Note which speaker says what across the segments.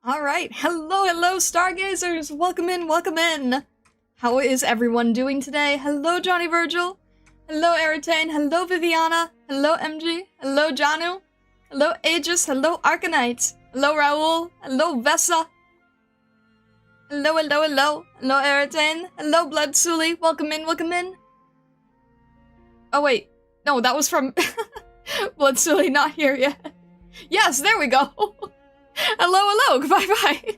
Speaker 1: Alright, hello, stargazers! Welcome in, welcome in! How is everyone doing today? Hello, Johnny Virgil! Hello, Eritane! Hello, Viviana! Hello, MG! Hello, Janu! Hello, Aegis! Hello, Arknights! Hello, Raoul! Hello, Vessa! Hello, hello, Eritane! Hello, Bloodsuli! Welcome in, welcome in! Oh wait, no, that was from Bloodsuli, not here yet. Yes, there we go! Hello, bye-bye.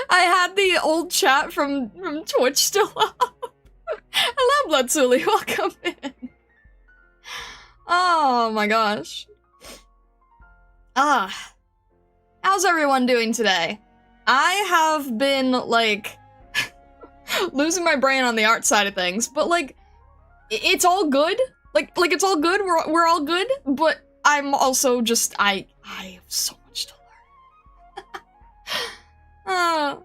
Speaker 1: I had the old chat from Twitch still up. Hello, Bloodsuli, welcome in. Oh my gosh. How's everyone doing today? I have been, like, losing my brain on the art side of things, but, like, it's all good. Like, it's all good, we're all good, but I'm also just, I have so much to learn.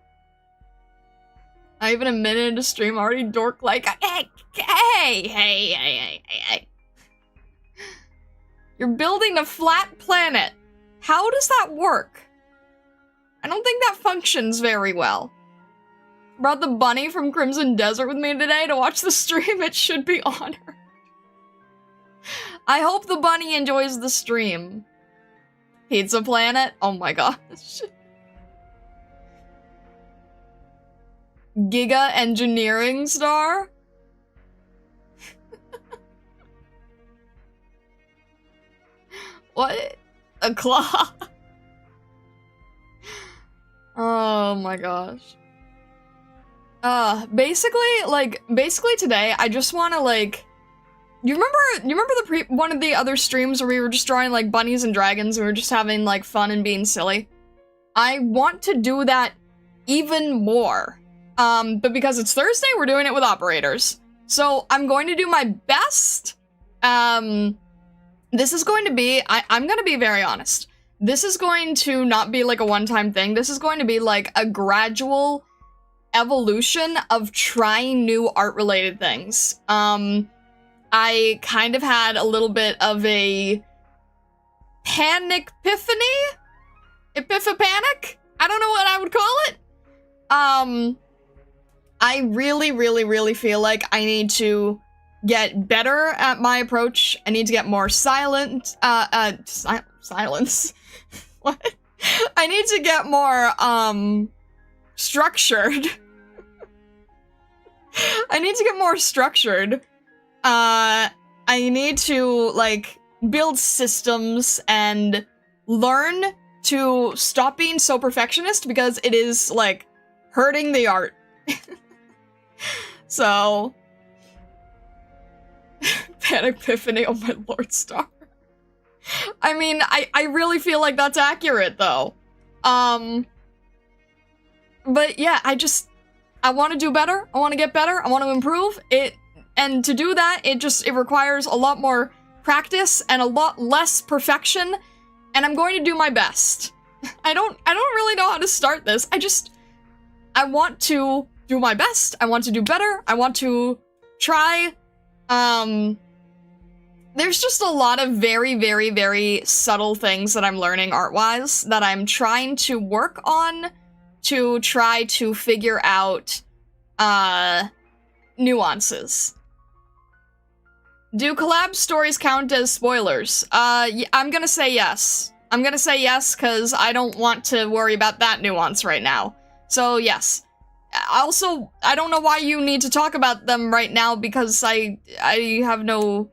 Speaker 1: I even admitted to stream already dork like, hey. You're building a flat planet. How does that work? I don't think that functions very well. Brought the bunny from Crimson Desert with me today to watch the stream. It should be honored. I hope the bunny enjoys the stream. Pizza Planet? Oh my gosh. Giga Engineering Star? What? A claw? Oh my gosh. Basically today, I just wanna, like, you remember one of the other streams where we were just drawing, like, bunnies and dragons and we were just having, like, fun and being silly? I want to do that even more. But because it's Thursday, we're doing it with operators. So I'm going to do my best. This is going to be, I'm gonna be very honest. This is going to not be like a one-time thing. This is going to be like a gradual evolution of trying new art-related things. I kind of had a little bit of a panic-piphany? Epipha-panic? I don't know what I would call it. I really feel like I need to get better at my approach. I need to get more silence. What? I need to get more, structured. I need to get more structured. I need to, like, build systems and learn to stop being so perfectionist because it is, like, hurting the art. So... Panic Epiphany, oh my lord, star. I mean, I really feel like that's accurate, though. But yeah, I want to do better, I want to get better, I want to improve it, and to do that, it requires a lot more practice and a lot less perfection, and I'm going to do my best. I don't really know how to start this, I want to do my best, I want to do better, I want to try, there's just a lot of very subtle things that I'm learning art-wise that I'm trying to work on to try to figure out, nuances. Do collab stories count as spoilers? I'm gonna say yes. I'm gonna say yes, because I don't want to worry about that nuance right now. So, yes. Also, I don't know why you need to talk about them right now, because I have no...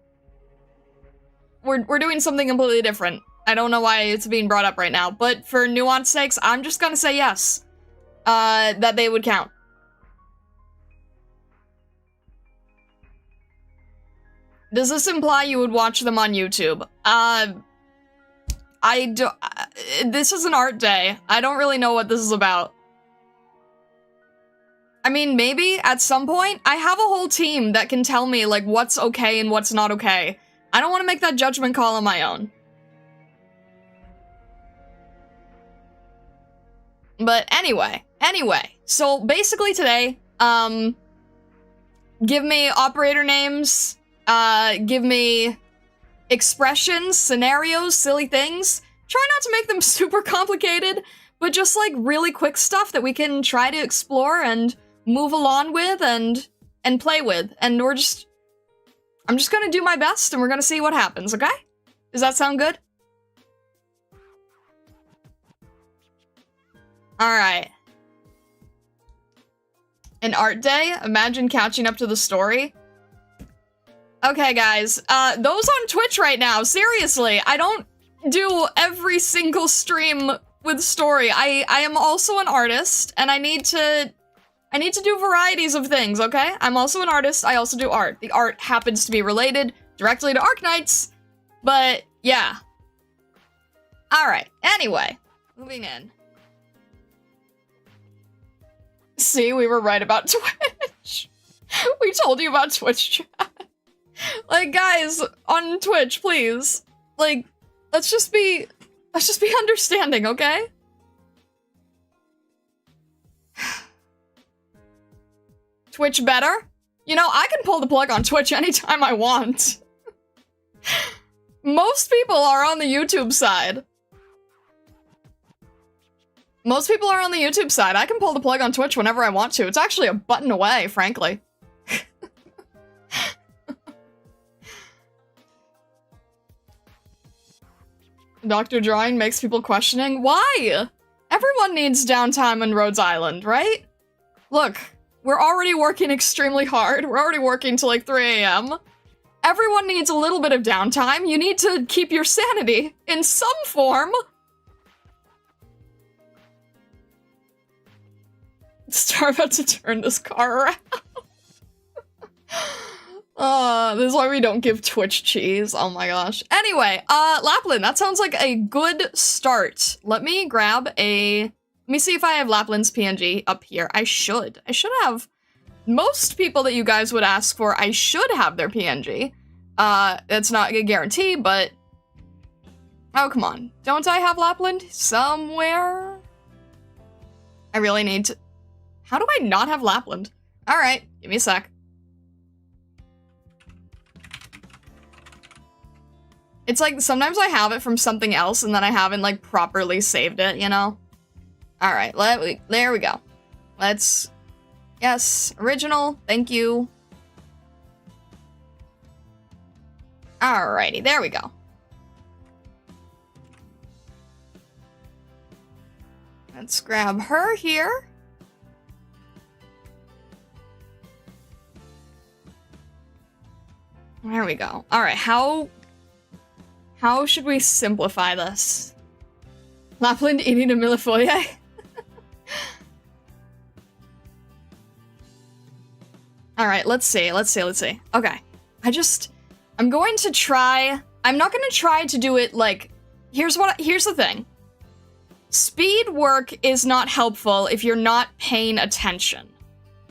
Speaker 1: We're doing something completely different. I don't know why it's being brought up right now, but for nuance sakes, I'm just gonna say yes. That they would count. Does this imply you would watch them on YouTube? This is an art day. I don't really know what this is about. I mean, maybe at some point, I have a whole team that can tell me, like, what's okay and what's not okay. I don't want to make that judgment call on my own. But anyway, so basically today, give me operator names, give me expressions, scenarios, silly things. Try not to make them super complicated, but just like really quick stuff that we can try to explore and move along with and play with. And I'm just gonna do my best and we're gonna see what happens, okay? Does that sound good? Alright. An art day? Imagine catching up to the story. Okay, guys. Those on Twitch right now, seriously, I don't do every single stream with story. I am also an artist, and I need to do varieties of things, okay? I'm also an artist, I also do art. The art happens to be related directly to Arknights, but yeah. Alright, anyway, moving in. See, we were right about Twitch. We told you about Twitch chat. Like, guys, on Twitch, please. Like, let's just be understanding, okay? Twitch better? You know, I can pull the plug on Twitch anytime I want. Most people are on the YouTube side. Most people are on the YouTube side. I can pull the plug on Twitch whenever I want to. It's actually a button away, frankly. Dr. Drawing makes people questioning. Why? Everyone needs downtime on Rhodes Island, right? Look, we're already working extremely hard. We're already working till like 3 a.m. Everyone needs a little bit of downtime. You need to keep your sanity in some form. Start about to turn this car around. This is why we don't give Twitch cheese. Oh my gosh. Anyway, Lapland, that sounds like a good start. Let me see if I have Lapland's PNG up here. I should have. Most people that you guys would ask for, I should have their PNG. It's not a guarantee, but... Oh, come on. Don't I have Lapland somewhere? I really need to... How do I not have Lapland? Alright, give me a sec. It's like, sometimes I have it from something else and then I haven't, like, properly saved it, you know? Alright, there we go. Yes, original, thank you. Alrighty, there we go. Let's grab her here. There we go. Alright, how should we simplify this? Lapland eating a millefeuille? Alright, let's see. Okay. I'm going to try... I'm not gonna try to do it, like... Here's the thing. Speed work is not helpful if you're not paying attention.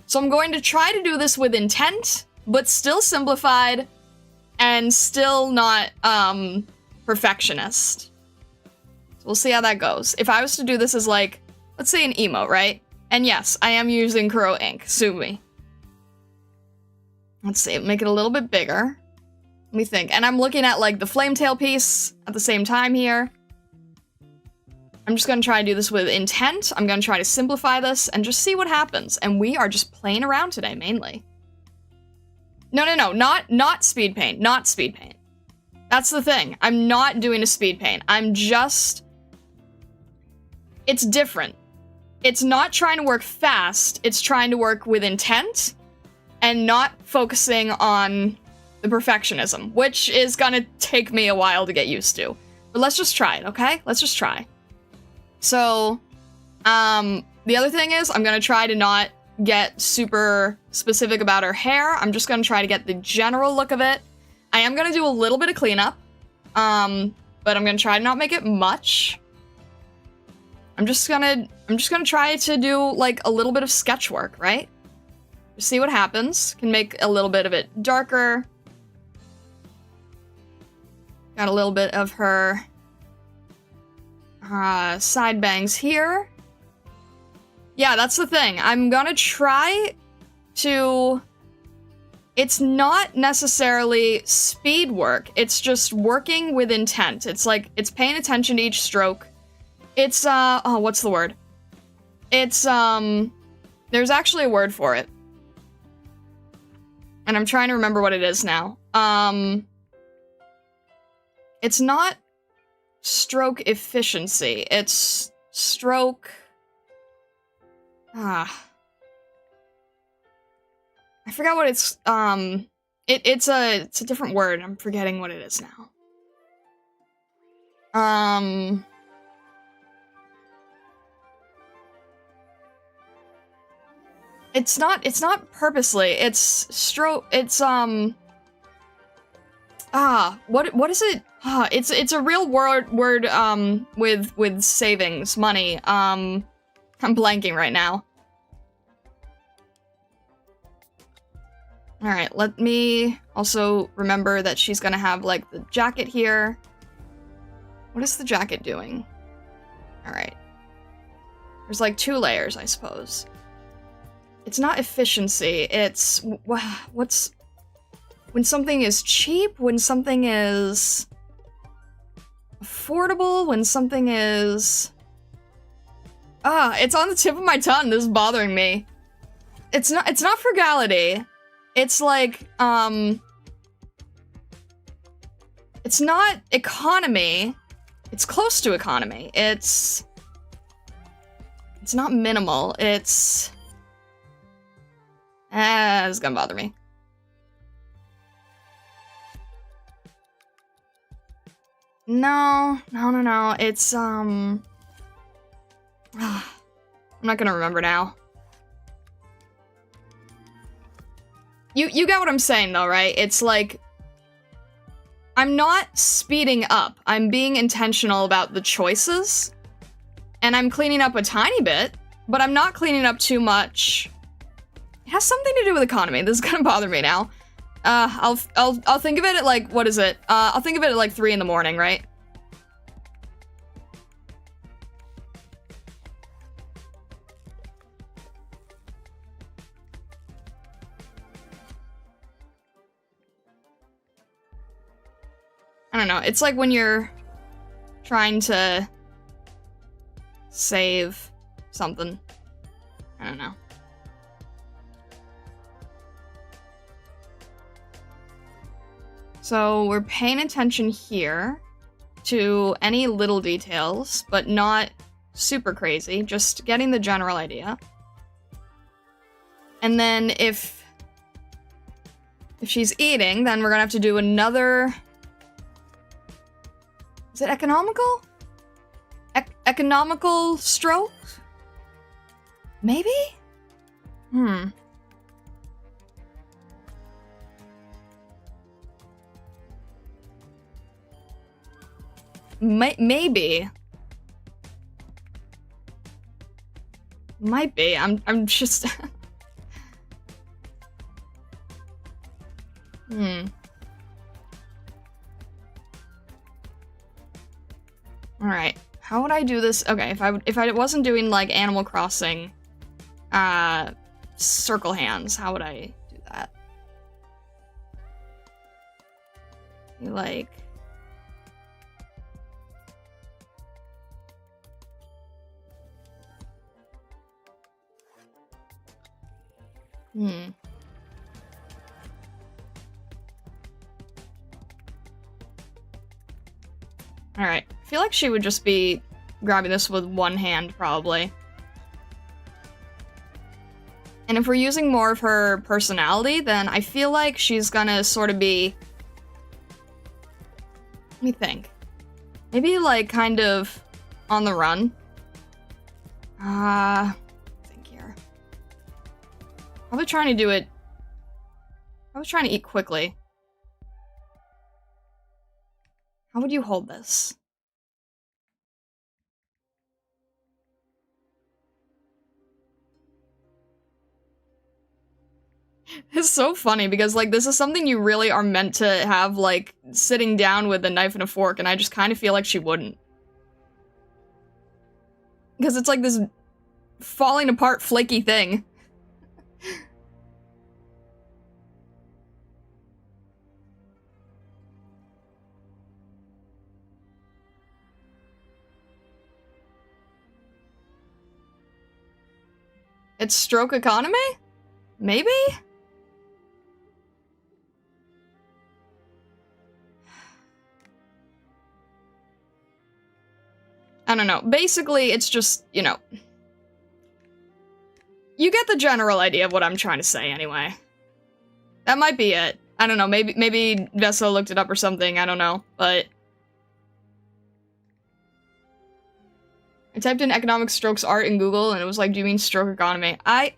Speaker 1: So I'm going to try to do this with intent, but still simplified, and still not, perfectionist. So we'll see how that goes. If I was to do this as, like, let's say an emo, right? And yes, I am using Kuro ink. Sue me. Let's see, make it a little bit bigger. Let me think. And I'm looking at, like, the flametail piece at the same time here. I'm just gonna try to do this with intent. I'm gonna try to simplify this and just see what happens. And we are just playing around today, mainly. No, not speed paint, not speed paint. That's the thing. I'm not doing a speed paint. It's different. It's not trying to work fast, it's trying to work with intent and not focusing on the perfectionism, which is gonna take me a while to get used to. But let's just try it, okay? Let's just try. So, the other thing is, I'm gonna try to not get super specific about her hair. I'm just gonna try to get the general look of it. I am gonna do a little bit of cleanup, but I'm gonna try to not make it much. I'm just gonna try to do, like, a little bit of sketch work, right? Just see what happens. Can make a little bit of it darker. Got a little bit of her side bangs here. Yeah, that's the thing. I'm gonna try to... It's not necessarily speed work, it's just working with intent. It's like, it's paying attention to each stroke, It's, oh, what's the word? It's, there's actually a word for it. And I'm trying to remember what it is now. It's not stroke efficiency, it's stroke... I forgot what it's, it's a different word. I'm forgetting what it is now. It's not purposely. It's stroke. It's what is it? It's a real word with savings money. I'm blanking right now. All right, let me also remember that she's gonna have like the jacket here. What is the jacket doing? All right. There's like 2 layers, I suppose. It's not efficiency, it's... what's... when something is cheap, when something is... affordable, when something is... it's on the tip of my tongue, this is bothering me. It's not frugality. It's like, it's not economy. It's close to economy. It's not minimal, it's... it's gonna bother me. No, it's, I'm not gonna remember now. You get what I'm saying though, right? It's like, I'm not speeding up. I'm being intentional about the choices. And I'm cleaning up a tiny bit, but I'm not cleaning up too much. It has something to do with economy. This is gonna bother me now. I'll think of it at like, what is it? I'll think of it at like 3 in the morning, right? I don't know, it's like when you're trying to save something. I don't know. So we're paying attention here to any little details, but not super crazy, just getting the general idea. And then if she's eating, then we're gonna have to do another... Is it economical? Economical stroke? Maybe? Maybe. Might be. I'm just... Alright. How would I do this? Okay, if I wasn't doing, like, Animal Crossing, circle hands, how would I do that? Like... Alright. I feel like she would just be grabbing this with one hand, probably. And if we're using more of her personality, then I feel like she's gonna sort of be... Let me think. Maybe, like, kind of on the run. Think here. Probably trying to do it... I was trying to eat quickly. How would you hold this? It's so funny because, like, this is something you really are meant to have, like, sitting down with a knife and a fork, and I just kind of feel like she wouldn't. Because it's like this falling apart, flaky thing. It's stroke economy? Maybe? I don't know. Basically, it's just, you know... You get the general idea of what I'm trying to say, anyway. That might be it. I don't know, maybe Vessa looked it up or something, I don't know, but... I typed in economic strokes art in Google, and it was like, do you mean stroke economy? I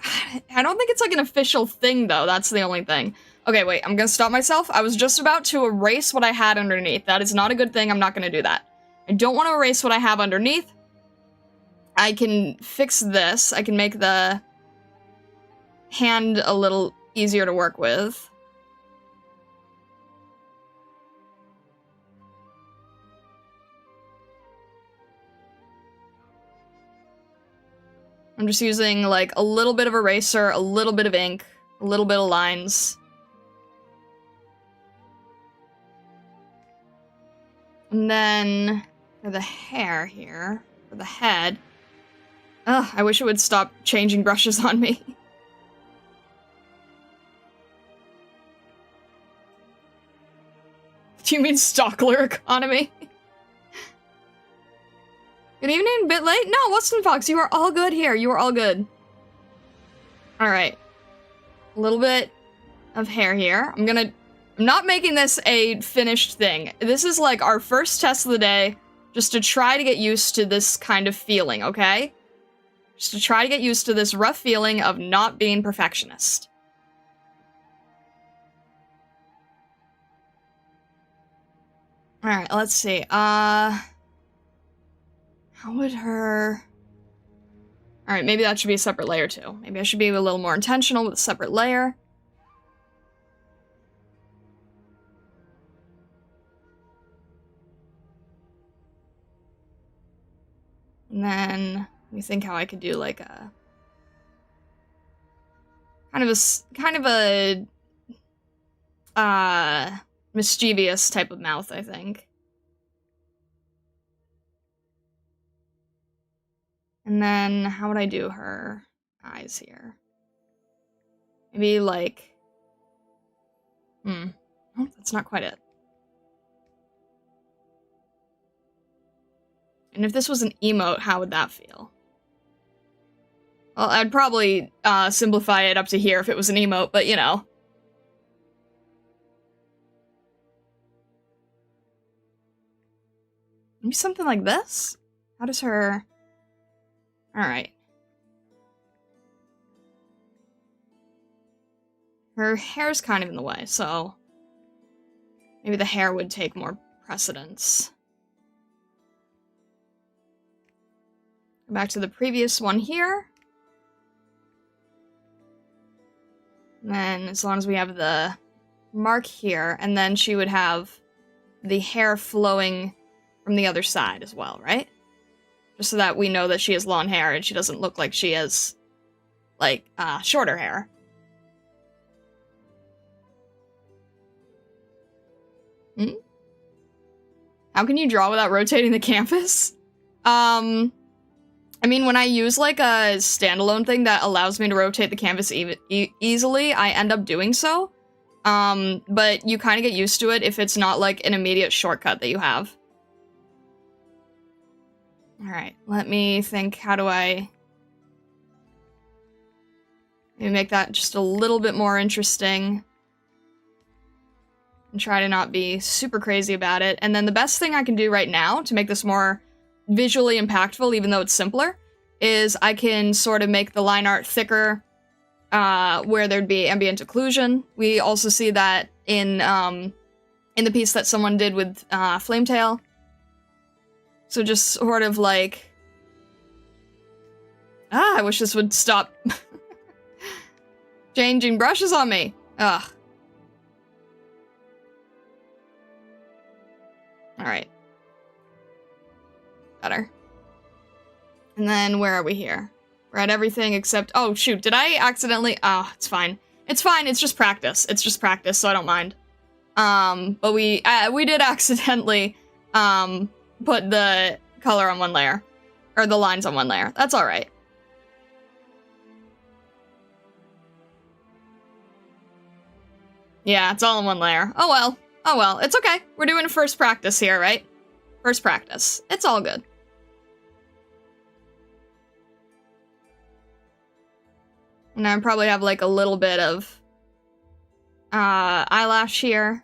Speaker 1: don't think it's like an official thing, though, that's the only thing. Okay, wait, I'm gonna stop myself. I was just about to erase what I had underneath. That is not a good thing, I'm not gonna do that. I don't want to erase what I have underneath. I can fix this. I can make the hand a little easier to work with. I'm just using, like, a little bit of eraser, a little bit of ink, a little bit of lines. And then, for the hair here, for the head... Ugh, I wish it would stop changing brushes on me. Do you mean Stockler economy? Good evening, bit late? No, Weston Fox, you are all good here. You are all good. Alright. A little bit of hair here. I'm not making this a finished thing. This is like our first test of the day, just to try to get used to this kind of feeling, okay? Just to try to get used to this rough feeling of not being perfectionist. Alright, let's see. How would her... Alright, maybe that should be a separate layer too. Maybe I should be a little more intentional with a separate layer. And then, let me think how I could do like a... Kind of a mischievous type of mouth, I think. And then, how would I do her eyes here? Maybe, like... Oh, that's not quite it. And if this was an emote, how would that feel? Well, I'd probably simplify it up to here if it was an emote, but you know. Maybe something like this? How does her... Alright. Her hair's kind of in the way, so... Maybe the hair would take more precedence. Go back to the previous one here. And then, as long as we have the mark here, and then she would have the hair flowing from the other side as well, right? Just so that we know that she has long hair and she doesn't look like she has, like, shorter hair. How can you draw without rotating the canvas? I mean, when I use, like, a standalone thing that allows me to rotate the canvas easily, I end up doing so. But you kind of get used to it if it's not, like, an immediate shortcut that you have. Alright, let me think, how do I... Maybe make that just a little bit more interesting. And try to not be super crazy about it. And then the best thing I can do right now to make this more visually impactful, even though it's simpler, is I can sort of make the line art thicker, where there'd be ambient occlusion. We also see that in the piece that someone did with Flametail. So just sort of like... I wish this would stop changing brushes on me. Ugh. Alright. Better. And then, where are we here? We're at everything except... Oh, shoot, did I accidentally... Oh, it's fine. It's fine, it's just practice. It's just practice, so I don't mind. But we did accidentally, put the color on one layer. Or the lines on one layer. That's alright. Yeah, it's all in one layer. Oh well. Oh well. It's okay. We're doing first practice here, right? First practice. It's all good. And I probably have like a little bit of eyelash here.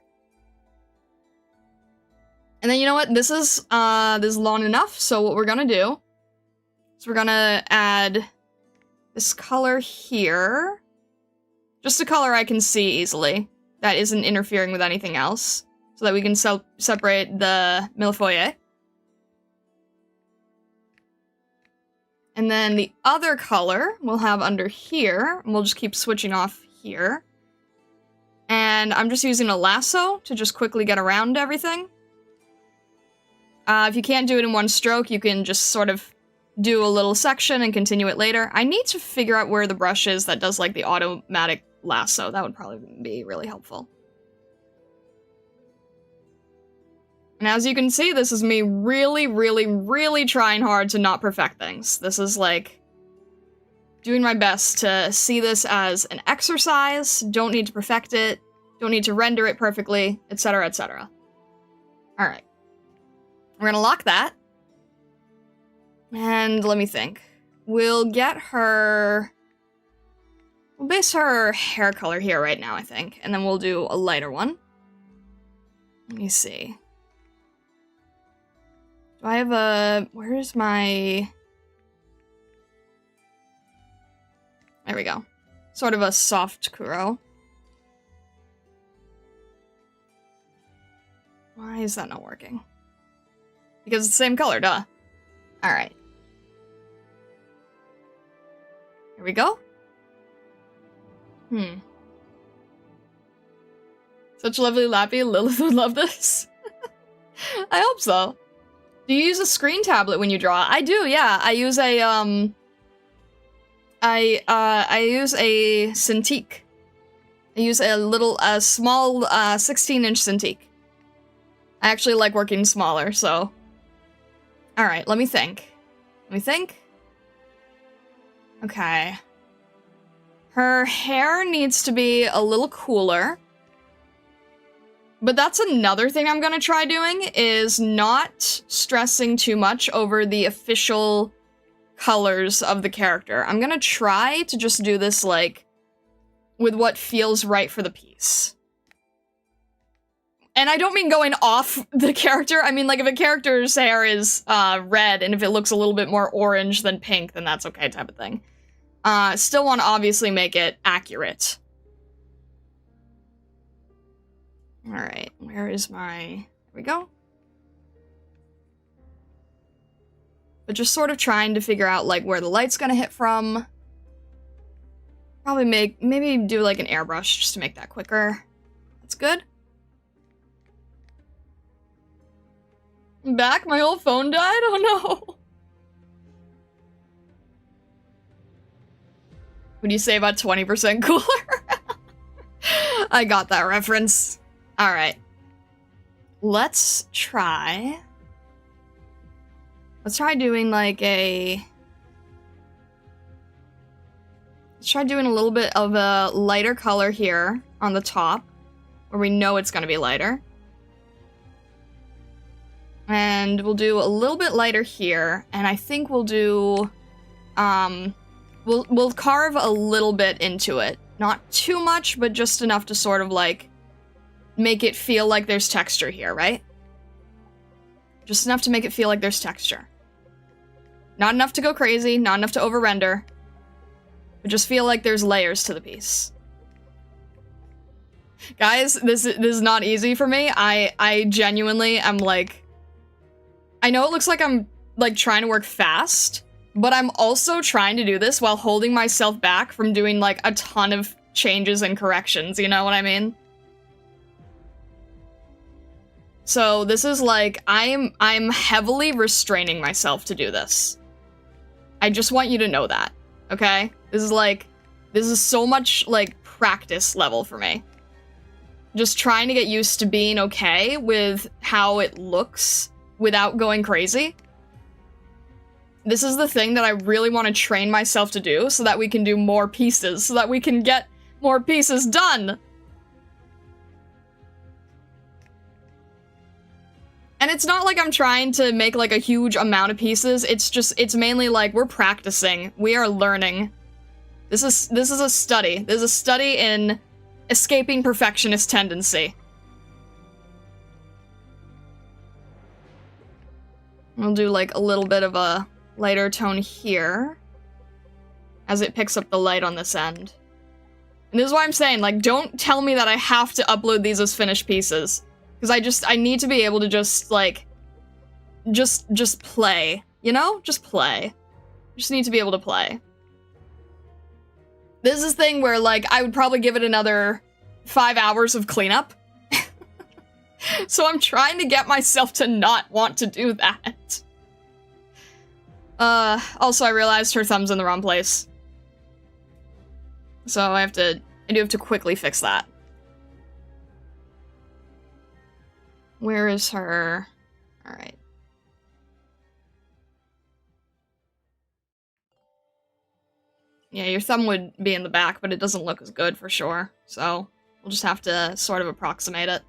Speaker 1: And then you know what? This is long enough. So what we're gonna do is we're gonna add this color here. Just a color I can see easily. That isn't interfering with anything else. So that we can separate the millefeuille. And then the other color we'll have under here. And we'll just keep switching off here. And I'm just using a lasso to just quickly get around everything. If you can't do it in one stroke, you can just sort of do a little section and continue it later. I need to figure out where the brush is that does like the automatic lasso. That would probably be really helpful. And as you can see, this is me really, really, really trying hard to not perfect things. This is like doing my best to see this as an exercise. Don't need to perfect it. Don't need to render it perfectly, etc., etc. All right. We're gonna lock that. And let me think. We'll get her... We'll base her hair color here right now, I think. And then we'll do a lighter one. Let me see. Do I have a... Where's my... There we go. Sort of a soft Kuro. Why is that not working? Because it's the same color, duh. Alright. Here we go. Such a lovely lappy. Lilith would love this. I hope so. Do you use a screen tablet when you draw? I do, yeah. I use a, I use a Cintiq. I use a small, 16-inch Cintiq. I actually like working smaller, so... Alright, let me think. Okay. Her hair needs to be a little cooler. But that's another thing I'm gonna try doing, is not stressing too much over the official colors of the character. I'm gonna try to just do this, like, with what feels right for the piece. And I don't mean going off the character. I mean, like, if a character's hair is red, and if it looks a little bit more orange than pink, then that's okay type of thing. Still want to obviously make it accurate. Alright, where is my... There we go. But just sort of trying to figure out, like, where the light's gonna hit from. Probably maybe do, like, an airbrush just to make that quicker. That's good. I'm back? My whole phone died? Oh no! Would you say about 20% cooler? I got that reference. Alright. Let's try doing like a... Let's try doing a little bit of a lighter color here on the top, where we know it's gonna be lighter. And we'll do a little bit lighter here, and I think we'll do, we'll carve a little bit into it. Not too much, but just enough to sort of, like, make it feel like there's texture here, right? Just enough to make it feel like there's texture. Not enough to go crazy, not enough to over-render, but just feel like there's layers to the piece. Guys, this is not easy for me. I genuinely am, like... I know it looks like I'm, like, trying to work fast, but I'm also trying to do this while holding myself back from doing, like, a ton of changes and corrections, you know what I mean? So this is, like, I'm heavily restraining myself to do this. I just want you to know that, okay? This is so much, like, practice level for me. Just trying to get used to being okay with how it looks without going crazy. This is the thing that I really want to train myself to do so that we can do more pieces, so that we can get more pieces done. And it's not like I'm trying to make, like, a huge amount of pieces. It's mainly, like, we're practicing. We are learning. This is a study. This is a study in escaping perfectionist tendency. We'll do, like, a little bit of a lighter tone here, as it picks up the light on this end. And this is why I'm saying, like, don't tell me that I have to upload these as finished pieces. Because I need to be able to just, like, just play, you know? Just play. Just need to be able to play. This is a thing where, like, I would probably give it another 5 hours of cleanup. So I'm trying to get myself to not want to do that. Also I realized her thumb's in the wrong place. So I do have to quickly fix that. Where is her? Alright. Yeah, your thumb would be in the back, but it doesn't look as good for sure. So we'll just have to sort of approximate it.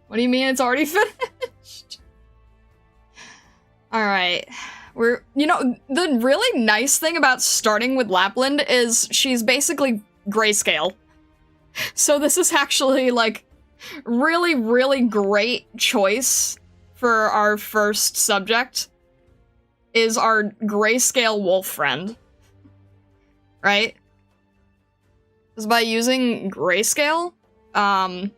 Speaker 1: What do you mean it's already finished? Alright. You know, the really nice thing about starting with Lapland is she's basically grayscale. So this is actually, like, really, really great choice for our first subject. Is our grayscale wolf friend. Right? Because by using grayscale, and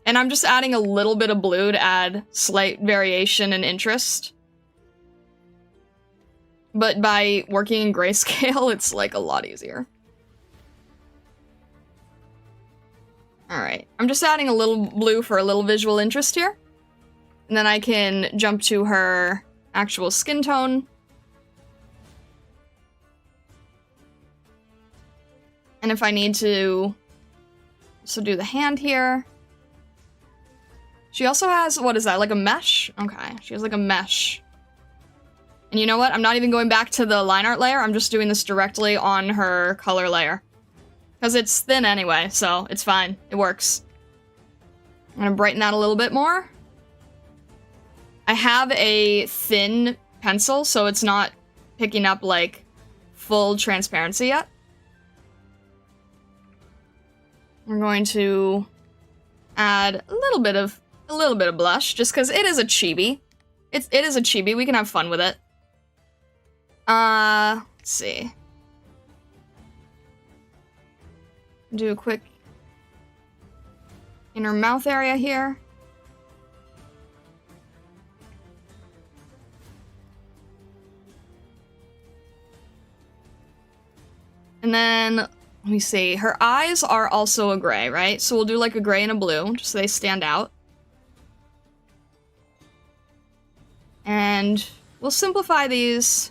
Speaker 1: I'm just adding a little bit of blue to add slight variation and interest. But by working in grayscale, it's, like, a lot easier. Alright, I'm just adding a little blue for a little visual interest here. And then I can jump to her actual skin tone. And if I need to also do the hand here. She also has, what is that, like a mesh? Okay, she has like a mesh. And you know what? I'm not even going back to the line art layer. I'm just doing this directly on her color layer. Because it's thin anyway, so it's fine. It works. I'm gonna brighten that a little bit more. I have a thin pencil, so it's not picking up, like, full transparency yet. We're going to add a little bit of blush, just because it is a chibi. It is a chibi. We can have fun with it. Let's see. Do a quick inner mouth area here. And then, let me see. Her eyes are also a gray, right? So we'll do like a gray and a blue, just so they stand out. And we'll simplify these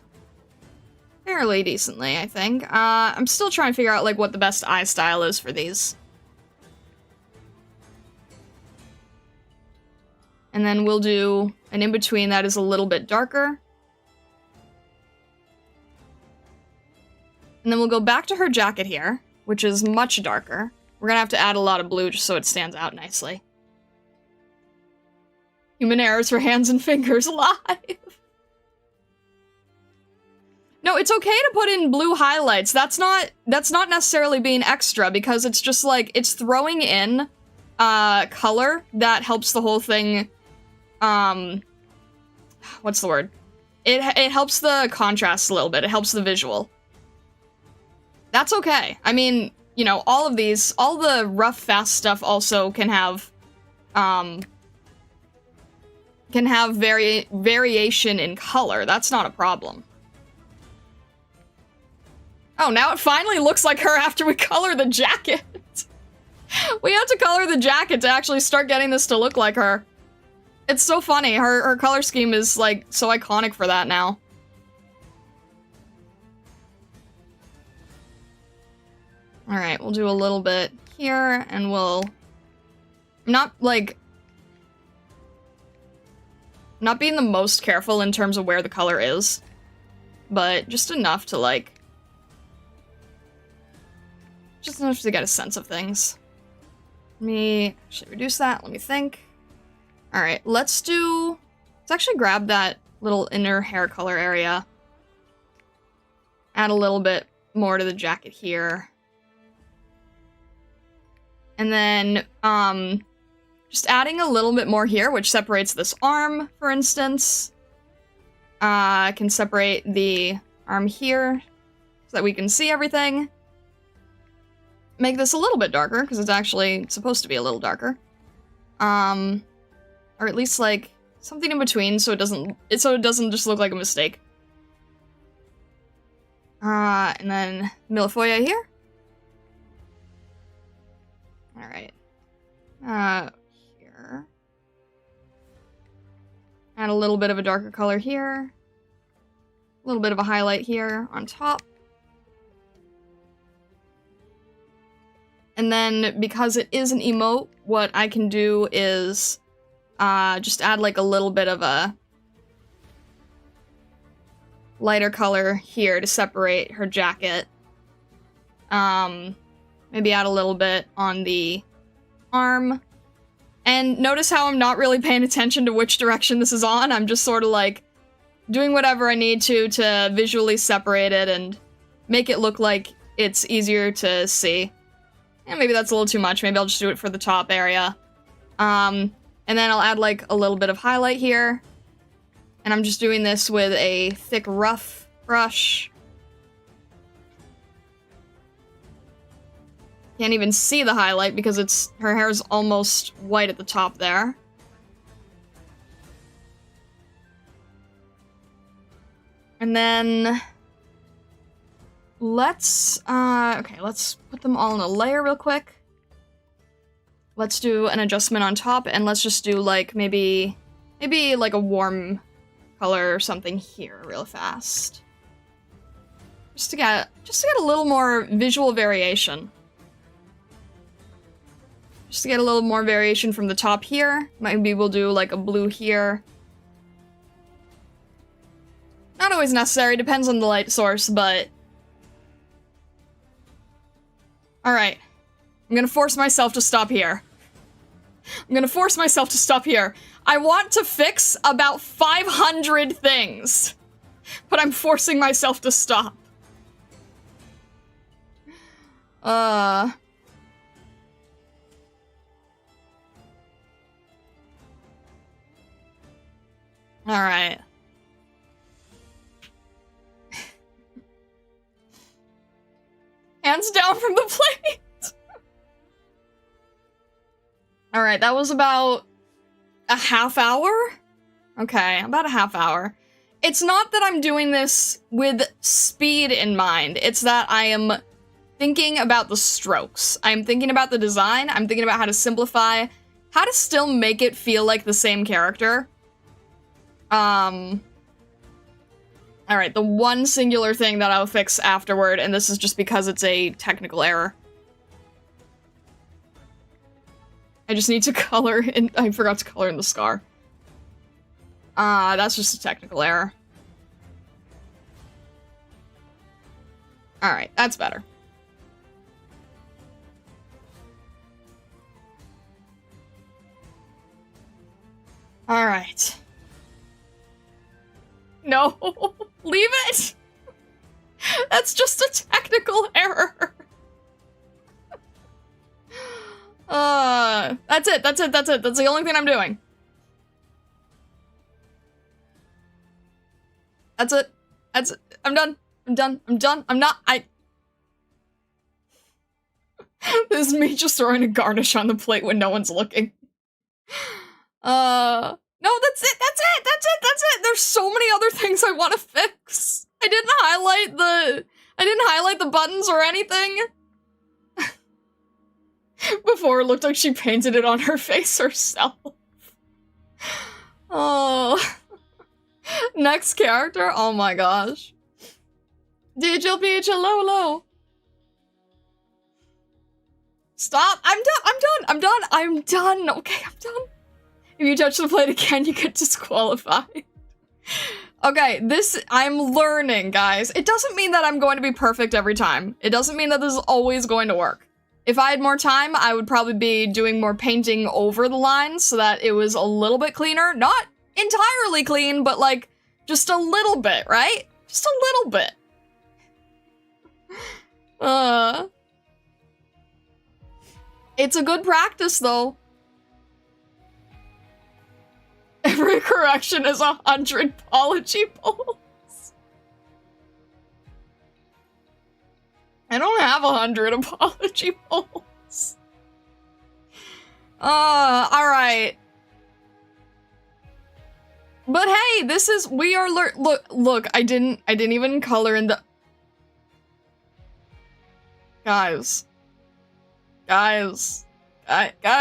Speaker 1: fairly decently, I think. I'm still trying to figure out, like, what the best eye style is for these. And then we'll do an in-between that is a little bit darker. And then we'll go back to her jacket here, which is much darker. We're gonna have to add a lot of blue just so it stands out nicely. Human errors for hands and fingers live. No, it's okay to put in blue highlights. That's not necessarily being extra, because it's just like, it's throwing in color that helps the whole thing, what's the word? It helps the contrast a little bit. It helps the visual. That's okay. I mean, you know, all of these, all the rough, fast stuff also can have variation in color. That's not a problem. Oh, now it finally looks like her after we color the jacket. We have to color the jacket to actually start getting this to look like her. It's so funny. Her color scheme is, like, so iconic for that now. Alright, we'll do a little bit here, and we'll... not being the most careful in terms of where the color is. but just enough to, like... Just enough to get a sense of things. Let me actually reduce that. Let me think. Alright, let's actually grab that little inner hair color area. Add a little bit more to the jacket here. And then, just adding a little bit more here, which separates this arm, for instance. I can separate the arm here so that we can see everything. Make this a little bit darker, because it's actually supposed to be a little darker. Or at least, like, something in between so it doesn't just look like a mistake. And then Millifolia here. Alright. Here. Add a little bit of a darker color here. A little bit of a highlight here on top. And then, because it is an emote, what I can do is just add like a little bit of a lighter color here to separate her jacket. Maybe add a little bit on the arm. And notice how I'm not really paying attention to which direction this is on. I'm just sort of like doing whatever I need to visually separate it and make it look like it's easier to see. And maybe that's a little too much. Maybe I'll just do it for the top area. And then I'll add like a little bit of highlight here. And I'm just doing this with a thick, rough brush. Can't even see the highlight because her hair's almost white at the top there. And then let's put them all in a layer real quick. Let's do an adjustment on top, and let's just do like maybe like a warm color or something here real fast. Just to get a little more visual variation. Just to get a little more variation from the top here. Maybe we'll do like a blue here. Not always necessary, depends on the light source, but... Alright. I'm gonna force myself to stop here. I'm gonna force myself to stop here. I want to fix about 500 things, but I'm forcing myself to stop. Alright. Hands down from the plate! Alright, that was about a half hour? Okay, about a half hour. It's not that I'm doing this with speed in mind, it's that I am thinking about the strokes. I'm thinking about the design, I'm thinking about how to simplify, how to still make it feel like the same character. Alright, the one singular thing that I'll fix afterward, and this is just because it's a technical error. I just need to color in- I forgot to color in the scar. That's just a technical error. Alright, that's better. Alright. No! Leave it! That's just a technical error! That's it. That's the only thing I'm doing. That's it. I'm done. This is me just throwing a garnish on the plate when no one's looking. No, that's it. There's so many other things I want to fix. I didn't highlight the buttons or anything. Before it looked like she painted it on her face herself. Oh. Next character? Oh my gosh. DHLPH, hello. Stop! I'm done! Okay, I'm done. If you touch the plate again, you get disqualified. Okay, I'm learning, guys. It doesn't mean that I'm going to be perfect every time. It doesn't mean that this is always going to work. If I had more time, I would probably be doing more painting over the lines so that it was a little bit cleaner. Not entirely clean, but like, just a little bit, right? Just a little bit. It's a good practice, though. Every correction is 100 apology polls. I don't have 100 apology polls. Alright. But hey, we are look, I didn't even color in the... Guys. Guys, guys,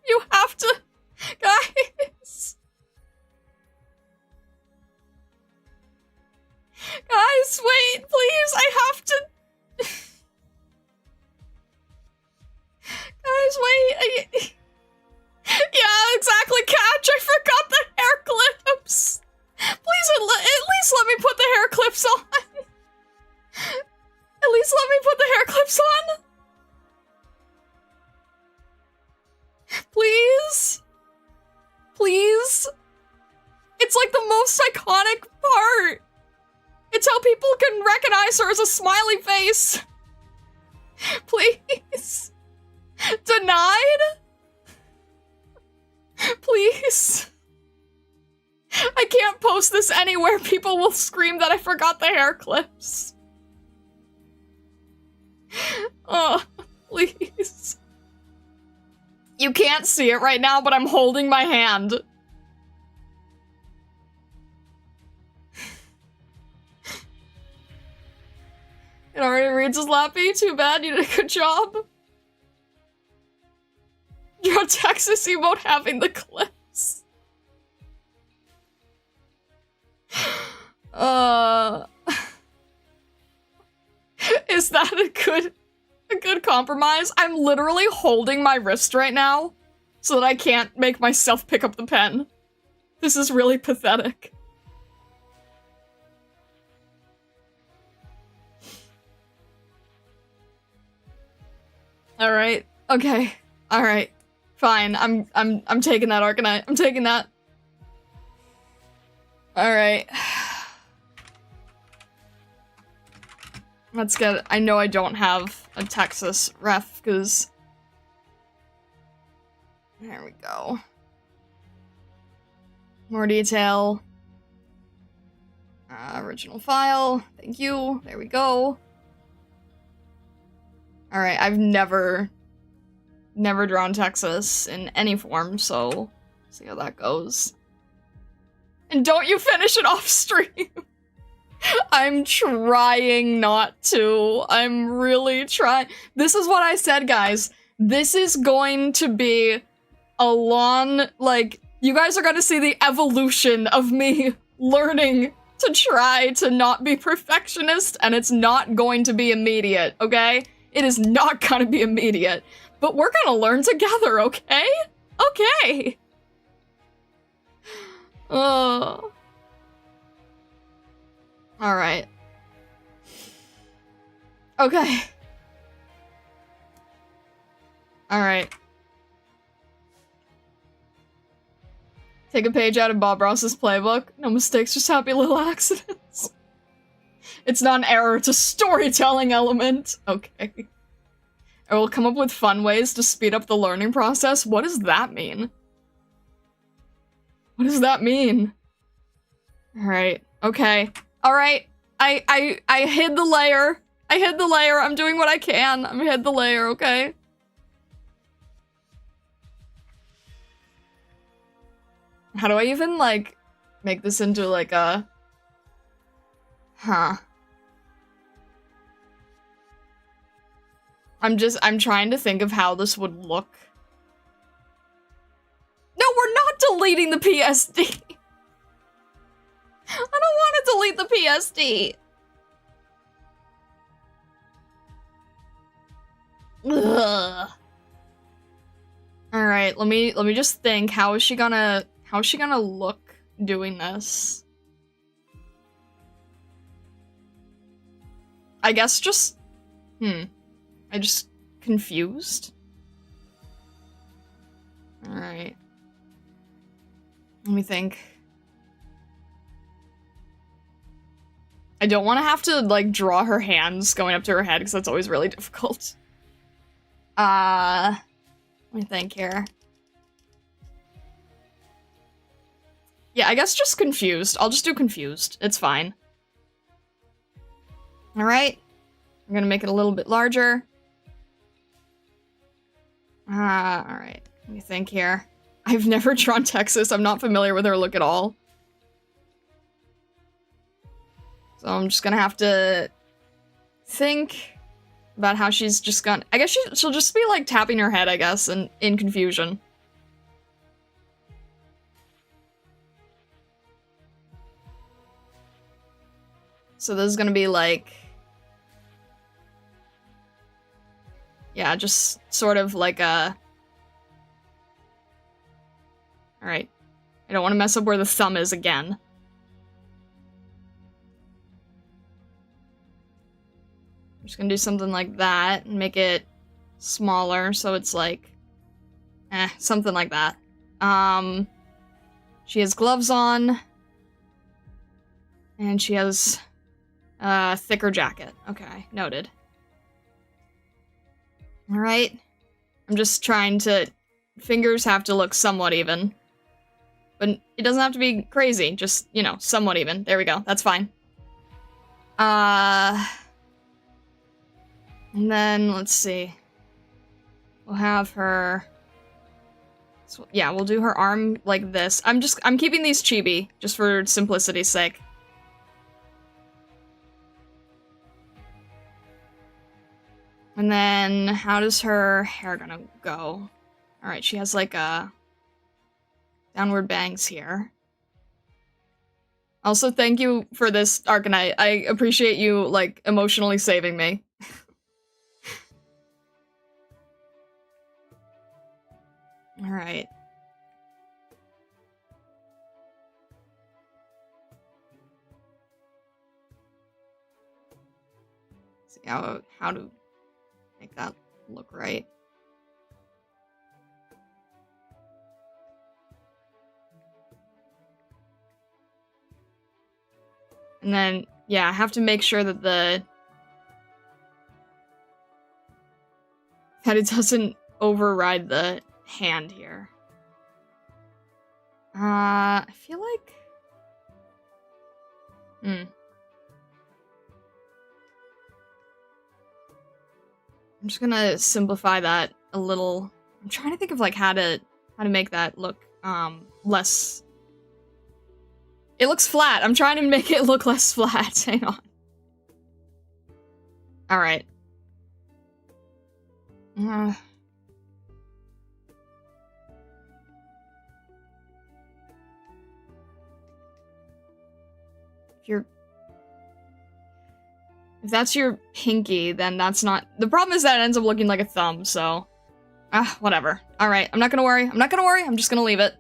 Speaker 1: you have to, guys, wait, please, I have to, guys, wait, yeah, exactly, Catch, I forgot the hair clips. Please, at least let me put the hair clips on. At least let me put the hair clips on. Please? Please? It's like the most iconic part. It's how people can recognize her as a smiley face. Please? Denied? Please? I can't post this anywhere. People will scream that I forgot the hair clips. Oh, please. You can't see it right now, but I'm holding my hand. It already reads as Lappy. Too bad, you did a good job. Your Texas emote having the clips. Is that a good compromise? I'm literally holding my wrist right now so that I can't make myself pick up the pen. This is really pathetic. All right. Okay. All right. Fine. I'm taking that, Arknight. I'm taking that. All right. Let's get... I know I don't have a Texas ref, because... There we go. More detail. Original file. Thank you. There we go. Alright, I've never drawn Texas in any form, so... see how that goes. And don't you finish it off stream! I'm trying not to. I'm really trying. This is what I said, guys. This is going to be a long, like, you guys are gonna see the evolution of me learning to try to not be perfectionist, and it's not going to be immediate, okay? It is not gonna be immediate. But we're gonna learn together, okay? Okay. Alright. Okay. Alright. Take a page out of Bob Ross's playbook. No mistakes, just happy little accidents. It's not an error, it's a storytelling element. Okay. I will come up with fun ways to speed up the learning process. What does that mean? What does that mean? Alright. Okay. Alright. I hid the layer. I hid the layer. I'm doing what I can. I'm hid the layer, okay? How do I even, like, make this into, like, a... Huh. I'm trying to think of how this would look. No, we're not deleting the PSD! I don't want to delete the PSD! Ugh. All right, let me just think. How is she gonna look doing this? I guess just I just confused. All right. Let me think. I don't want to have to, like, draw her hands going up to her head, because that's always really difficult. Let me think here. Yeah, I guess just confused. I'll just do confused. It's fine. Alright. I'm gonna make it a little bit larger. Alright. Let me think here. I've never drawn Texas. I'm not familiar with her look at all. So I'm just gonna have to think about how she's just gonna... I guess she'll just be, like, tapping her head, I guess, and in confusion. So this is gonna be, like... Yeah, just sort of like a... Alright. I don't want to mess up where the thumb is again. I'm just gonna do something like that and make it smaller so it's like... something like that. She has gloves on. And she has a thicker jacket. Okay, noted. Alright. I'm just trying to... Fingers have to look somewhat even. But it doesn't have to be crazy, just, you know, somewhat even. There we go, that's fine. And then, let's see. We'll have her... So, yeah, we'll do her arm like this. I'm keeping these chibi, just for simplicity's sake. And then, how does her hair gonna go? Alright, she has like a... downward bangs here. Also, thank you for this, Arknight. I appreciate you, like, emotionally saving me. Alright. See how to make that look right. And then, yeah, I have to make sure that that it doesn't override the hand here. I feel like... I'm just gonna simplify that a little. I'm trying to think of, like, how to make that look, less... It looks flat. I'm trying to make it look less flat. Hang on. Alright. If that's your pinky, then that's not... The problem is that it ends up looking like a thumb, so... whatever. Alright, I'm not gonna worry. I'm not gonna worry. I'm just gonna leave it.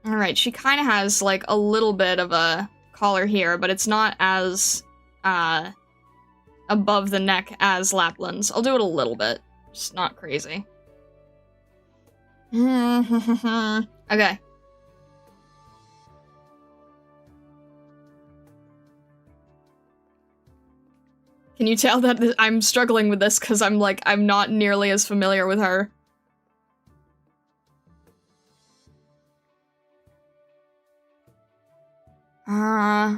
Speaker 1: Alright, she kind of has, like, a little bit of a collar here, but it's not as, above the neck as Lapland's. I'll do it a little bit. Just not crazy. Okay. Can you tell that I'm struggling with this because I'm not nearly as familiar with her?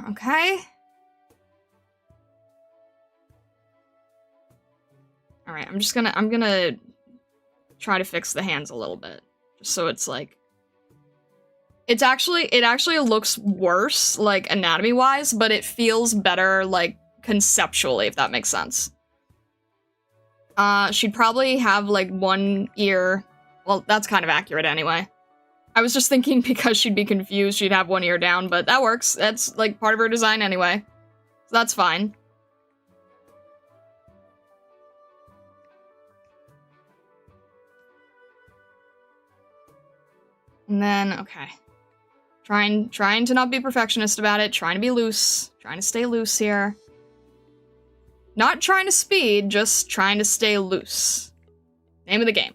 Speaker 1: Okay. Alright, I'm gonna try to fix the hands a little bit. Just so it's like... it actually looks worse, like, anatomy-wise, but it feels better, like, conceptually, if that makes sense. She'd probably have, like, one ear... Well, that's kind of accurate anyway. I was just thinking because she'd be confused, she'd have one ear down, but that works. That's, like, part of her design anyway. So that's fine. And then, okay. Trying to not be perfectionist about it, trying to be loose, trying to stay loose here. Not trying to speed, just trying to stay loose. Name of the game.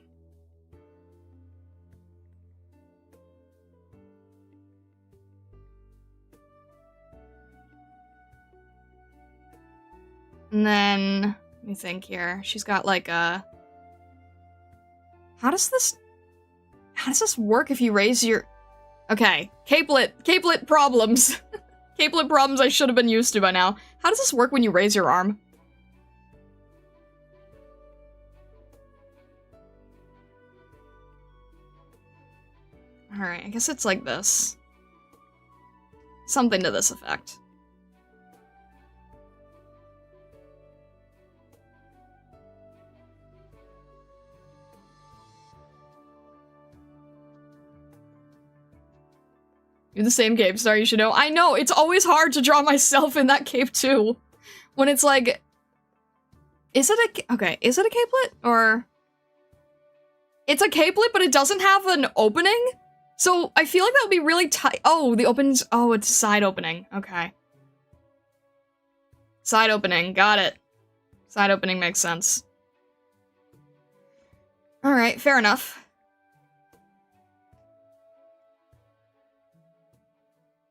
Speaker 1: And then, let me think here. She's got like a... How does this work if you raise your... Okay, capelet problems. Capelet problems I should have been used to by now. How does this work when you raise your arm? Alright, I guess it's like this. Something to this effect. You're the same cape star, you should know. I know, it's always hard to draw myself in that cape too. When it's like... Is it a... Okay, is it a capelet? Or... It's a capelet, but it doesn't have an opening? So, I feel like that would be really tight. Oh, the opens... Oh, it's side opening. Okay. Side opening, got it. Side opening makes sense. Alright, fair enough.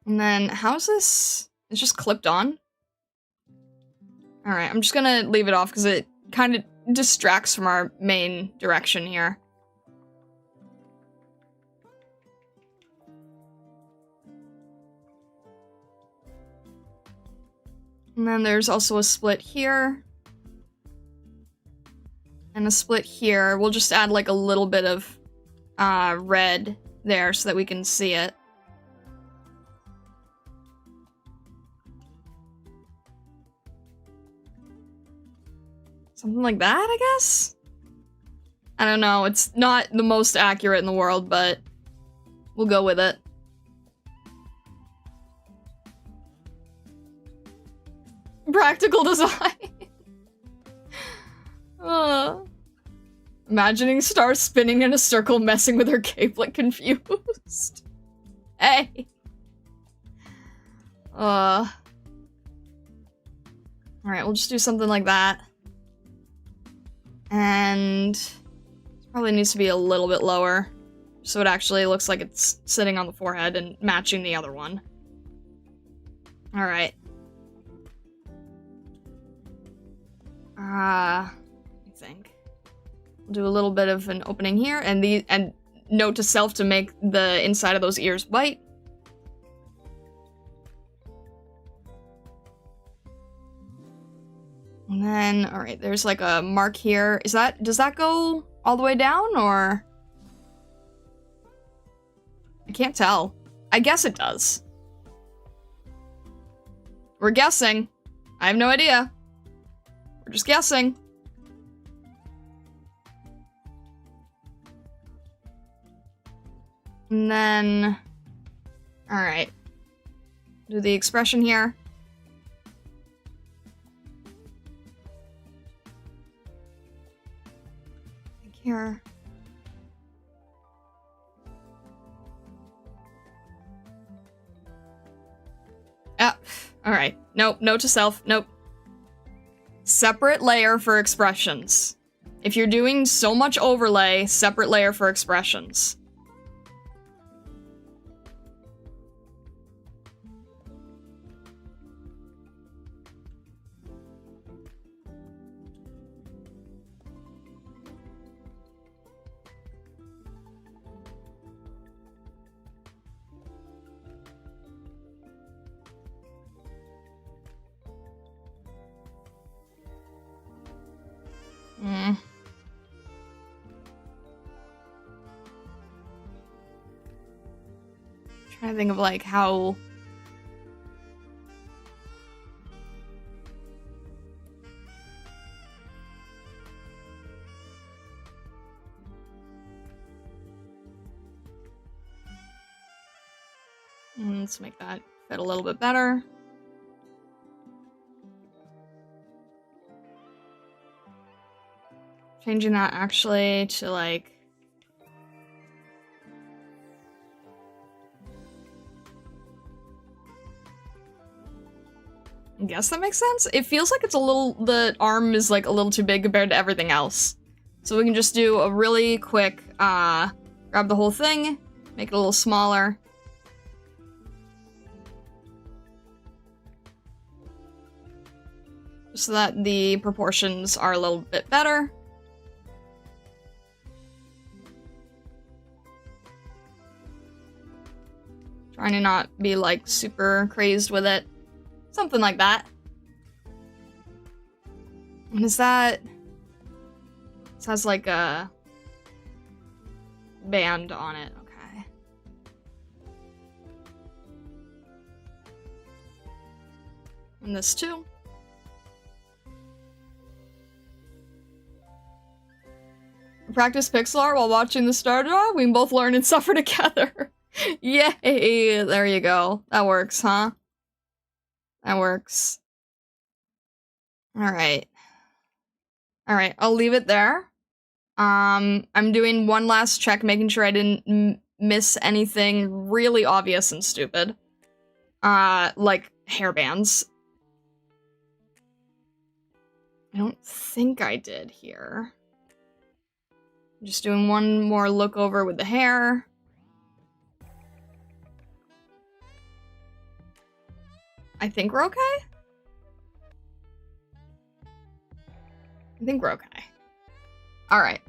Speaker 1: And then, how's this? It's just clipped on? Alright, I'm just gonna leave it off because it kind of distracts from our main direction here. And then there's also a split here. And a split here. We'll just add like a little bit of red there so that we can see it. Something like that, I guess? I don't know, it's not the most accurate in the world, but we'll go with it. Practical design. Imagining Star spinning in a circle, messing with her capelet, confused. Hey. Alright, we'll just do something like that. And it probably needs to be a little bit lower, so it actually looks like it's sitting on the forehead and matching the other one. Alright. I think. We'll do a little bit of an opening here, and note to self to make the inside of those ears white. And then, alright, there's like a mark here. Does that go all the way down, or? I can't tell. I guess it does. We're guessing. I have no idea. We're just guessing. And then, alright. Do the expression here. Here. Ah, alright. Nope, note to self, nope. Separate layer for expressions. If you're doing so much overlay, separate layer for expressions. Trying to think of like how... Let's make that fit a little bit better. Changing that actually to like... I guess that makes sense. It feels like it's a little... The arm is like a little too big compared to everything else. So we can just do a really quick, grab the whole thing, make it a little smaller. Just so that the proportions are a little bit better. Trying to not be like super crazed with it. Something like that. And is that... This has like a band on it, okay. And this too. Practice pixel art while watching the star draw? We can both learn and suffer together. Yay! There you go. That works, huh? That works. Alright. Alright, I'll leave it there. I'm doing one last check, making sure I didn't miss anything really obvious and stupid. Like hairbands. I don't think I did here. I'm just doing one more look over with the hair. I think we're okay? I think we're okay. Alright.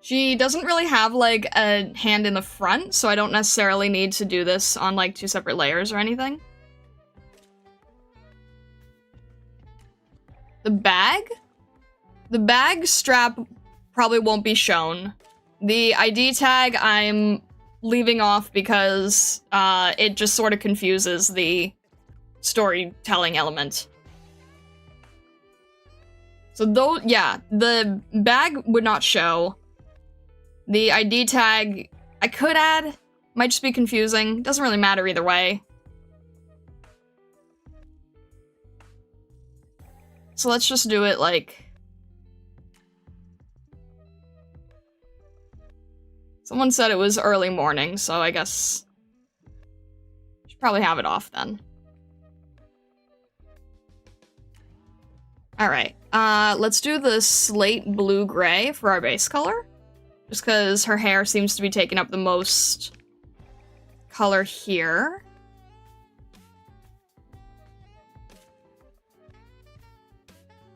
Speaker 1: She doesn't really have, like, a hand in the front, so I don't necessarily need to do this on, like, 2 separate layers or anything. The bag? The bag strap probably won't be shown. The ID tag I'm leaving off because, it just sort of confuses the storytelling element. So though, yeah, the bag would not show. The ID tag, I could add, might just be confusing. Doesn't really matter either way. So let's just do it like... Someone said it was early morning, so I guess... Should probably have it off then. Alright, let's do the slate blue-gray for our base color. Just because her hair seems to be taking up the most color here.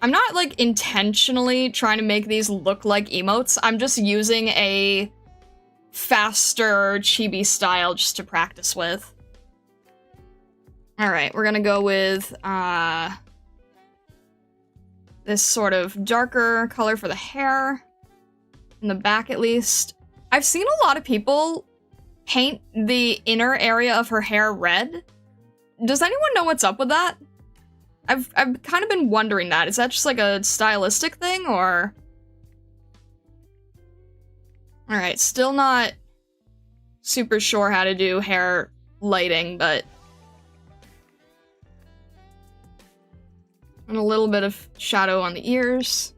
Speaker 1: I'm not, like, intentionally trying to make these look like emotes. I'm just using a faster chibi style just to practice with. Alright, we're gonna go with, this sort of darker color for the hair. In the back, at least. I've seen a lot of people paint the inner area of her hair red. Does anyone know what's up with that? I've kind of been wondering that. Is that just like a stylistic thing, or... Alright, still not super sure how to do hair lighting, but... And a little bit of shadow on the ears.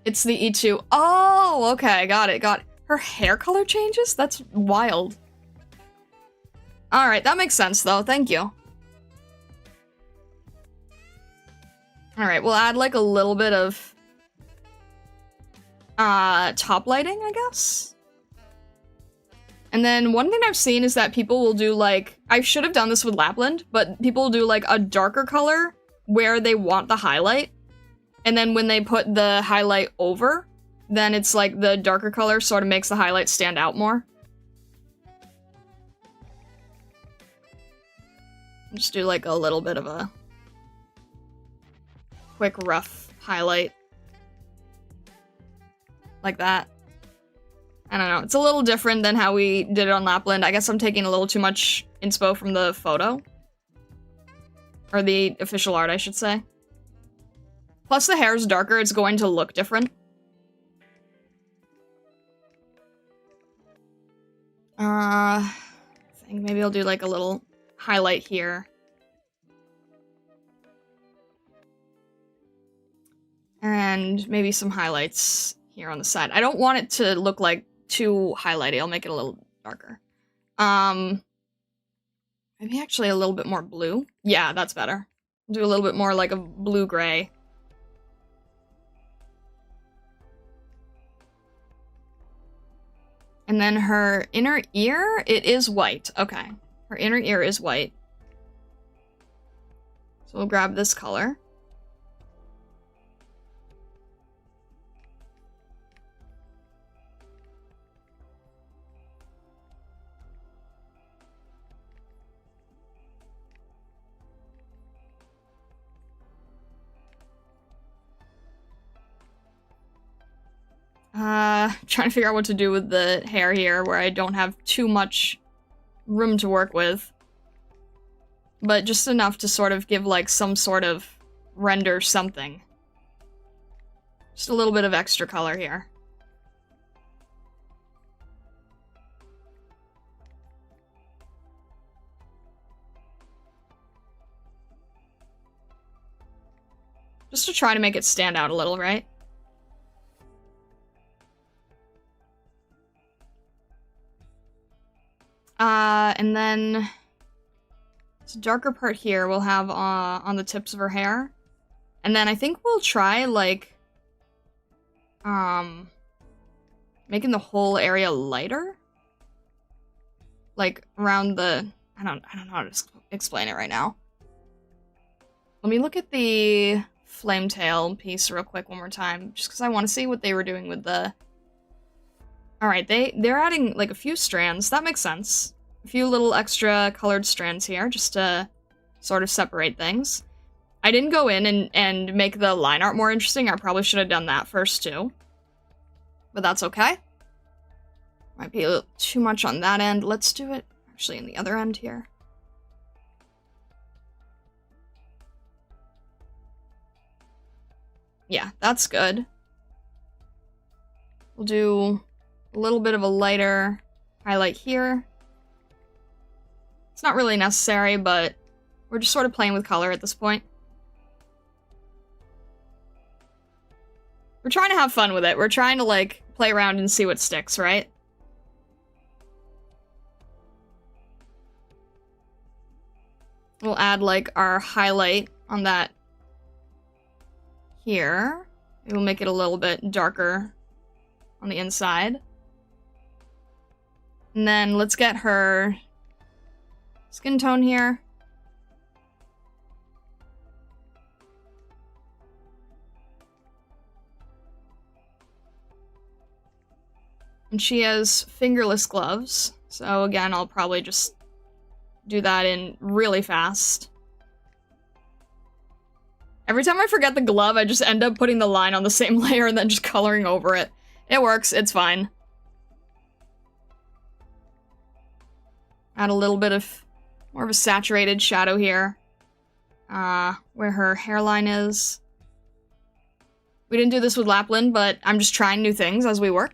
Speaker 1: It's the E2. Oh, okay, got it, got it. Her hair color changes? That's wild. Alright, that makes sense, though. Thank you. Alright, we'll add, like, a little bit of... top lighting, I guess? And then one thing I've seen is that people will do, like... I should have done this with Lapland, but people will do, like, a darker color where they want the highlight. And then when they put the highlight over, then it's like the darker color sort of makes the highlight stand out more. Just do like a little bit of a quick rough highlight. Like that. I don't know, it's a little different than how we did it on Lapland. I guess I'm taking a little too much inspo from the photo. Or the official art, I should say. Plus the hair is darker, it's going to look different. I think maybe I'll do like a little highlight here. And maybe some highlights here on the side. I don't want it to look like too highlighty. I'll make it a little darker. Maybe actually a little bit more blue. Yeah, that's better. Do a little bit more like a blue-gray. And then her inner ear, it is white. Okay. Her inner ear is white. So we'll grab this color. Trying to figure out what to do with the hair here, where I don't have too much room to work with. But just enough to sort of give, like, some sort of render something. Just a little bit of extra color here. Just to try to make it stand out a little, right? And then this darker part here we'll have on the tips of her hair. And then I think we'll try, like, making the whole area lighter. Like, around the... I don't know how to explain it right now. Let me look at the flame tail piece real quick one more time, just because I want to see what they were doing with the... Alright, they're adding, like, a few strands. That makes sense. A few little extra colored strands here, just to sort of separate things. I didn't go in and make the line art more interesting. I probably should have done that first, too. But that's okay. Might be a little too much on that end. Let's do it, actually, in the other end here. Yeah, that's good. We'll do a little bit of a lighter highlight here. It's not really necessary, but we're just sort of playing with color at this point. We're trying to have fun with it. We're trying to, like, play around and see what sticks, right? We'll add, like, our highlight on that here. We'll make it a little bit darker on the inside. And then let's get her skin tone here. And she has fingerless gloves. So again, I'll probably just do that in really fast. Every time I forget the glove, I just end up putting the line on the same layer and then just coloring over it. It works, it's fine. Add a little bit of more of a saturated shadow here. Where her hairline is. We didn't do this with Lapland, but I'm just trying new things as we work.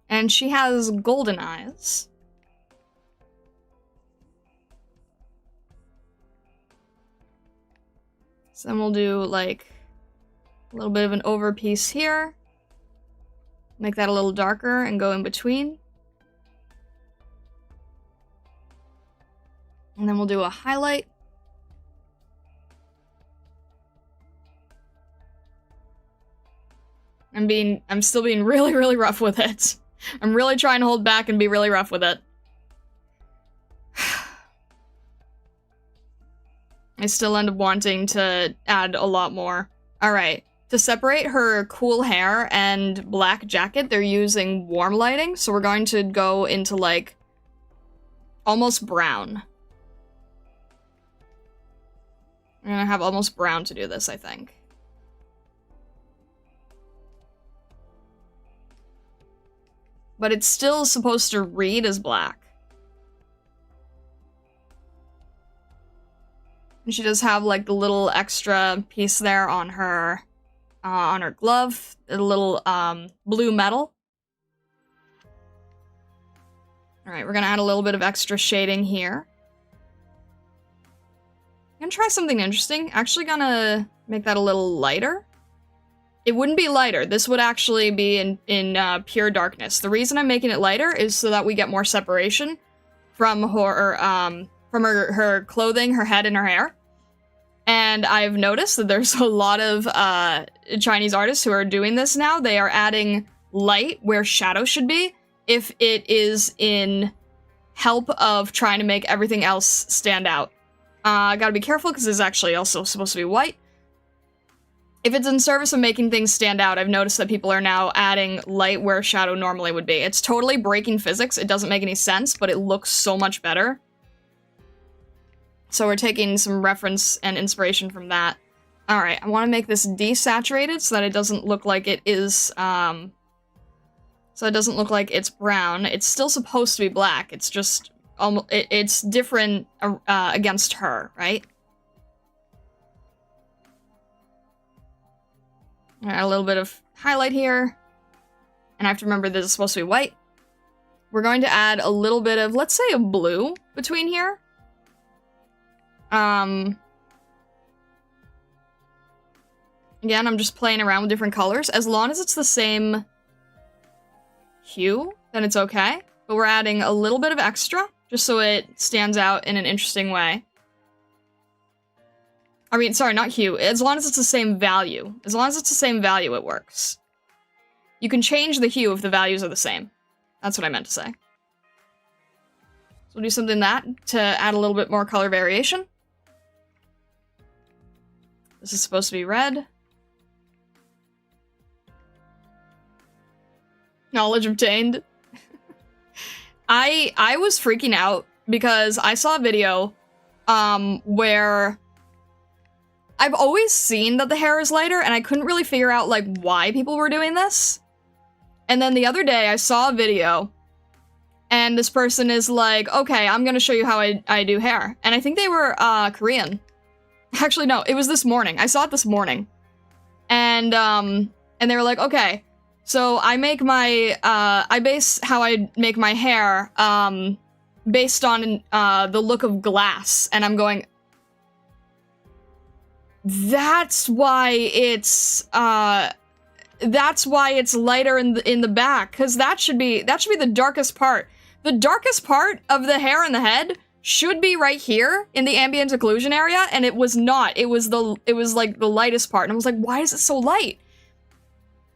Speaker 1: And she has golden eyes. So then we'll do, like, a little bit of an over piece here. Make that a little darker and go in between. And then we'll do a highlight. I'm still being really, really rough with it. I'm really trying to hold back and be really rough with it. I still end up wanting to add a lot more. Alright, to separate her cool hair and black jacket, they're using warm lighting, so we're going to go into, like, almost brown. I'm gonna have almost brown to do this, I think. But it's still supposed to read as black. And she does have, like, the little extra piece there on her on her glove, a little blue metal. Alright, we're gonna add a little bit of extra shading here. I'm gonna try something interesting. Actually gonna make that a little lighter. It wouldn't be lighter. This would actually be in pure darkness. The reason I'm making it lighter is so that we get more separation from her clothing, her head, and her hair. And I've noticed that there's a lot of Chinese artists who are doing this now. They are adding light where shadow should be, if it is in help of trying to make everything else stand out. Gotta be careful because it's actually also supposed to be white. If it's in service of making things stand out, I've noticed that people are now adding light where shadow normally would be. It's totally breaking physics. It doesn't make any sense, but it looks so much better. So we're taking some reference and inspiration from that. Alright, I want to make this desaturated so that it doesn't look like it is, so it doesn't look like it's brown. It's still supposed to be black. It's just, it's different against her, right? Add a little bit of highlight here. And I have to remember this is supposed to be white. We're going to add a little bit of, let's say, a blue between here. Again, I'm just playing around with different colors. As long as it's the same hue, then it's okay. But we're adding a little bit of extra, just so it stands out in an interesting way. I mean, sorry, not hue. As long as it's the same value. As long as it's the same value, it works. You can change the hue if the values are the same. That's what I meant to say. So we'll do something to add a little bit more color variation. This is supposed to be red. Knowledge obtained. I was freaking out because I saw a video where I've always seen that the hair is lighter, and I couldn't really figure out, like, why people were doing this. And then the other day, I saw a video, and this person is like, okay, I'm gonna show you how I do hair. And I think they were, Korean. Actually, no, it was this morning. I saw it this morning. And they were like, okay, so I make my, I base how I make my hair, based on, the look of glass. And I'm going, that's why it's lighter in the back, because that should be the darkest part. The darkest part of the hair and the head should be right here in the ambient occlusion area, and it was not. It was like the lightest part, and I was like, why is it so light?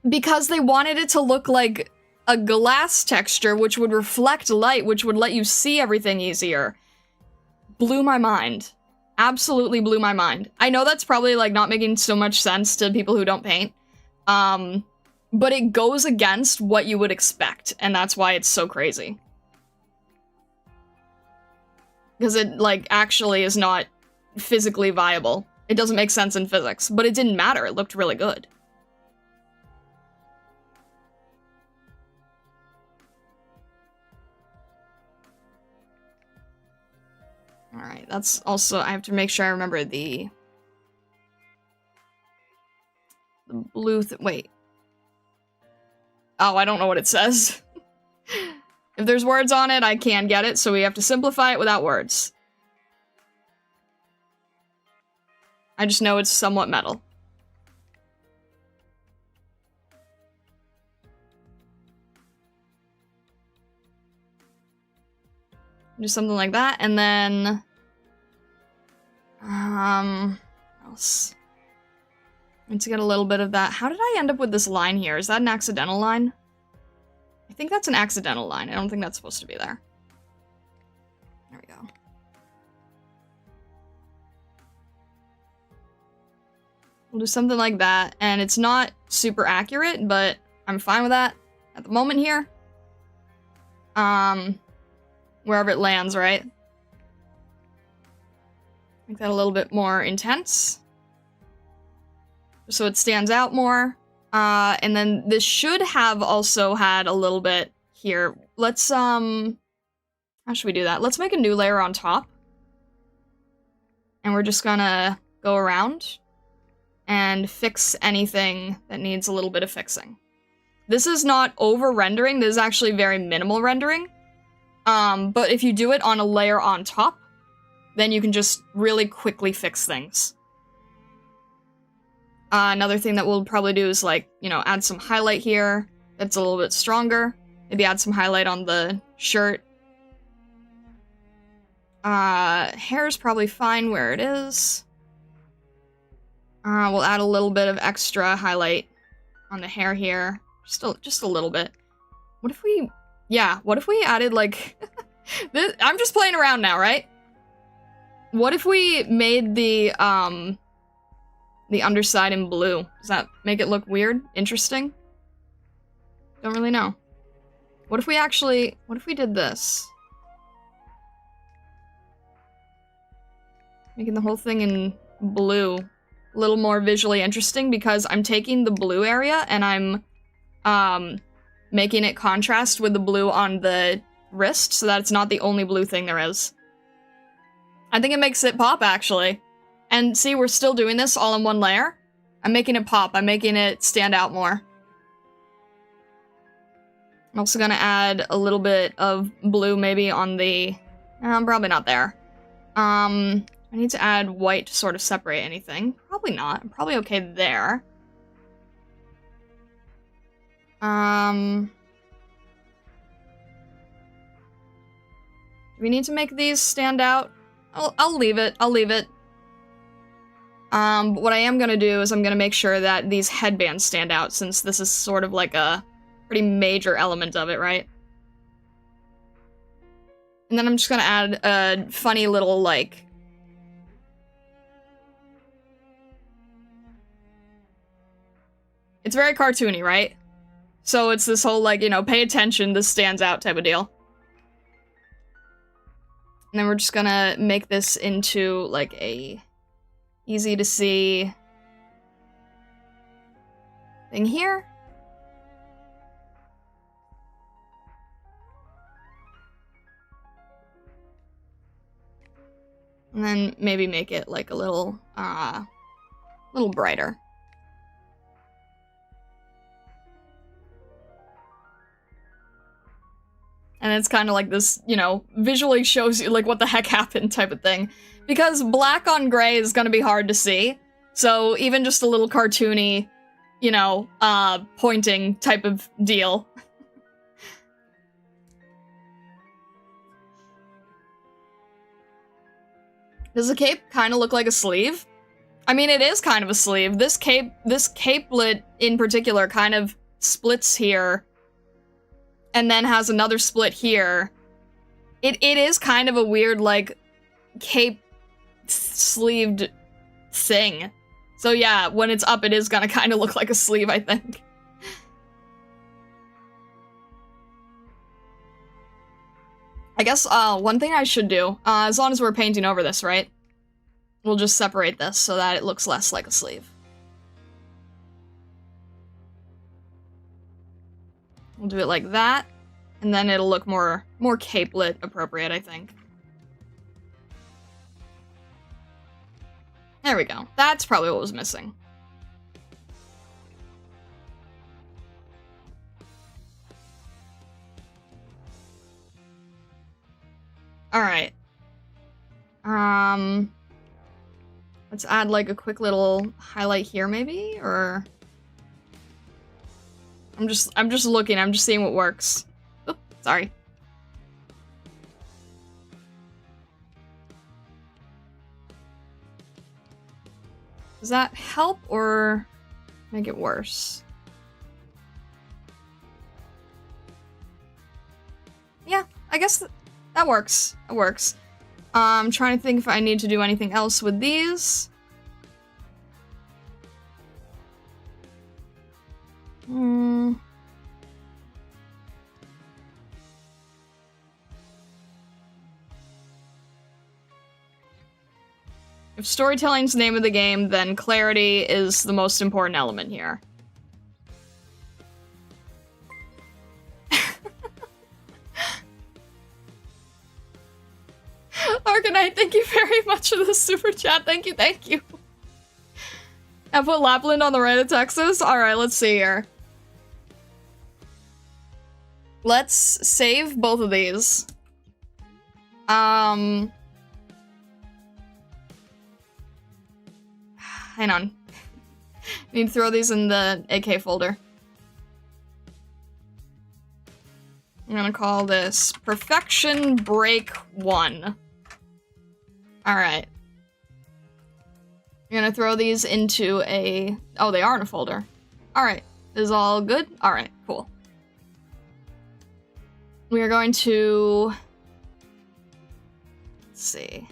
Speaker 1: Because they wanted it to look like a glass texture, which would reflect light, which would let you see everything easier. Blew my mind. Absolutely blew my mind. I know that's probably, like, not making so much sense to people who don't paint. But it goes against what you would expect, and that's why it's so crazy. Because it, like, actually is not physically viable. It doesn't make sense in physics, but it didn't matter. It looked really good. Alright, that's also, I have to make sure I remember the blue, wait. Oh, I don't know what it says. If there's words on it, I can't get it, so we have to simplify it without words. I just know it's somewhat metal. Do something like that, and then what else? Need to get a little bit of that. How did I end up with this line here? Is that an accidental line? I think that's an accidental line. I don't think that's supposed to be there. There we go. We'll do something like that, and it's not super accurate, but I'm fine with that at the moment here. Wherever it lands, right? Make that a little bit more intense. So it stands out more. And then this should have also had a little bit here. Let's, how should we do that? Let's make a new layer on top. And we're just gonna go around and fix anything that needs a little bit of fixing. This is not over-rendering, this is actually very minimal rendering. But if you do it on a layer on top, then you can just really quickly fix things. Another thing that we'll probably do is, like, you know, add some highlight here that's a little bit stronger. Maybe add some highlight on the shirt. Hair's probably fine where it is. We'll add a little bit of extra highlight on the hair here. Just a little bit. What if we... Yeah, what if we added, like... this, I'm just playing around now, right? What if we made the underside in blue? Does that make it look weird? Interesting? Don't really know. What if we actually... What if we did this? Making the whole thing in blue. A little more visually interesting because I'm taking the blue area and I'm making it contrast with the blue on the wrist so that it's not the only blue thing there is. I think it makes it pop, actually. And see, we're still doing this all in one layer. I'm making it pop. I'm making it stand out more. I'm also gonna add a little bit of blue maybe on the... probably not there. I need to add white to sort of separate anything. Probably not. I'm probably okay there. Do we need to make these stand out? I'll leave it. I'll leave it. But what I am gonna do is I'm gonna make sure that these headbands stand out, since this is sort of like a pretty major element of it, right? And then I'm just gonna add a funny little, like... It's very cartoony, right? So it's this whole, like, you know, pay attention, this stands out type of deal. And then we're just gonna make this into, like, a easy to see thing here. And then maybe make it, like, a little brighter. And it's kind of like this, you know, visually shows you, like, what the heck happened type of thing. Because black on gray is gonna be hard to see. So even just a little cartoony, you know, pointing type of deal. Does the cape kind of look like a sleeve? I mean, it is kind of a sleeve. This capelet in particular kind of splits here. And then has another split here. It is kind of a weird, like, cape-sleeved thing. So yeah, when it's up, it is gonna kind of look like a sleeve, I think. I guess, one thing I should do, as long as we're painting over this, right? We'll just separate this so that it looks less like a sleeve. We'll do it like that, and then it'll look more capelet appropriate, I think. There we go. That's probably what was missing. Alright. Let's add, like, a quick little highlight here, maybe? Or... I'm just looking, I'm just seeing what works. Oop, sorry. Does that help or make it worse? Yeah, I guess that works. It works. I'm trying to think if I need to do anything else with these. If storytelling's the name of the game, then clarity is the most important element here. Arknight, thank you very much for the super chat. Thank you, thank you. I put Lapland on the right of Texas? Alright, let's see here. Let's save both of these. Hang on. Need to throw these in the AK folder. I'm gonna call this Perfection Break 1. Alright. I'm gonna throw these into a... Oh, they are in a folder. Alright. Is all good? Alright, cool. We are going to... Let's see.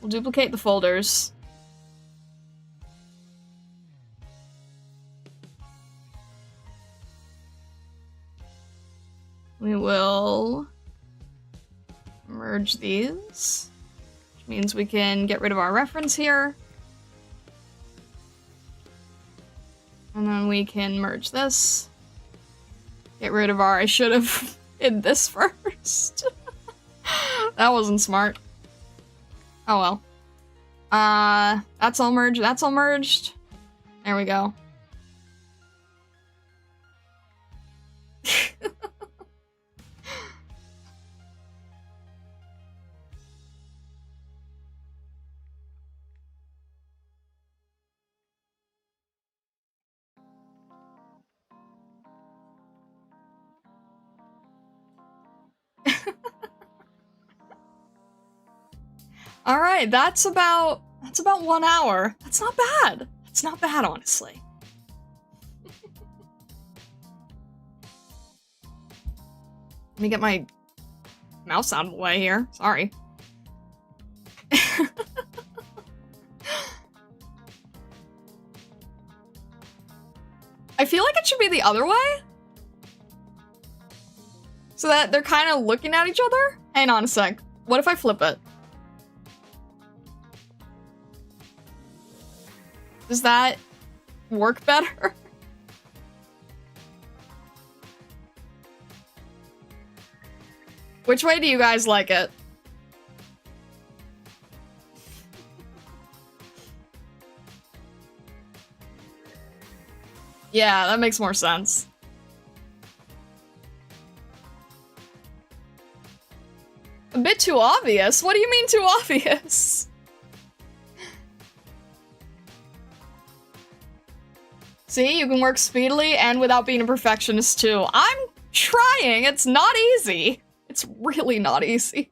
Speaker 1: We'll duplicate the folders. We will merge these, which means we can get rid of our reference here. And then we can merge this. Get rid of our, I should have hid this first. That wasn't smart. Oh well. That's all merged, that's all merged. There we go. All right, that's about 1 hour. That's not bad. That's not bad, honestly. Let me get my mouse out of the way here. Sorry. I feel like it should be the other way. So that they're kind of looking at each other. Hang on a sec. What if I flip it? Does that work better? Which way do you guys like it? Yeah, that makes more sense. A bit too obvious? What do you mean too obvious? See, you can work speedily and without being a perfectionist too. I'm trying, it's not easy. It's really not easy.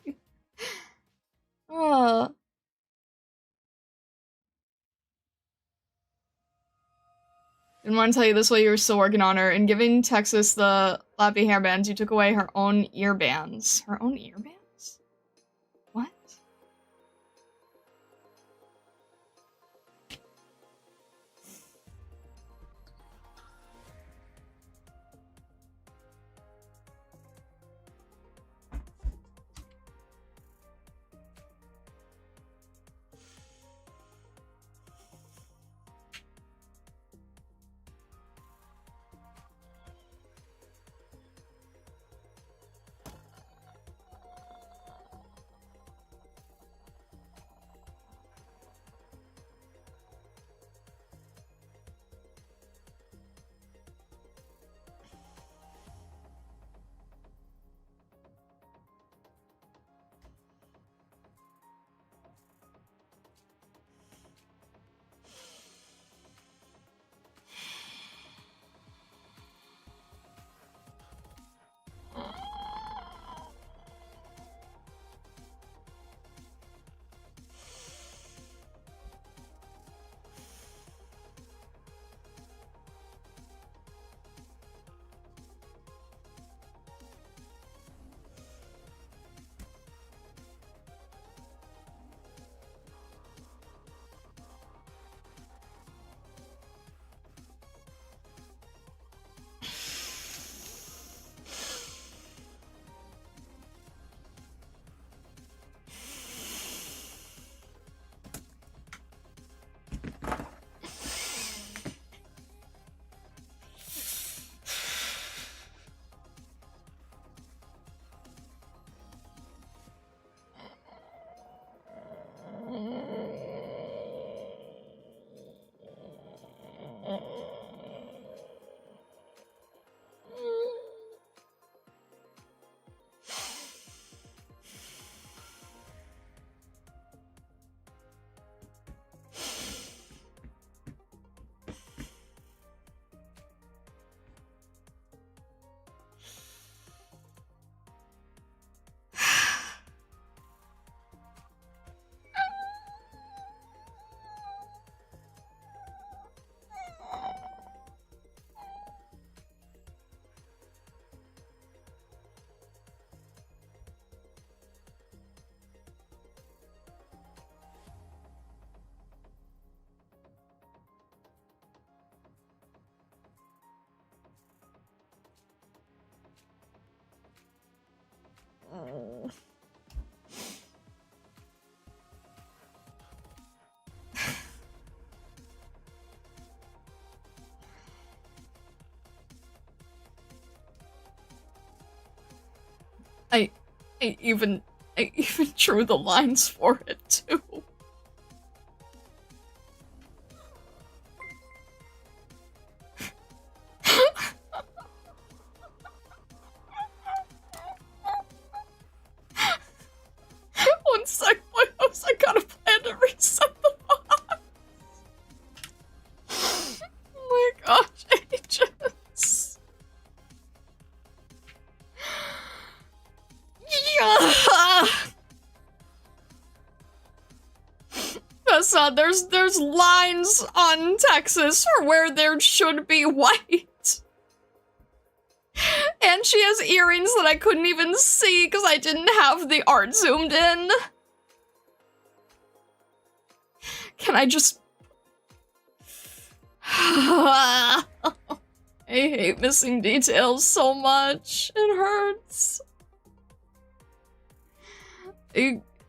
Speaker 1: Didn't want to tell you this while you were still working on her. In giving Texas the Lappy hairbands, you took away her own earbands. Her own earbands? What? I even drew the lines for it, too. One sec, boys, I got a plan to reset the box. Oh my gosh, ages. Yeah. That's not, there's lines on Texas for where there should be white. And she has earrings that I couldn't even see because I didn't have the art zoomed in. Can I just... I hate missing details so much. It hurts.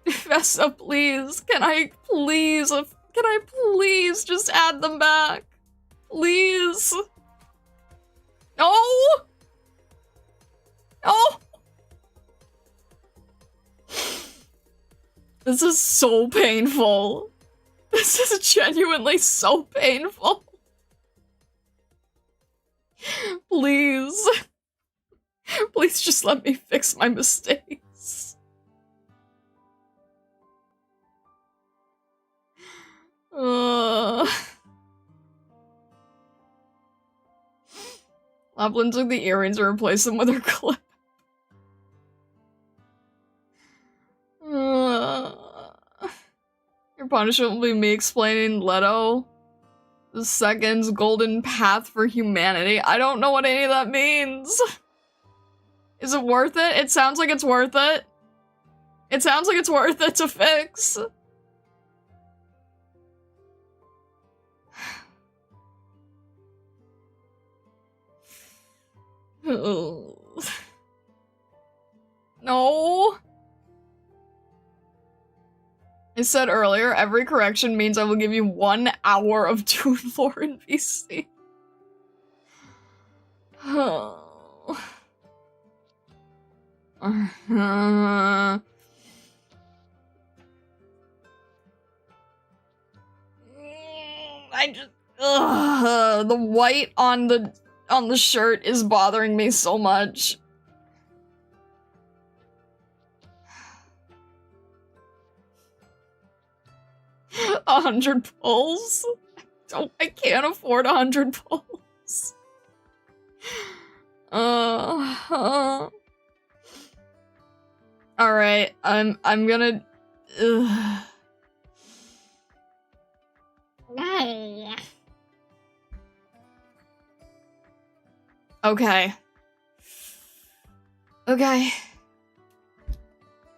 Speaker 1: Vesta, please. Can I please just add them back? Please. No! No! This is so painful. This is genuinely so painful. Please. Please just let me fix my mistakes. Lapland took the earrings and replaced them with her clip. Your punishment will be me explaining Leto the Second's golden path for humanity. I don't know what any of that means. Is it worth it? It sounds like it's worth it. It sounds like it's worth it to fix. No. I said earlier, every correction means I will give you 1 hour of Dune lore in VC. Oh. The white on the shirt is bothering me so much. 100 pulls? I can't afford 100 pulls. Alright, I'm gonna... Okay. Okay.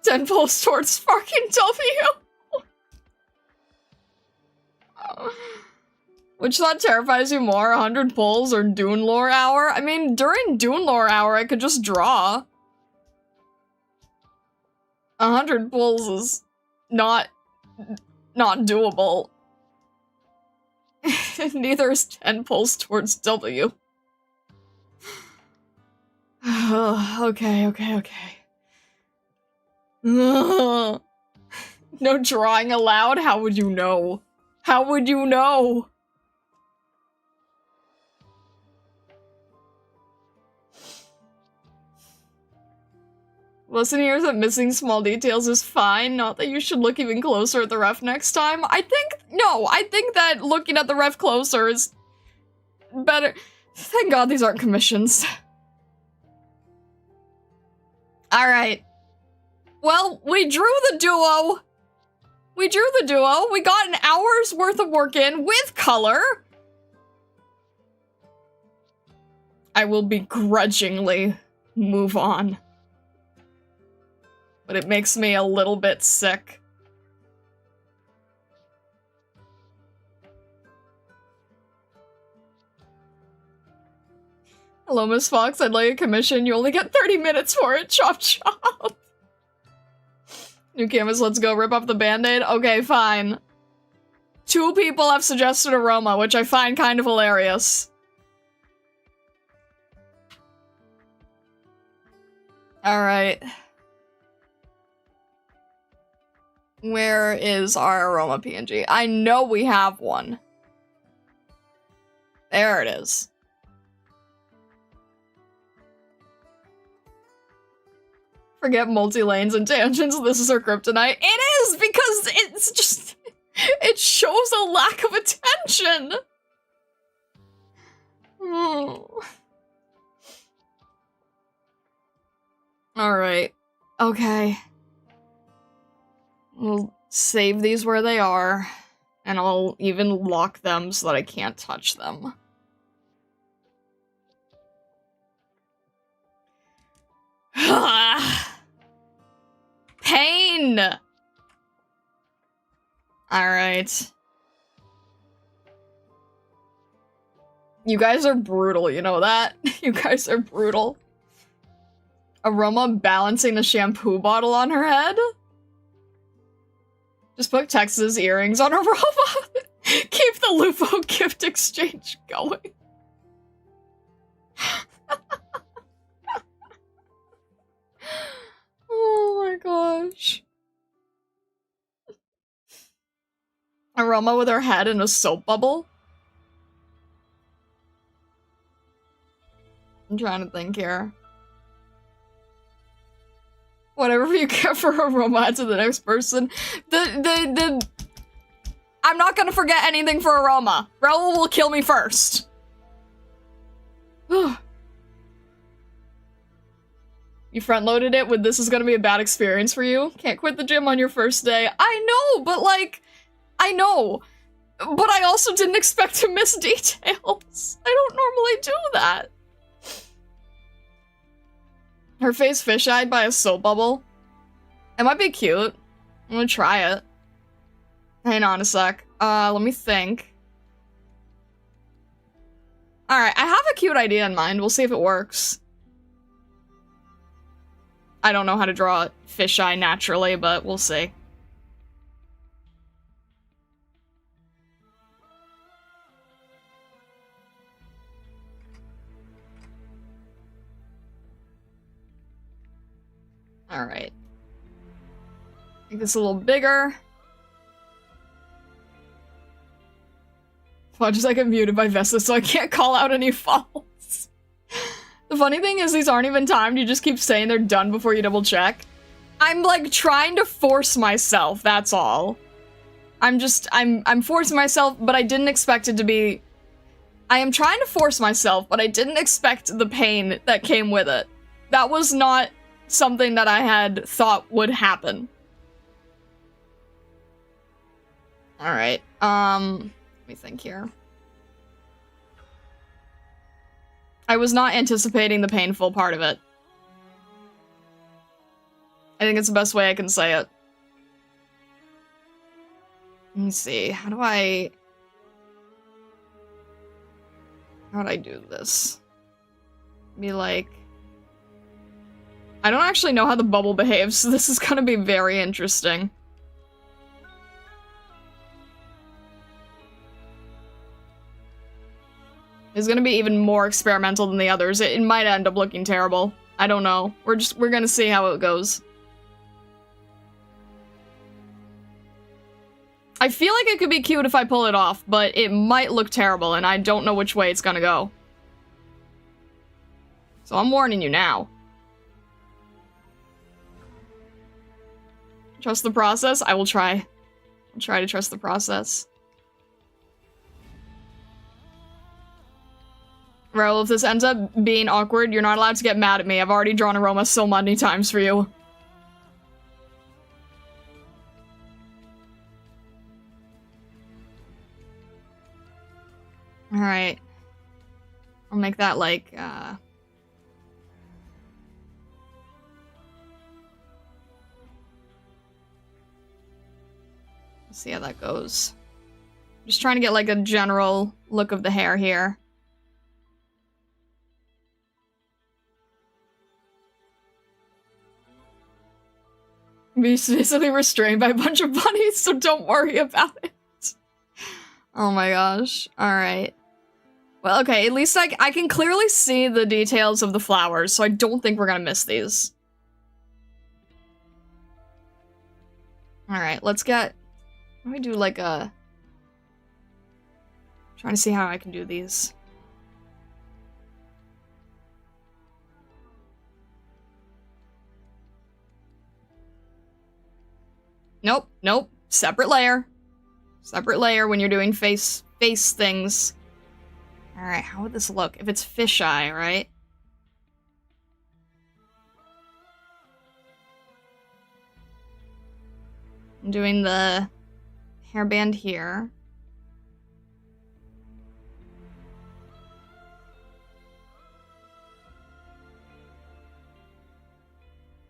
Speaker 1: 10 pulls towards sparking W. Which thought terrifies you more, 100 pulls or Dune lore hour? I mean, during Dune lore hour, I could just draw. 100 pulls is not doable. Neither is 10 pulls towards W. Okay. No drawing allowed? How would you know? How would you know? Listen here, that missing small details is fine, not that you should look even closer at the ref next time. I think that looking at the ref closer is better. Thank God these aren't commissions. Alright. Well, we drew the duo. We got an hour's worth of work in with color. I will begrudgingly move on. But it makes me a little bit sick. Hello, Miss Fox. I'd like a commission. You only get 30 minutes for it. Chop chop. New canvas, let's go. Rip off the band-aid? Okay, fine. 2 people have suggested aroma, which I find kind of hilarious. Alright. Where is our aroma PNG? I know we have one. There it is. Forget multi-lanes and tangents, this is our kryptonite. It is, because it's just... It shows a lack of attention! Oh. Alright. Okay. We'll save these where they are, and I'll even lock them so that I can't touch them. Pain! Alright. You guys are brutal, you know that? You guys are brutal. Aroma balancing the shampoo bottle on her head? Just put Texas earrings on Aroma. Keep the Lupo gift exchange going. Oh my gosh. Aroma with her head in a soap bubble? I'm trying to think here. Whatever you get for Aroma to the next person. I'm not gonna forget anything for Aroma. Raoul will kill me first. You front-loaded it with this is gonna be a bad experience for you. Can't quit the gym on your first day. I know, but like... I know. But I also didn't expect to miss details. I don't normally do that. Her face fish-eyed by a soap bubble. It might be cute. I'm gonna try it. Hang on a sec. Let me think. Alright, I have a cute idea in mind. We'll see if it works. I don't know how to draw a fisheye naturally, but we'll see. Alright. Make this a little bigger. Well, just I get muted by Vesta, so I can't call out any faults. The funny thing is these aren't even timed, you just keep saying they're done before you double check. I'm like trying to force myself, that's all. I'm forcing myself, but I didn't expect it to be... I am trying to force myself, but I didn't expect the pain that came with it. That was not something that I had thought would happen. Alright, let me think here. I was not anticipating the painful part of it. I think it's the best way I can say it. Let me see, how do I do this? Be like... I don't actually know how the bubble behaves, so this is gonna be very interesting. It's gonna be even more experimental than the others. It might end up looking terrible. I don't know. We're gonna see how it goes. I feel like it could be cute if I pull it off, but it might look terrible, and I don't know which way it's gonna go. So I'm warning you now. Trust the process? I will try. I'll try to trust the process. Raoul, if this ends up being awkward, you're not allowed to get mad at me. I've already drawn Aroma so many times for you. Alright. I'll make that like, see how that goes. Just trying to get like a general look of the hair here. Be physically restrained by a bunch of bunnies, so don't worry about it. Oh my gosh. Alright. Well, okay, at least I can clearly see the details of the flowers, so I don't think we're gonna miss these. Alright, let's get... Let me do like a... Trying to see how I can do these. Nope, nope. Separate layer. Separate layer when you're doing face things. Alright, how would this look? If it's fisheye, right? I'm doing the hairband here.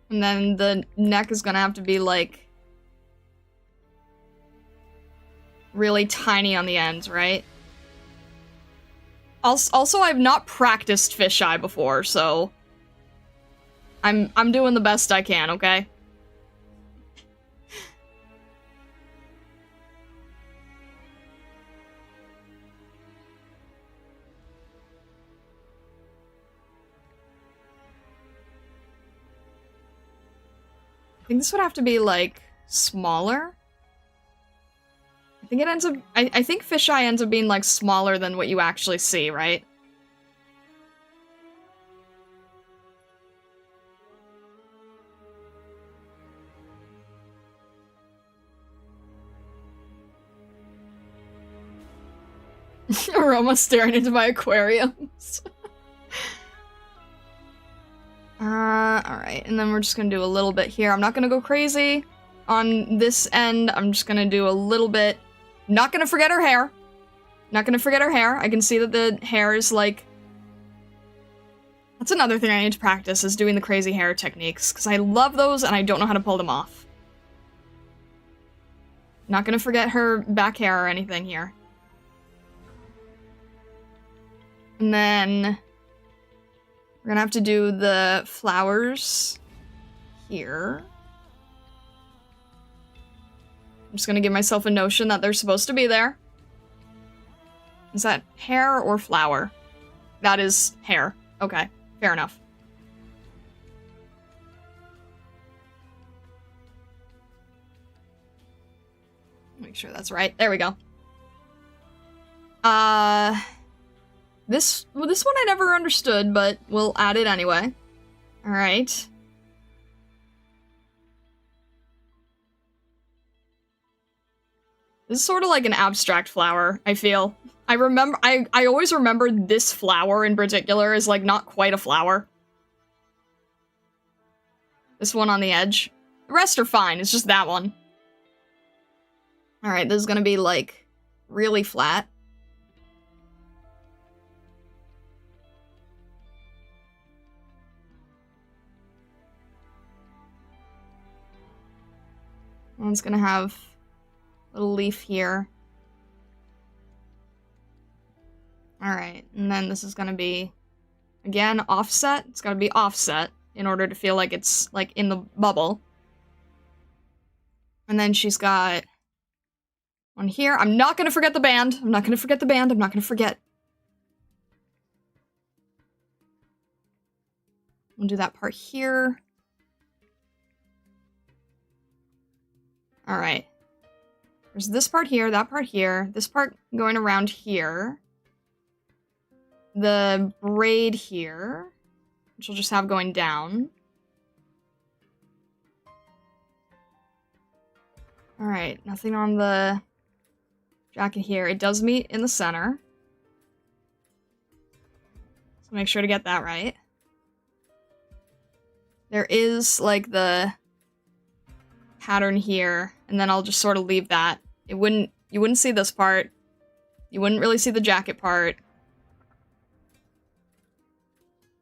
Speaker 1: And then the neck is gonna have to be, like, really tiny on the ends, right? Also, I've not practiced fisheye before, so I'm doing the best I can, okay? I think this would have to be, like, smaller. I think it ends up- I think fisheye ends up being, like, smaller than what you actually see, right? We're almost staring into my aquariums. Alright, and then we're just gonna do a little bit here. I'm not gonna go crazy on this end. I'm just gonna do a little bit. Not gonna forget her hair. Not gonna forget her hair. I can see that the hair is, like... That's another thing I need to practice, is doing the crazy hair techniques, because I love those and I don't know how to pull them off. Not gonna forget her back hair or anything here. And then... We're gonna have to do the flowers here. I'm just gonna give myself a notion that they're supposed to be there. Is that hair or flower? That is hair. Okay, fair enough. Make sure that's right. There we go. This one I never understood, but we'll add it anyway. Alright. This is sort of like an abstract flower, I feel. I always remember this flower in particular as, like, not quite a flower. This one on the edge. The rest are fine, it's just that one. Alright, this is gonna be, like, really flat. One's gonna have a little leaf here. Alright, and then this is gonna be, again, offset. It's gotta be offset in order to feel like it's, like, in the bubble. And then she's got one here. I'm not gonna forget the band. I'm not gonna forget the band. I'm not gonna forget. We'll do that part here. Alright. There's this part here, that part here, this part going around here. The braid here, which we'll just have going down. Alright, nothing on the jacket here. It does meet in the center. So make sure to get that right. There is, like, the pattern here, and then I'll just sort of leave that. You wouldn't see this part. You wouldn't really see the jacket part.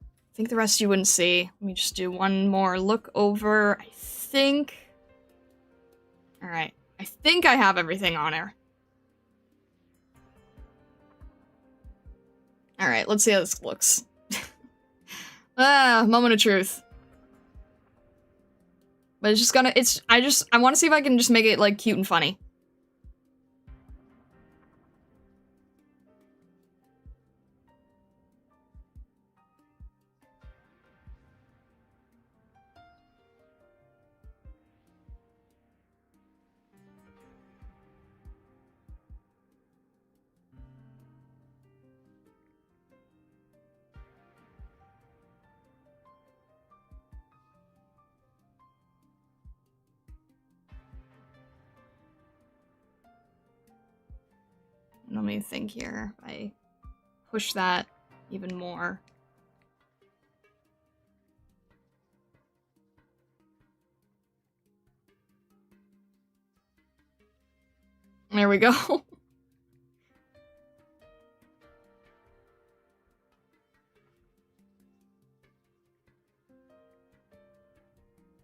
Speaker 1: I think the rest you wouldn't see. Let me just do one more look over. I think... Alright. I think I have everything on her. Alright, let's see how this looks. Moment of truth. But it's just gonna, I want to see if I can just make it, like, cute and funny. let me think here. I push that even more. There we go.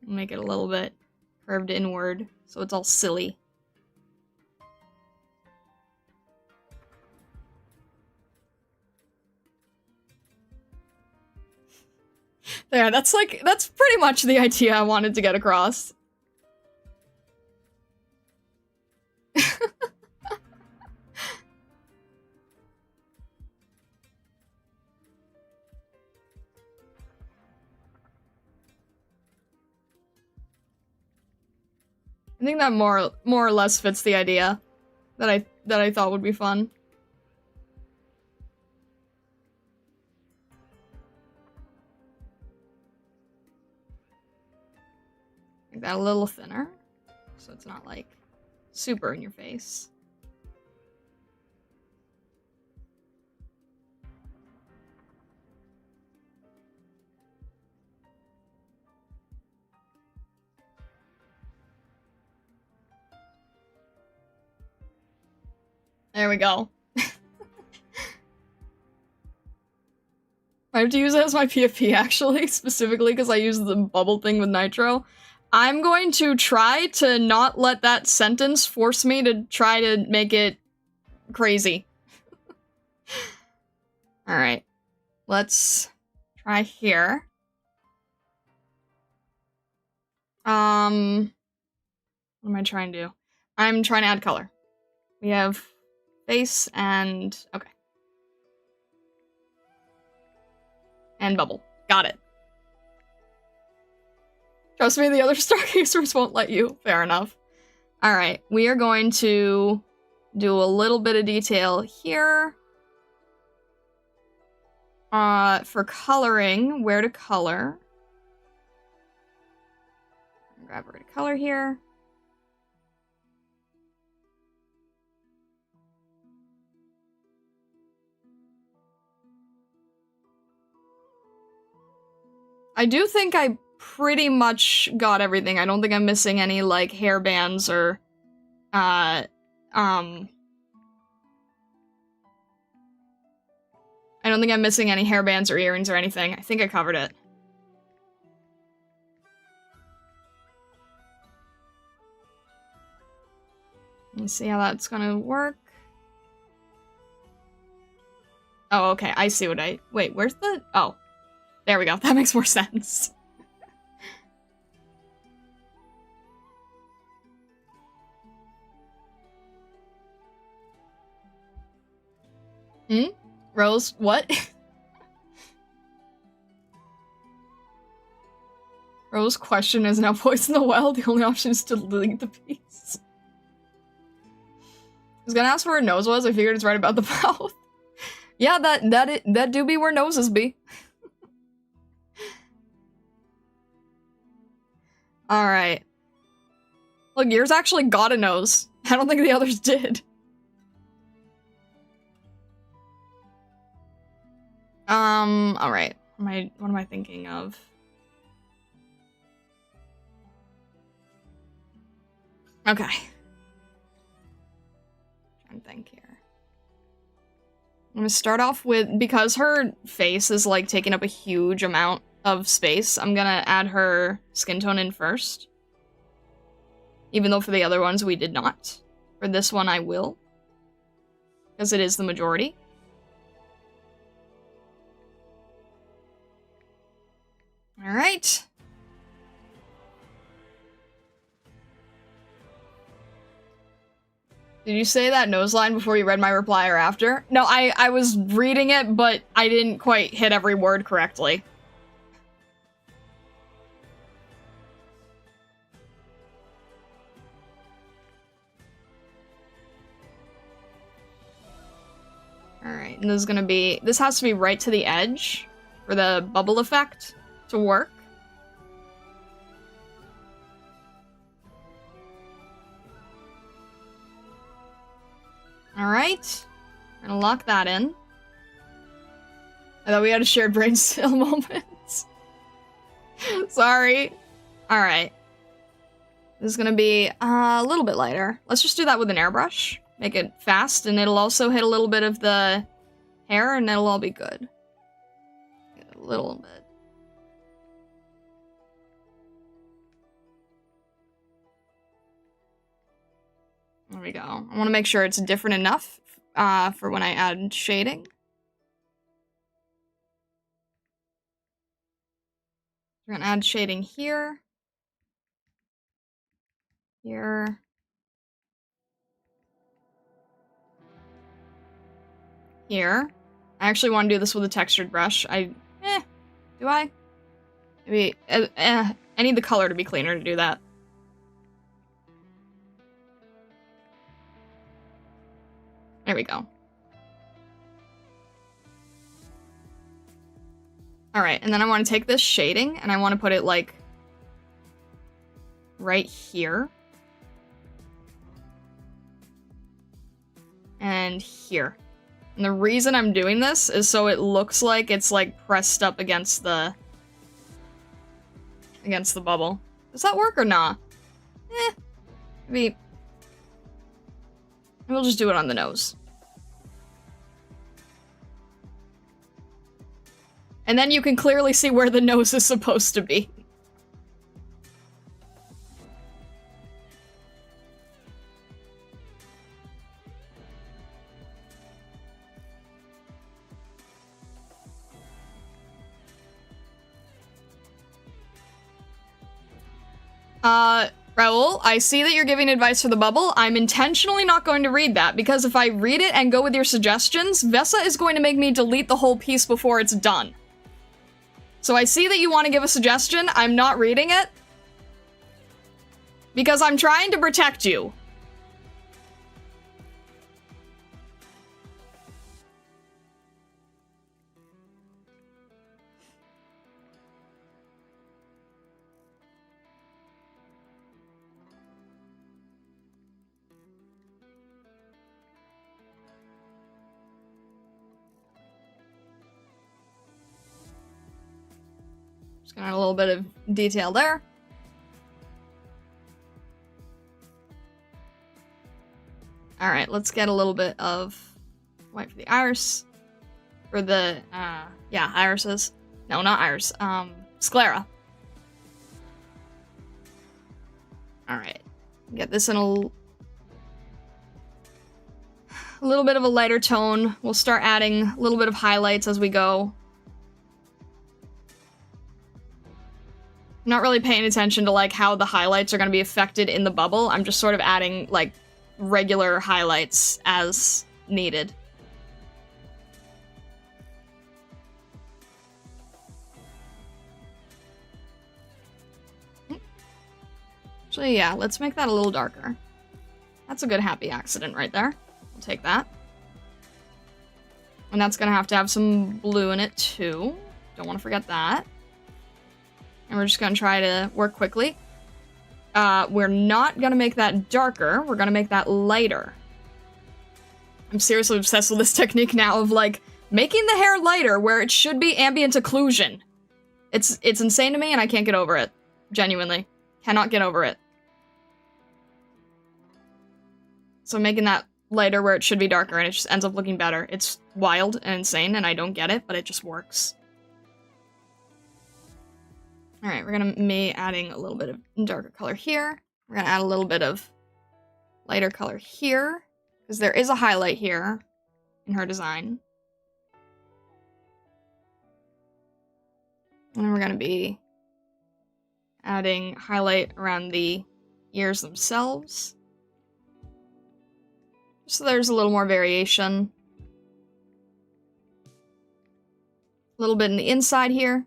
Speaker 1: Make it a little bit curved inward, so it's all silly. There, that's pretty much the idea I wanted to get across. I think that more or less fits the idea that I thought would be fun. Make that a little thinner, so it's not like super in your face. There we go. I have to use it as my PFP, actually, specifically because I use the bubble thing with Nitro. I'm going to try to not let that sentence force me to try to make it crazy. Alright. Let's try here. What am I trying to do? I'm trying to add color. We have face and... okay. And bubble. Got it. Trust me, the other stargazers won't let you. Fair enough. Alright, we are going to do a little bit of detail here. For coloring, where to color. Grab where to color here. I do think I pretty much got everything. I don't think I'm missing any, like, hair bands or, I don't think I'm missing any hair bands or earrings or anything. I think I covered it. Let's see how that's gonna work. Oh, okay, I see what I- wait, where's the- oh. There we go, that makes more sense. Rose, what? Rose question is now poison the well. The only option is to delete the piece. I was gonna ask where her nose was. I figured it's right about the mouth. Yeah, that do be where noses be. Alright. Look, yours actually got a nose. I don't think the others did. Alright. What am I thinking of? Okay. Trying to think here. I'm gonna start off with, because her face is like taking up a huge amount of space, I'm gonna add her skin tone in first. Even though for the other ones we did not. For this one I will. Because it is the majority. Alright. Did you say that nose line before you read my reply or after? No, I was reading it, but I didn't quite hit every word correctly. Alright, and this is gonna be- this has to be right to the edge for the bubble effect to work. Alright. We're gonna lock that in. I thought we had a shared brain still moment. Sorry. Alright. This is gonna be a little bit lighter. Let's just do that with an airbrush. Make it fast, and it'll also hit a little bit of the hair, and it'll all be good. A little bit. There we go. I want to make sure it's different enough for when I add shading. We're gonna add shading here. Here. Here. I actually want to do this with a textured brush. Do I? Maybe, I need the color to be cleaner to do that. There we go. Alright, and then I want to take this shading, and I want to put it, like, right here. And here. And the reason I'm doing this is so it looks like it's, like, pressed up against the bubble. Does that work or not? Maybe we'll just do it on the nose. And then you can clearly see where the nose is supposed to be. Raul, I see that you're giving advice for the bubble. I'm intentionally not going to read that, because if I read it and go with your suggestions, Vesa is going to make me delete the whole piece before it's done. So I see that you want to give a suggestion. I'm not reading it. Because I'm trying to protect you. Just gonna add a little bit of detail there. Alright, let's get a little bit of white for the iris. For the, yeah, irises. No, not iris. Sclera. Alright. Get this in a little bit of a lighter tone. We'll start adding a little bit of highlights as we go. I'm not really paying attention to, like, how the highlights are going to be affected in the bubble. I'm just sort of adding, like, regular highlights as needed. Actually, yeah, let's make that a little darker. That's a good happy accident right there. We'll take that. And that's gonna have to have some blue in it, too. Don't want to forget that. And we're just gonna try to work quickly. We're not gonna make that darker. We're gonna make that lighter. I'm seriously obsessed with this technique now of, like, making the hair lighter where it should be ambient occlusion. It's insane to me, and I can't get over it. Genuinely. Cannot get over it. So making that lighter where it should be darker, and it just ends up looking better. It's wild and insane, and I don't get it, but it just works. Alright, we're gonna be adding a little bit of darker color here. We're gonna add a little bit of lighter color here, because there is a highlight here in her design. And then we're gonna be adding highlight around the ears themselves. So there's a little more variation. A little bit in the inside here.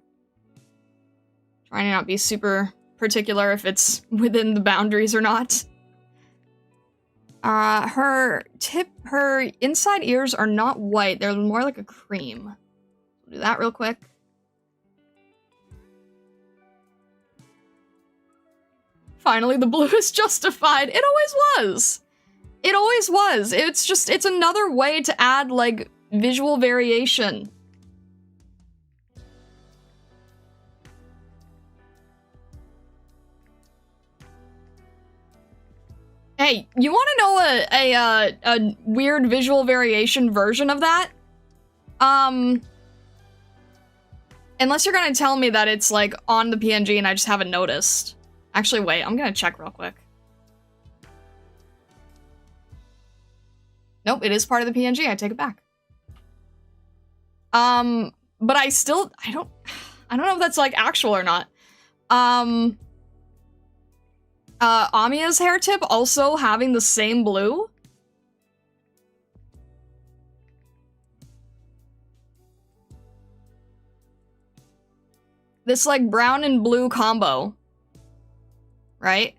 Speaker 1: Trying to not be super particular if it's within the boundaries or not. Her inside ears are not white. They're more like a cream. Do that real quick. Finally, the blue is justified. It always was. It always was. It's another way to add, like, visual variation. Hey, you want to know a weird visual variation version of that? Unless you're gonna tell me that it's, like, on the PNG and I just haven't noticed. Actually, wait, I'm gonna check real quick. Nope, it is part of the PNG, I take it back. But I don't know if that's, like, actual or not. Amiya's hair tip also having the same blue? This, like, brown and blue combo. Right?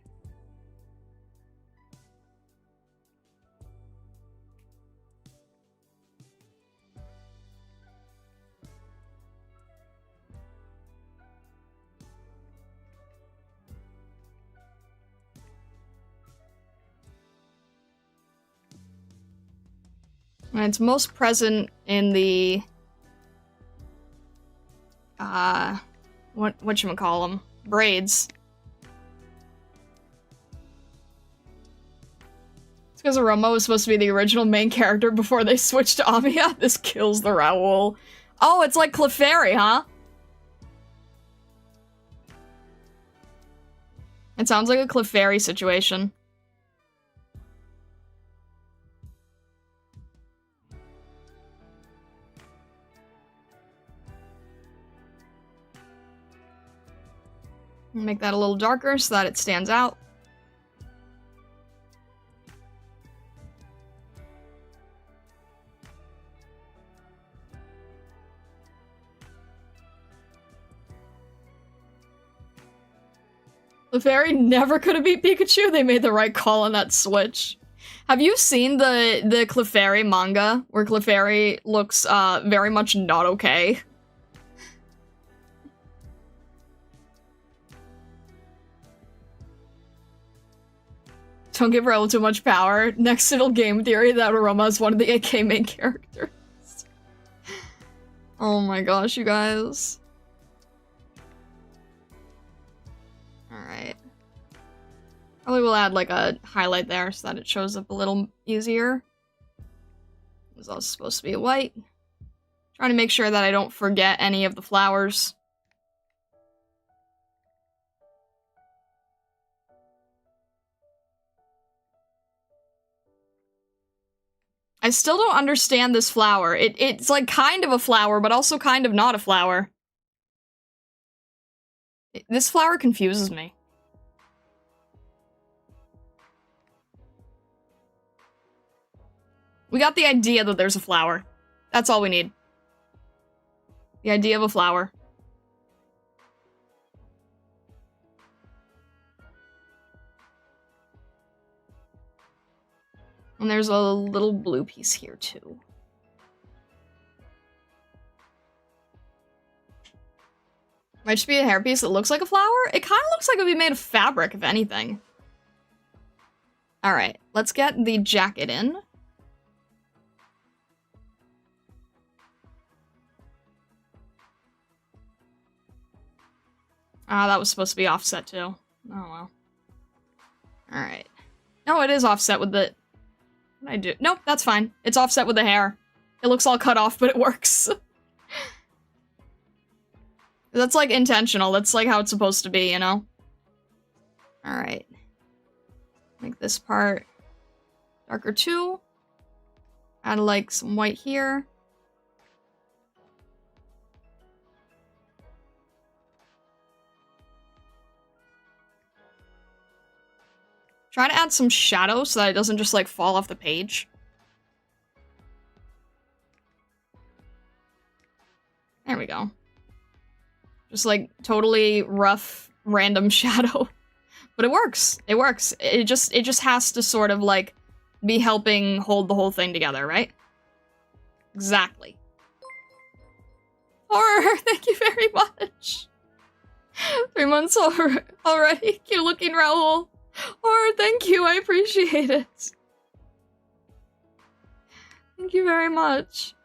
Speaker 1: And it's most present in the, whatchamacallem, braids. It's because Aroma was supposed to be the original main character before they switched to Amiya. This kills the Raoul. Oh, it's like Clefairy, huh? It sounds like a Clefairy situation. Make that a little darker so that it stands out. Clefairy never could have beat Pikachu. They made the right call on that switch. Have you seen the Clefairy manga where Clefairy looks very much not okay? Don't give Raoul too much power. Next it'll game theory that Aroma is one of the AK main characters. Oh my gosh, you guys. Alright. Probably will add like a highlight there so that it shows up a little easier. It was also supposed to be white. Trying to make sure that I don't forget any of the flowers. I still don't understand this flower. It's like kind of a flower, but also kind of not a flower. This flower confuses me. We got the idea that there's a flower. That's all we need. The idea of a flower. And there's a little blue piece here, too. Might just be a hairpiece that looks like a flower? It kind of looks like it would be made of fabric, if anything. Alright, let's get the jacket in. Ah, that was supposed to be offset, too. Oh, well. Alright. No, it is offset with the... I do. Nope, that's fine. It's offset with the hair. It looks all cut off, but it works. That's, like, intentional. That's, like, how it's supposed to be, you know? Alright. Make this part darker, too. Add, like, some white here. Try to add some shadow so that it doesn't just, like, fall off the page. There we go. Just, like, totally rough, random shadow. But it works. It works. It just has to sort of, like, be helping hold the whole thing together, right? Exactly. Horror, thank you very much. 3 months already. Cute looking Raoul. Or thank you, I appreciate it. Thank you very much.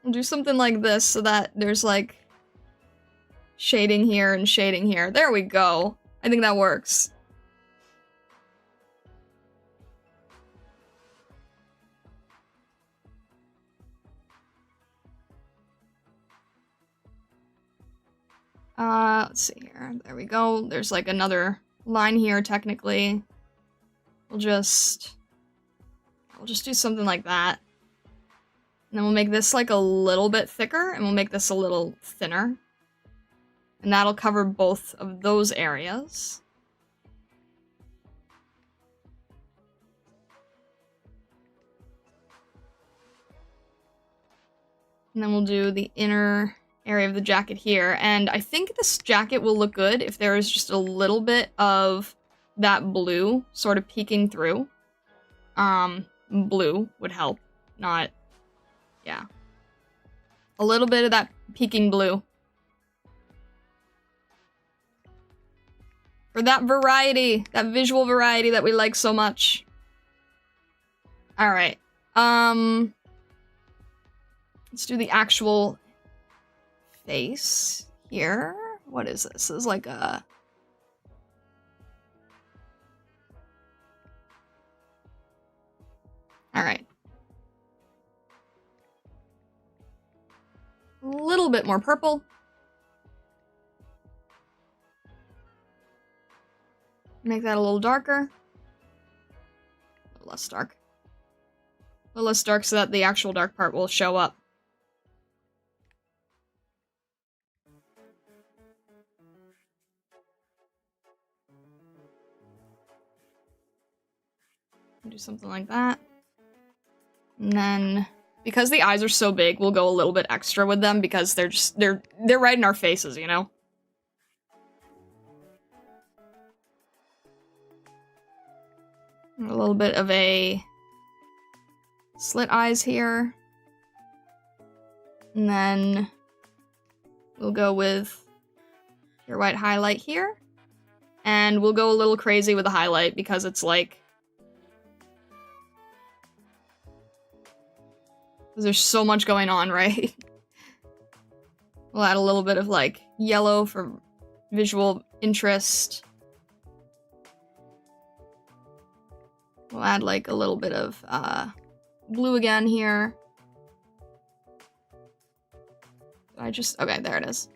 Speaker 1: We'll do something like this so that there's like shading here and shading here. There we go. I think that works. Let's see here. There we go. There's like another line here technically. We'll just do something like that. And then we'll make this like a little bit thicker, and we'll make this a little thinner. And that'll cover both of those areas. And then we'll do the inner area of the jacket here. And I think this jacket will look good if there is just a little bit of that blue sort of peeking through. Blue would help, not... yeah. A little bit of that peeking blue. For that variety, that visual variety that we like so much. Alright. Let's do the actual face here. What is this? This is like a... alright. A little bit more purple. Make that a little darker. A little less dark. A little less dark so that the actual dark part will show up. Do something like that. And then, because the eyes are so big, we'll go a little bit extra with them because they're right in our faces, you know? A little bit of a slit eyes here. And then we'll go with your white highlight here. And we'll go a little crazy with the highlight because it's like... there's so much going on, right? We'll add a little bit of, like, yellow for visual interest. We'll add, like, a little bit of, blue again here. Okay, there it is.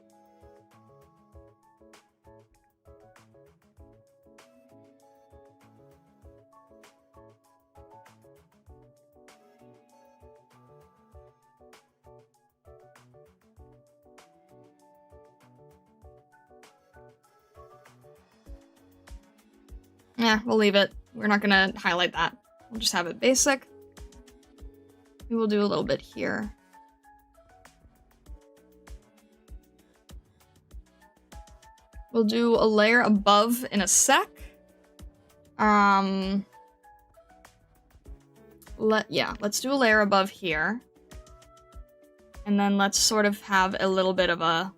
Speaker 1: Yeah, we'll leave it. We're not gonna highlight that. We'll just have it basic. We will do a little bit here. We'll do a layer above in a sec. Let's do a layer above here. And then let's sort of have a little bit of a...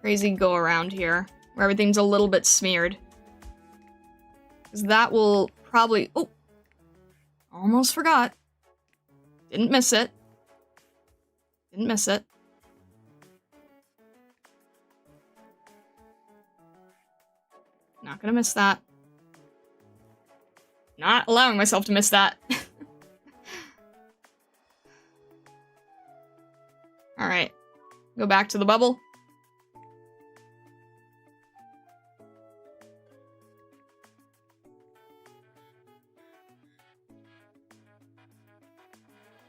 Speaker 1: crazy go around here, where everything's a little bit smeared. Because that will probably... oh! Almost forgot. Didn't miss it. Didn't miss it. Not gonna miss that. Not allowing myself to miss that. Alright. Go back to the bubble.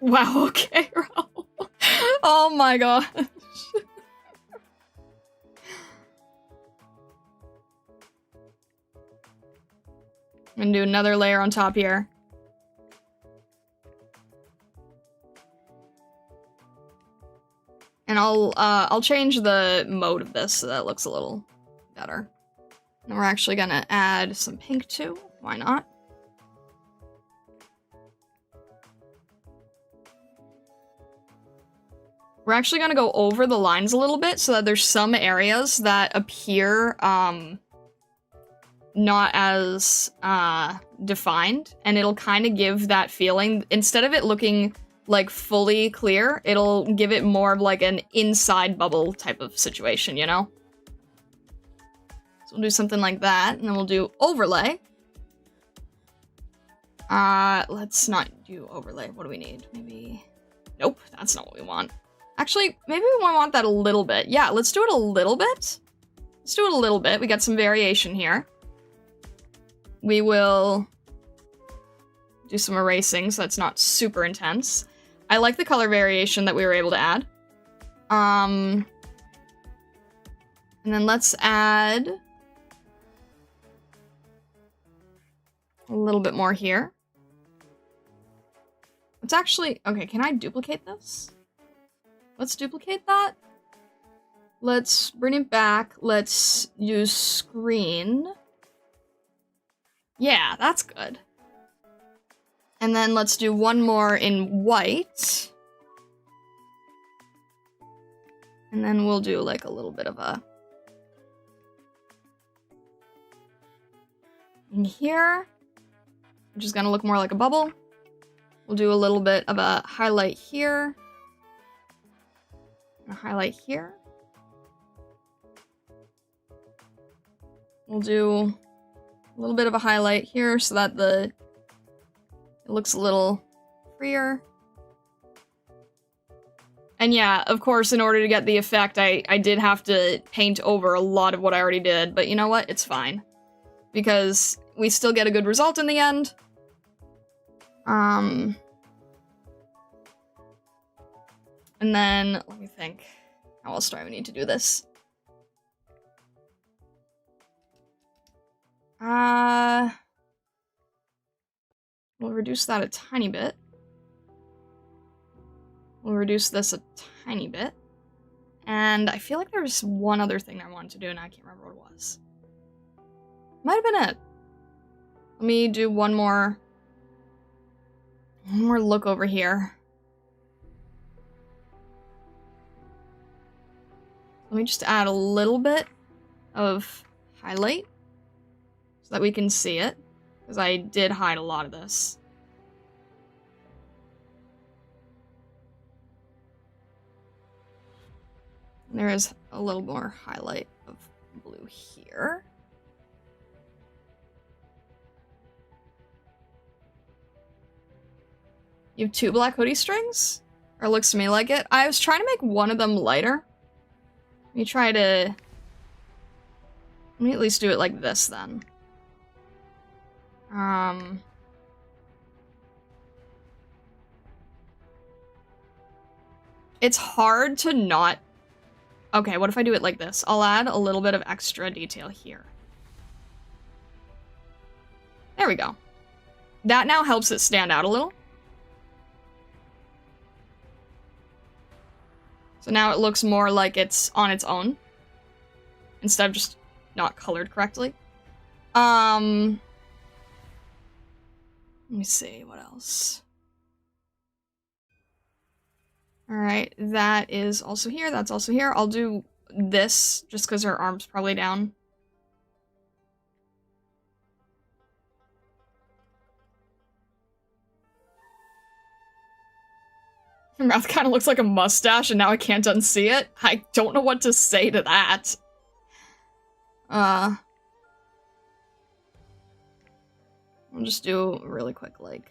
Speaker 1: Wow, okay, Raul. Oh my gosh. I'm gonna do another layer on top here. And I'll change the mode of this so that it looks a little better. And we're actually gonna add some pink too. Why not? We're actually going to go over the lines a little bit so that there's some areas that appear not as defined, and it'll kind of give that feeling. Instead of it looking like fully clear, it'll give it more of like an inside bubble type of situation, you know? So we'll do something like that, and then we'll do overlay. Let's not do overlay. What do we need? Maybe... Nope, that's not what we want. Actually, maybe we want that a little bit. Yeah, let's do it a little bit. Let's do it a little bit. We got some variation here. We will do some erasing so that's not super intense. I like the color variation that we were able to add. And then let's add a little bit more here. Let's actually... Okay, can I duplicate this? Let's duplicate that. Let's bring it back. Let's use screen. Yeah, that's good. And then let's do one more in white. And then we'll do like a little bit of a... in here, which is gonna look more like a bubble. We'll do a little bit of a highlight here. A highlight here. We'll do a little bit of a highlight here so that it looks a little freer. And yeah, of course, in order to get the effect, I did have to paint over a lot of what I already did, but you know what? It's fine. Because we still get a good result in the end. And then, let me think. How else do I need to do this? We'll reduce that a tiny bit. We'll reduce this a tiny bit. And I feel like there's one other thing I wanted to do, and I can't remember what it was. Might have been it. Let me do one more look over here. Let me just add a little bit of highlight so that we can see it, because I did hide a lot of this. And there is a little more highlight of blue here. You have 2 black hoodie strings? Or it looks to me like it. I was trying to make one of them lighter. Let me try to... Let me at least do it like this, then. It's hard to not... Okay, what if I do it like this? I'll add a little bit of extra detail here. There we go. That now helps it stand out a little. So now it looks more like it's on its own, instead of just not colored correctly. Let me see, what else? Alright, that is also here, that's also here. I'll do this, just because her arm's probably down. Her mouth kind of looks like a mustache, and now I can't unsee it. I don't know what to say to that. I'll just do a really quick, like...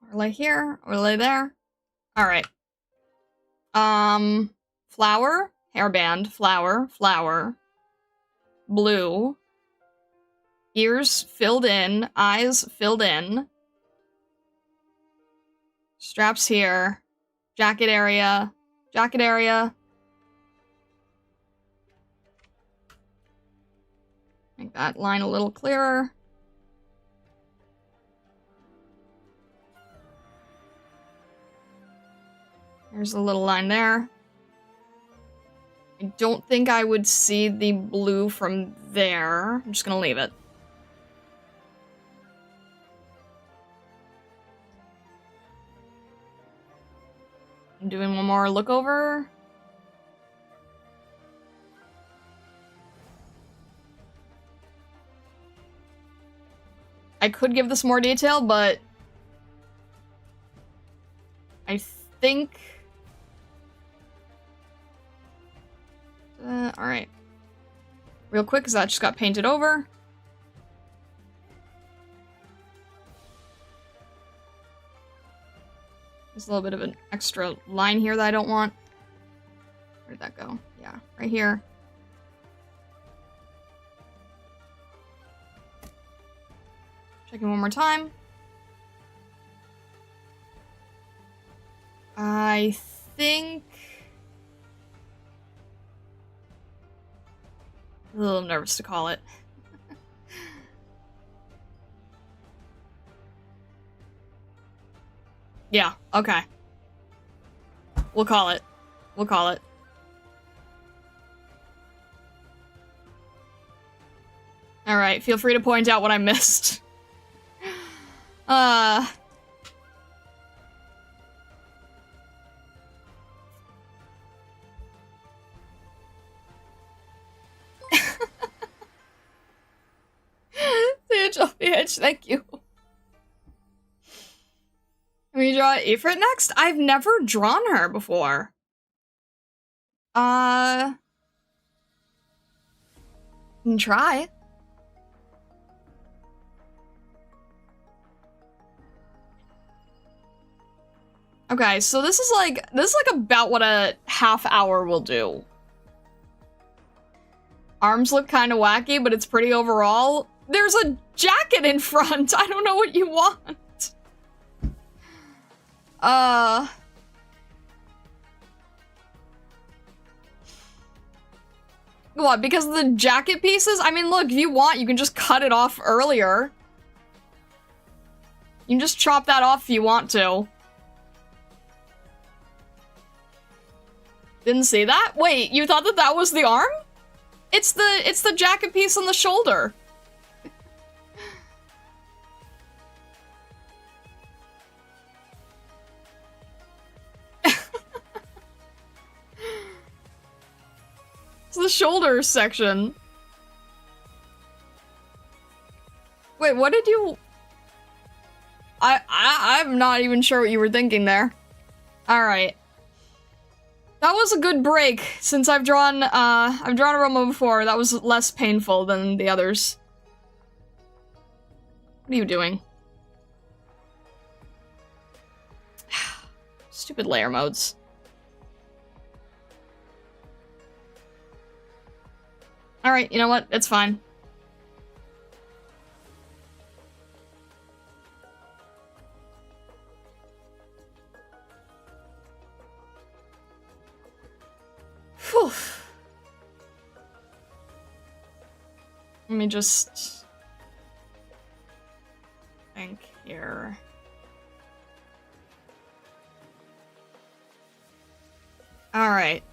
Speaker 1: Overlay here, overlay there. Alright. Flower, hairband, flower, flower. Blue. Ears filled in, eyes filled in. Straps here. Jacket area. Jacket area. Make that line a little clearer. There's a little line there. I don't think I would see the blue from there. I'm just gonna leave it. I'm doing one more look over. I could give this more detail, but I think... alright. Real quick, because that just got painted over. There's a little bit of an extra line here that I don't want. Where'd that go? Yeah, right here. Checking one more time. I think... I'm a little nervous to call it. Yeah, okay. We'll call it. We'll call it. Alright, feel free to point out what I missed. CHLPH, thank you. Can we draw Ifrit next? I've never drawn her before. Can try. Okay, so this is like about what a half hour will do. Arms look kind of wacky, but it's pretty overall. There's a jacket in front. I don't know what you want. What, because of the jacket pieces? I mean, look, if you want, you can just cut it off earlier. You can just chop that off if you want to. Didn't see that? Wait, you thought that that was the arm? It's the jacket piece on the shoulder. It's the shoulder section. Wait, what did you... I'm not even sure what you were thinking there. Alright. That was a good break, since I've drawn a Roma before. That was less painful than the others. What are you doing? Stupid layer modes. Alright, you know what? It's fine. Whew. Let me just think here. Alright.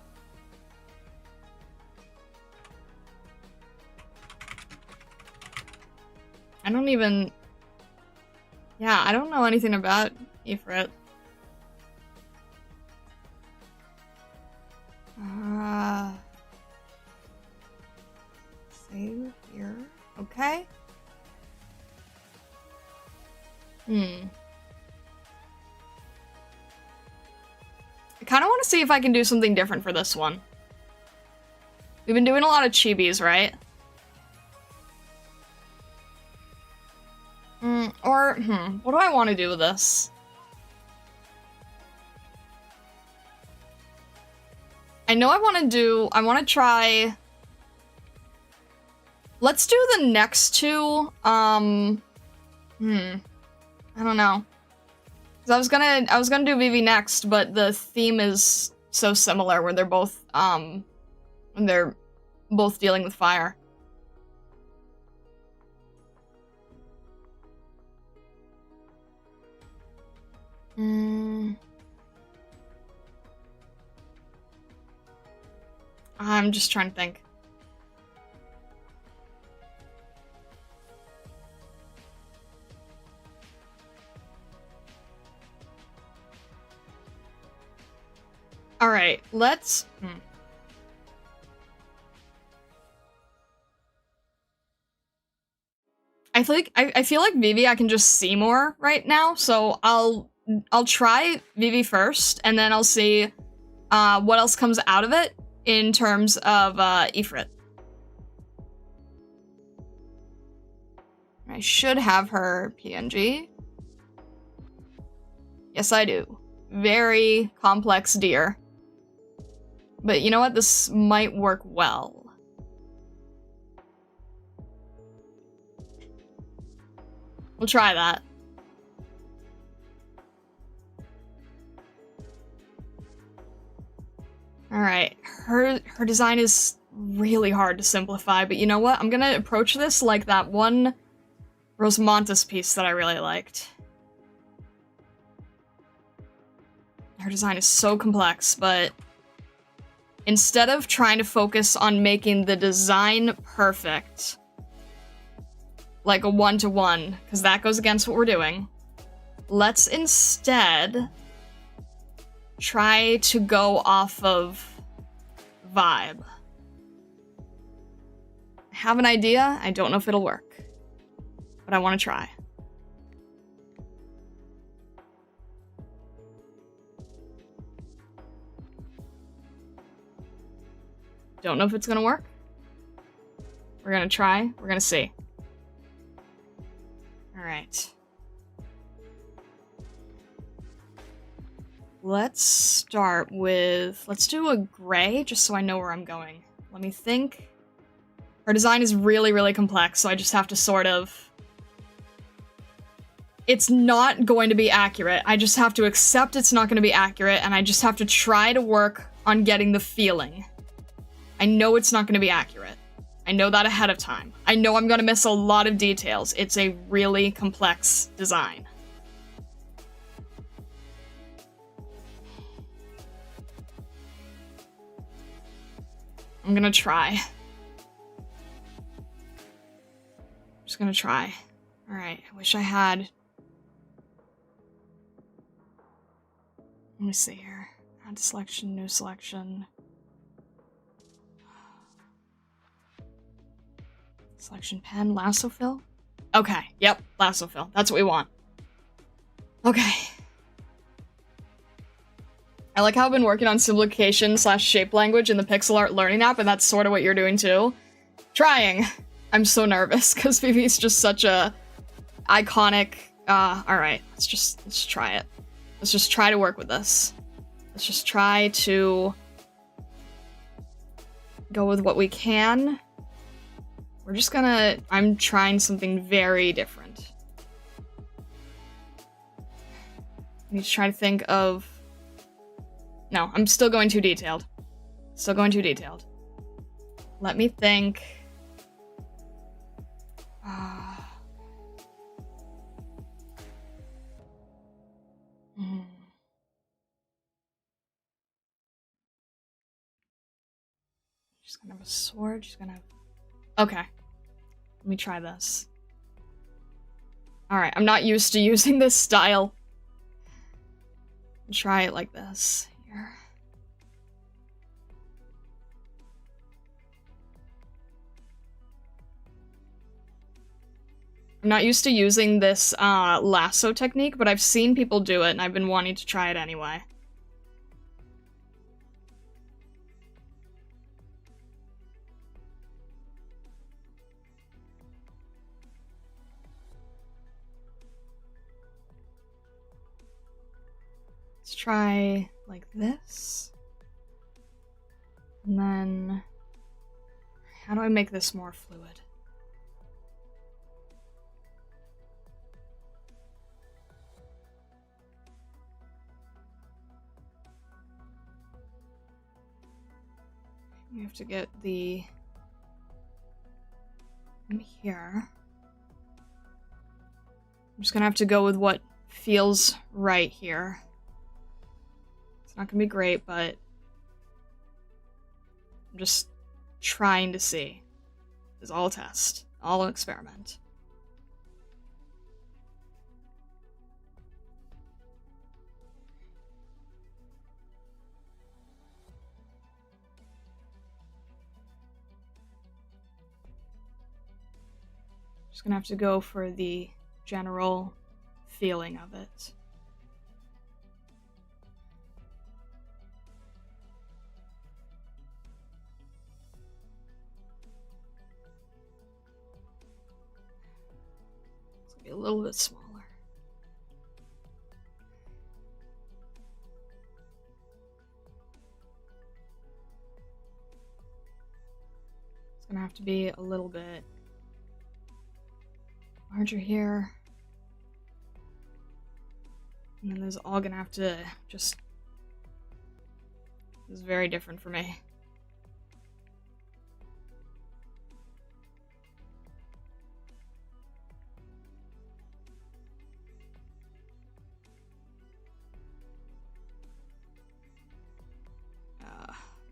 Speaker 1: I don't even... Yeah, I don't know anything about Ifrit. Save here. Okay. I kind of want to see if I can do something different for this one. We've been doing a lot of chibis, right? What do I want to do with this? I know I want to try... Let's do the next two, I don't know. 'Cause I was gonna do Vivi next, but the theme is so similar where they're both, when they're both dealing with fire. I'm just trying to think. Alright, let's... I feel like Vivi I can just see more right now, so I'll try Vivi first, and then I'll see what else comes out of it in terms of Ifrit. I should have her PNG. Yes, I do. Very complex deer. But you know what? This might work well. We'll try that. Alright, her design is really hard to simplify, but you know what? I'm gonna approach this like that one Rosamontes piece that I really liked. Her design is so complex, but instead of trying to focus on making the design perfect, like a one-to-one, because that goes against what we're doing, let's instead try to go off of vibe. I have an idea. I don't know if it'll work, but I want to try. Don't know if it's gonna work. We're gonna try. We're gonna see. Alright. Let's start with... Let's do a gray, just so I know where I'm going. Let me think. Her design is really, really complex, so I just have to sort of... It's not going to be accurate. I just have to accept it's not going to be accurate, and I just have to try to work on getting the feeling. I know it's not going to be accurate. I know that ahead of time. I know I'm going to miss a lot of details. It's a really complex design. I'm gonna try. I'm just gonna try. Alright, I wish I had... Let me see here. Add selection, new selection. Selection pen, lasso fill? Okay, yep, lasso fill. That's what we want. Okay. I like how I've been working on simplification / shape language in the pixel art learning app, and that's sort of what you're doing too. Trying. I'm so nervous because Vivi's just such a iconic. Alright, let's try it. Let's just try to work with this. Let's just try to go with what we can. We're just gonna... I'm trying something very different. I need to try to think of... No, I'm still going too detailed. Still going too detailed. Let me think. She's gonna have a sword. She's gonna have... Okay. Let me try this. Alright, I'm not used to using this style. Try it like this. Here. I'm not used to using this lasso technique, but I've seen people do it and I've been wanting to try it anyway. Let's try like this. And then, how do I make this more fluid? We have to get the... from here. I'm just gonna have to go with what feels right here. It's not gonna be great, but I'm just trying to see. It's all a test, all an experiment. Just gonna have to go for the general feeling of it. It's gonna be a little bit smaller. It's gonna have to be a little bit larger here. And then there's all gonna have to just... This is very different for me.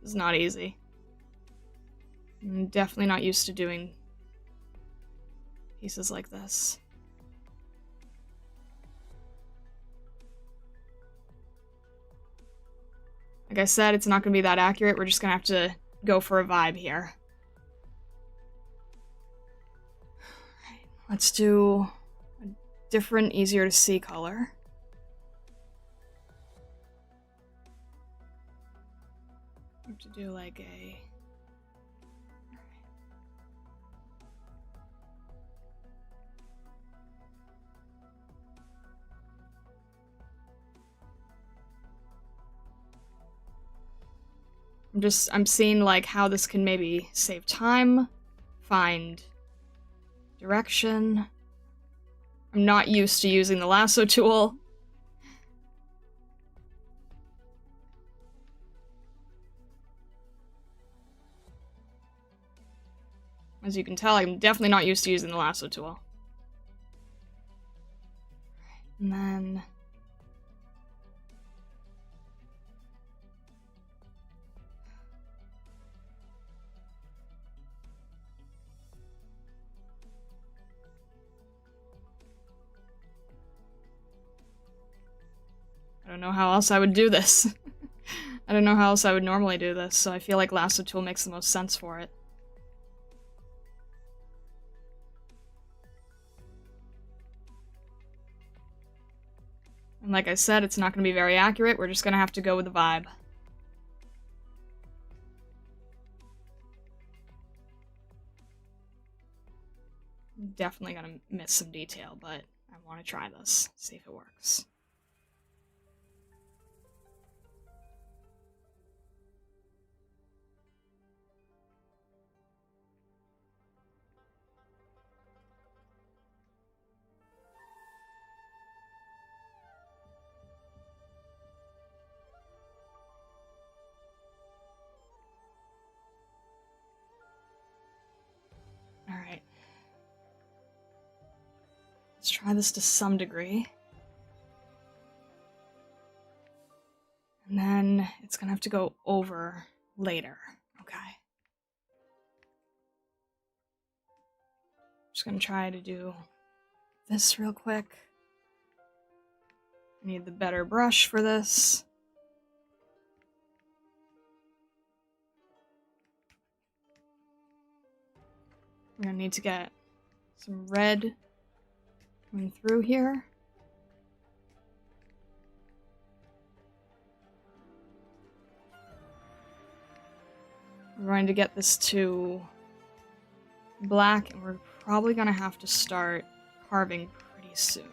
Speaker 1: It's not easy. I'm definitely not used to doing pieces like this. Like I said, it's not going to be that accurate. We're just going to have to go for a vibe here. Alright, let's do a different, easier to see color. We have to do like a... I'm seeing like how this can maybe save time, find direction. I'm not used to using the lasso tool. As you can tell, I'm definitely not used to using the lasso tool. And then... I don't know how else I would do this. I don't know how else I would normally do this, so I feel like lasso tool makes the most sense for it. And like I said, it's not going to be very accurate. We're just going to have to go with the vibe. Definitely going to miss some detail, but I want to try this. See if it works. Alright. Let's try this to some degree. And then it's gonna have to go over later. Okay. Just gonna try to do this real quick. I need the better brush for this. We're gonna need to get some red coming through here. We're going to get this to black, and we're probably gonna have to start carving pretty soon.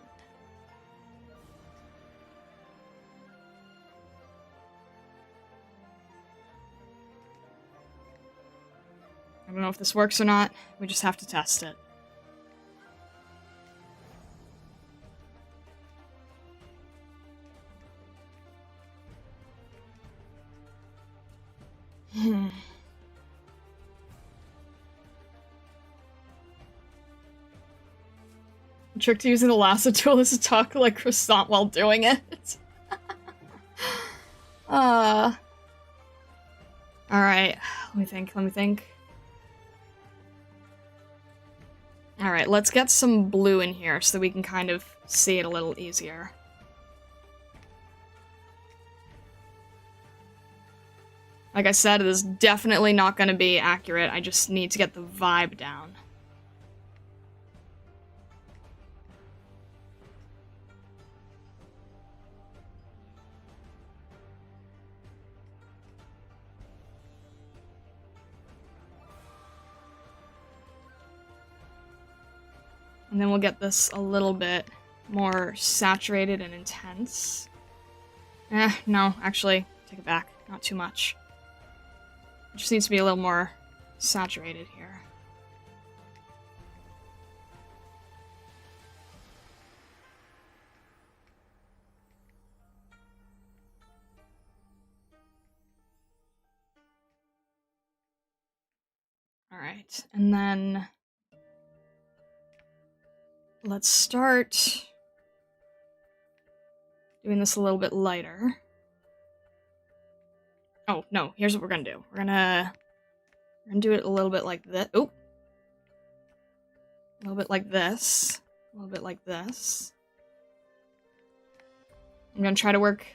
Speaker 1: I don't know if this works or not. We just have to test it. The trick to using the lasso tool is to talk like croissant while doing it. Alright, let me think. Alright, let's get some blue in here so that we can kind of see it a little easier. Like I said, it is definitely not going to be accurate. I just need to get the vibe down. And then we'll get this a little bit more saturated and intense. No, actually, take it back. Not too much. It just needs to be a little more saturated here. Alright, and then let's start doing this a little bit lighter. Oh, no, here's what we're gonna do. We're gonna do it a little bit like this. Oh! A little bit like this. A little bit like this. I'm gonna try to work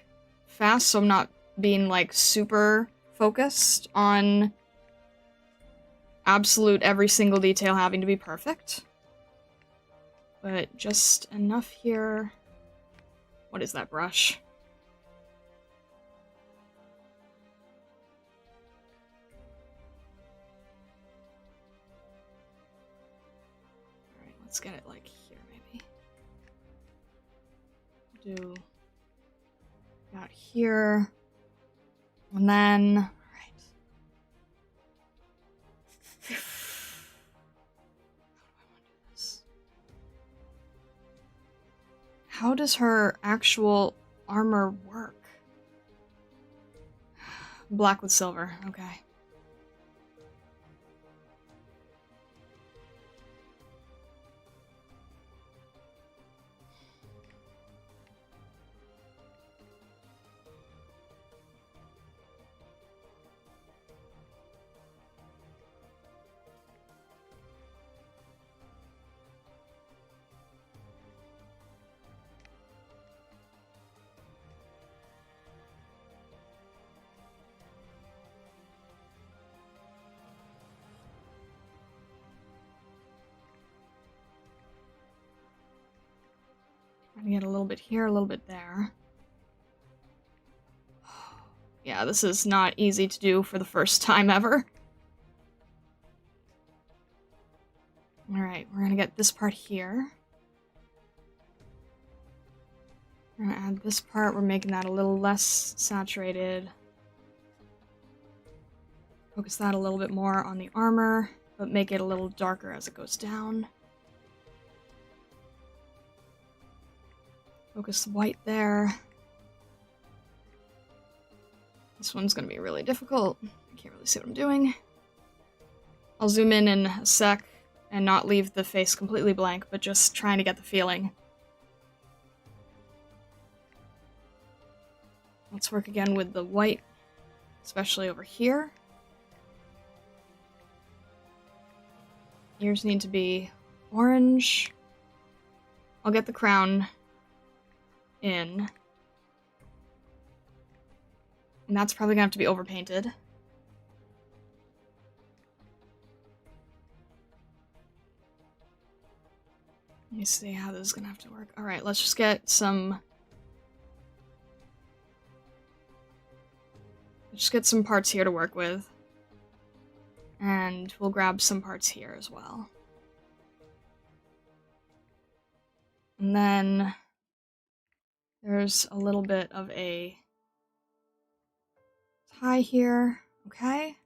Speaker 1: fast so I'm not being, like, super focused on absolute every single detail having to be perfect. But just enough here. What is that brush? Alright, let's get it like here maybe. Do out here. And then how does her actual armor work? Black with silver, okay. I'm gonna get a little bit here, a little bit there. Yeah, this is not easy to do for the first time ever. Alright, we're gonna get this part here. We're gonna add this part, we're making that a little less saturated. Focus that a little bit more on the armor, but make it a little darker as it goes down. Focus the white there. This one's gonna be really difficult. I can't really see what I'm doing. I'll zoom in a sec and not leave the face completely blank, but just trying to get the feeling. Let's work again with the white, especially over here. Ears need to be orange. I'll get the crown in. And that's probably gonna have to be overpainted. Let me see how this is gonna have to work. Alright, let's just get some... Just get some parts here to work with. And we'll grab some parts here as well. And then there's a little bit of a tie here. Okay.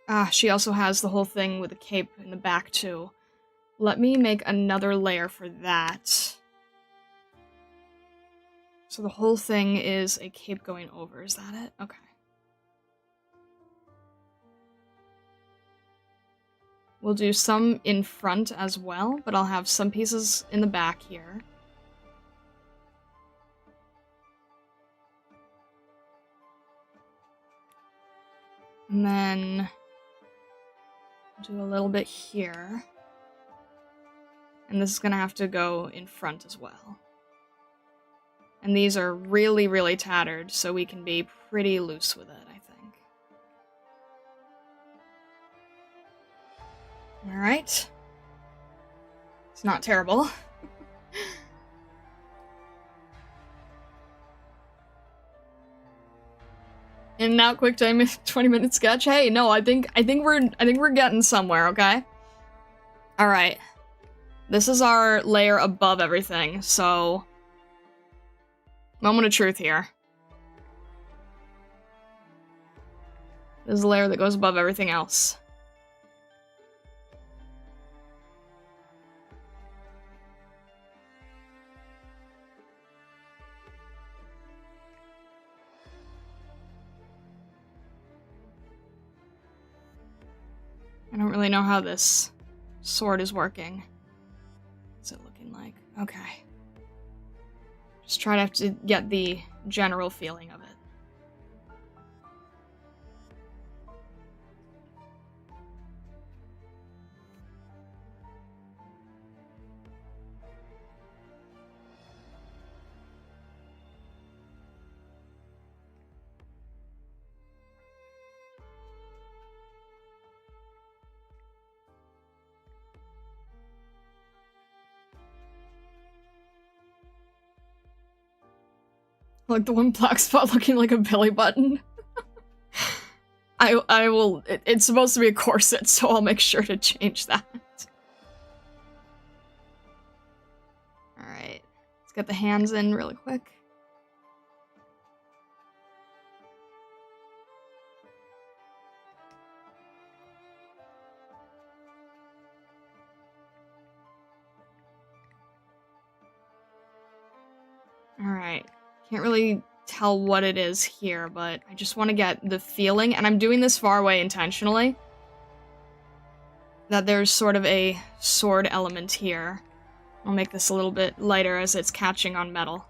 Speaker 1: Ah, she also has the whole thing with the cape in the back too. Let me make another layer for that. So the whole thing is a cape going over, is that it? Okay. We'll do some in front as well, but I'll have some pieces in the back here. And then do a little bit here. And this is gonna have to go in front as well. And these are really, really tattered, so we can be pretty loose with it, I think. Alright. It's not terrible. And now quick time 20-minute sketch. Hey, no, I think we're getting somewhere, okay? Alright. This is our layer above everything, so... Moment of truth here. This is a layer that goes above everything else. I don't really know how this sword is working. What's it looking like? Okay. Just try to have to get the general feeling of it. Like the one black spot looking like a belly button. I will, it's supposed to be a corset, so I'll make sure to change that. Alright, let's get the hands in really quick. Alright. Can't really tell what it is here, but I just want to get the feeling, and I'm doing this far away intentionally, that there's sort of a sword element here. I'll make this a little bit lighter as it's catching on metal.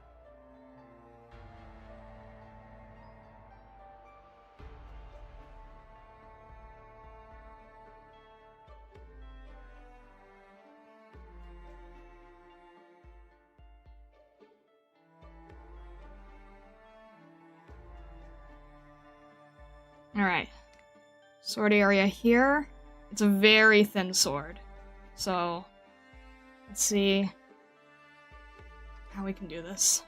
Speaker 1: Alright. Sword area here. It's a very thin sword. So, let's see how we can do this.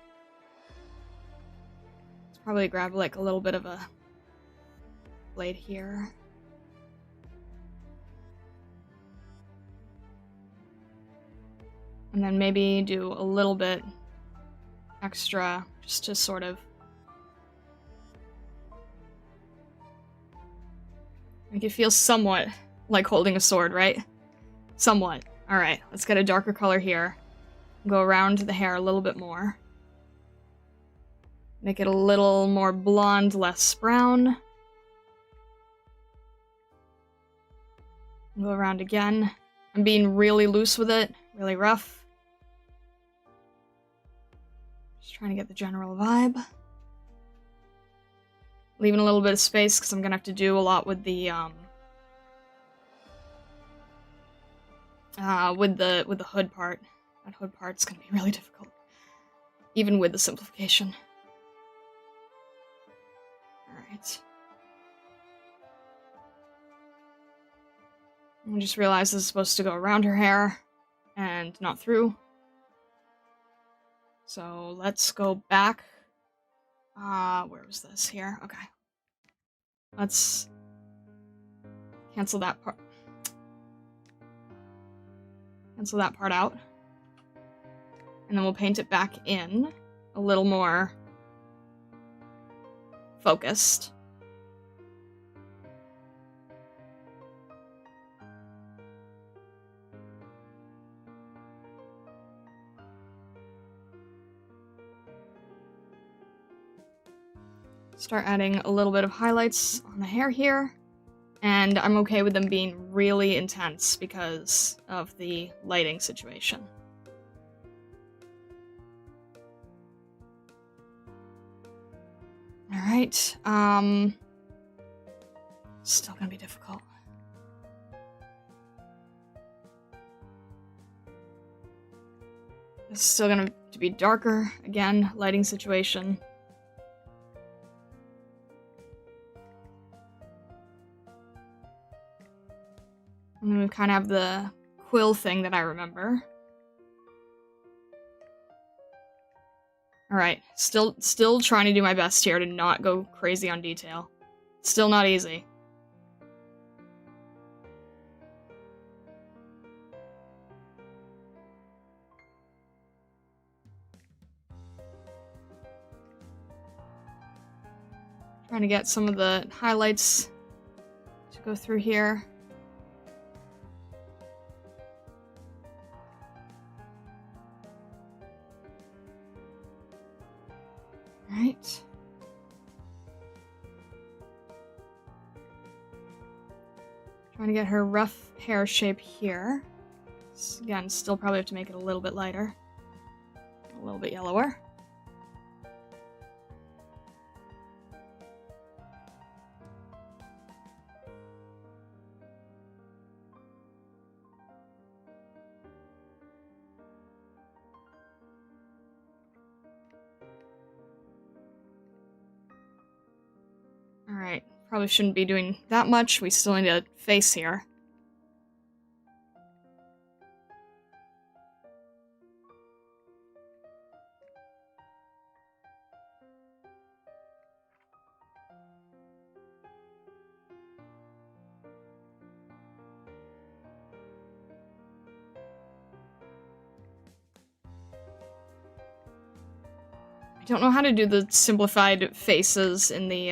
Speaker 1: Let's probably grab like a little bit of a blade here. And then maybe do a little bit extra just to sort of make it feel somewhat like holding a sword, right? Somewhat. Alright, let's get a darker color here. Go around the hair a little bit more. Make it a little more blonde, less brown. Go around again. I'm being really loose with it, really rough. Just trying to get the general vibe. Leaving a little bit of space because I'm gonna have to do a lot with the with the hood part. That hood part's gonna be really difficult, even with the simplification. All right. I just realized this is supposed to go around her hair and not through. So let's go back. Where was this? Here? Okay. Let's cancel that part. Cancel that part out. And then we'll paint it back in a little more focused. Start adding a little bit of highlights on the hair here, and I'm okay with them being really intense because of the lighting situation. Alright, still gonna be difficult. It's still gonna have to be darker, again, lighting situation. And then we kind of have the quill thing that I remember. Alright, still trying to do my best here to not go crazy on detail. Still not easy. Trying to get some of the highlights to go through here. Right. Trying to get her rough hair shape here. Again, still probably have to make it a little bit lighter. A little bit yellower. Alright, probably shouldn't be doing that much. We still need a face here. I don't know how to do the simplified faces in the,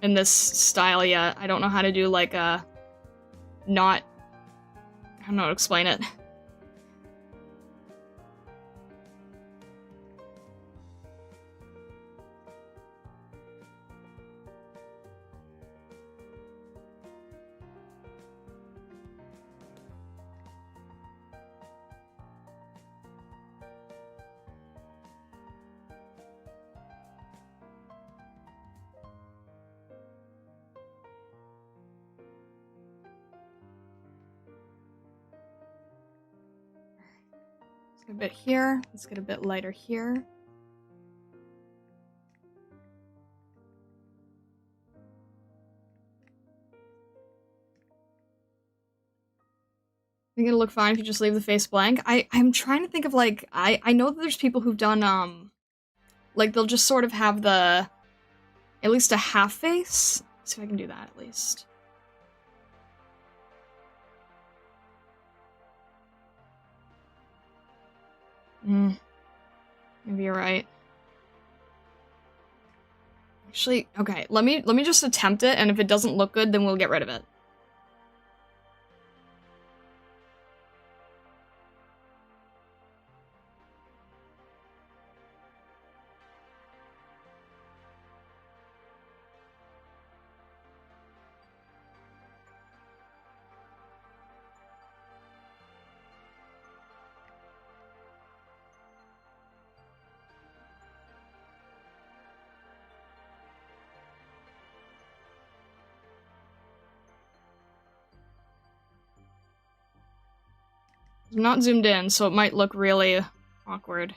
Speaker 1: in this style yet. I don't know how to do, like, a... not... I don't know how to explain it. A bit here. Let's get a bit lighter here. I think it'll look fine if you just leave the face blank. I'm trying to think of, like, I know that there's people who've done, like, they'll just sort of have the, at least a half face. Let's see if I can do that, at least. Maybe you're right. Actually, okay, let me just attempt it, and if it doesn't look good, then we'll get rid of it. I'm not zoomed in, so it might look really awkward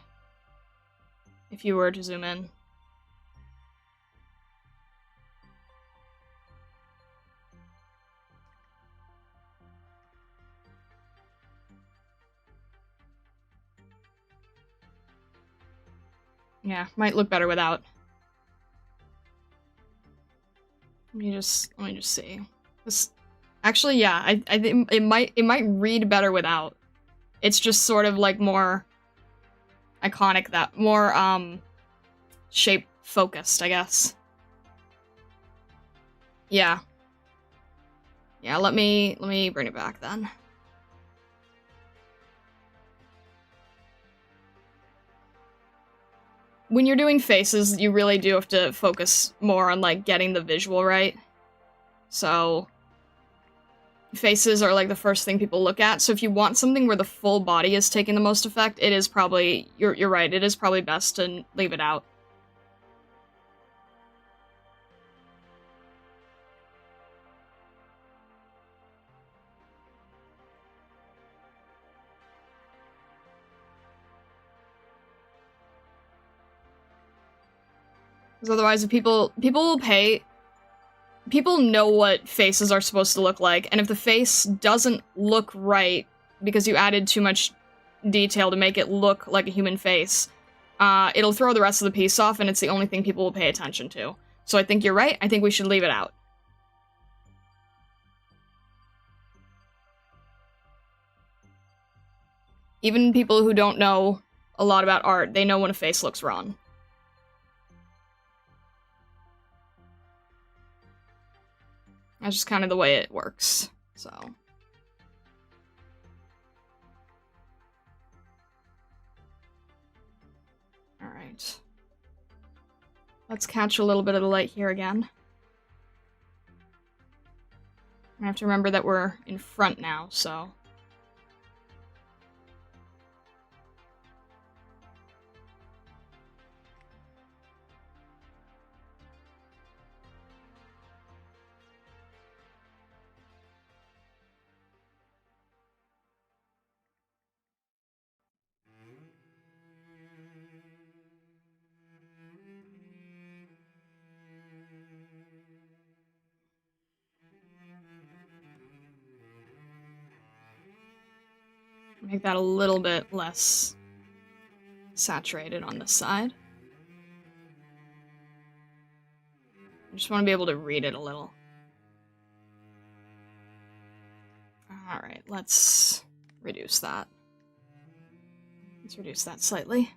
Speaker 1: if you were to zoom in. Yeah, might look better without. Let me just see. This, actually, yeah, I think it might read better without. It's just sort of like more iconic, that more shape focused, I guess. Yeah. Yeah, let me bring it back then. When you're doing faces, you really do have to focus more on, like, getting the visual right. So faces are, like, the first thing people look at, so if you want something where the full body is taking the most effect, it is probably, you're right, it is probably best to leave it out. Because otherwise, if people will pay... People know what faces are supposed to look like, and if the face doesn't look right because you added too much detail to make it look like a human face, it'll throw the rest of the piece off, and it's the only thing people will pay attention to. So I think you're right, I think we should leave it out. Even people who don't know a lot about art, they know when a face looks wrong. That's just kind of the way it works, so. Alright. Let's catch a little bit of the light here again. I have to remember that we're in front now, so. Make that a little bit less saturated on this side. I just want to be able to read it a little. Alright, let's reduce that. Let's reduce that slightly.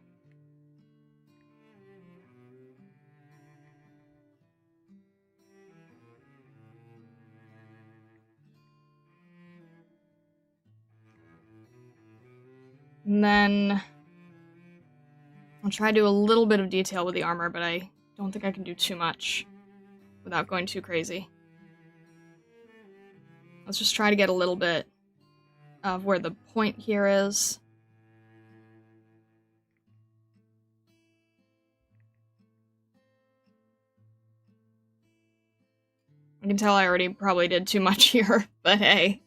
Speaker 1: And then I'll try to do a little bit of detail with the armor, but I don't think I can do too much without going too crazy. Let's just try to get a little bit of where the point here is. I can tell I already probably did too much here, but hey.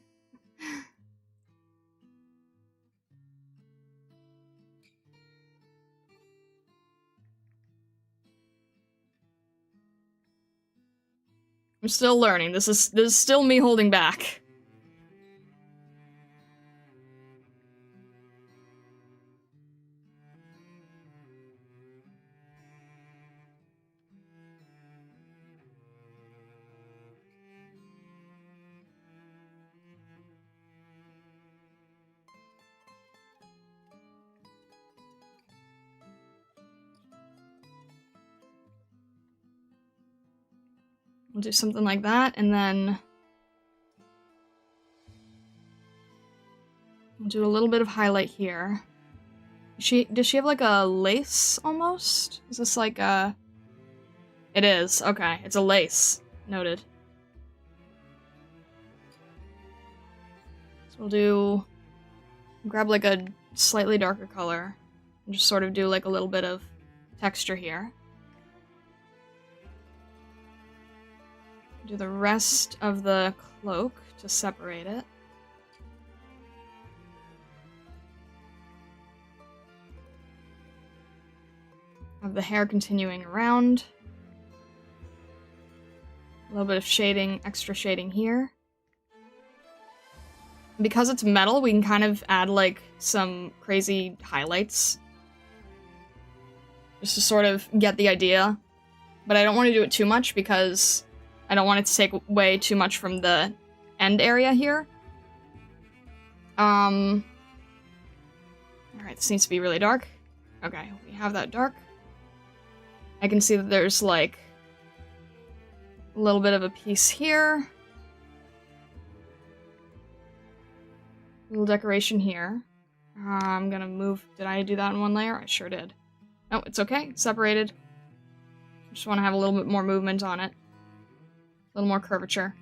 Speaker 1: I'm still learning. This is still me holding back. We'll do something like that, and then we'll do a little bit of highlight here. Does she have like a lace almost? Is this like a... It is. Okay, it's a lace. Noted. So we'll grab like a slightly darker color and just sort of do like a little bit of texture here. Do the rest of the cloak to separate it. Have the hair continuing around. A little bit of shading, extra shading here. Because it's metal, we can kind of add like some crazy highlights. Just to sort of get the idea. But I don't want to do it too much because I don't want it to take away too much from the end area here. Alright, this needs to be really dark. Okay, we have that dark. I can see that there's like a little bit of a piece here. Little decoration here. I'm gonna move. Did I do that in one layer? I sure did. No, it's okay. Separated. Just want to have a little bit more movement on it. A little more curvature.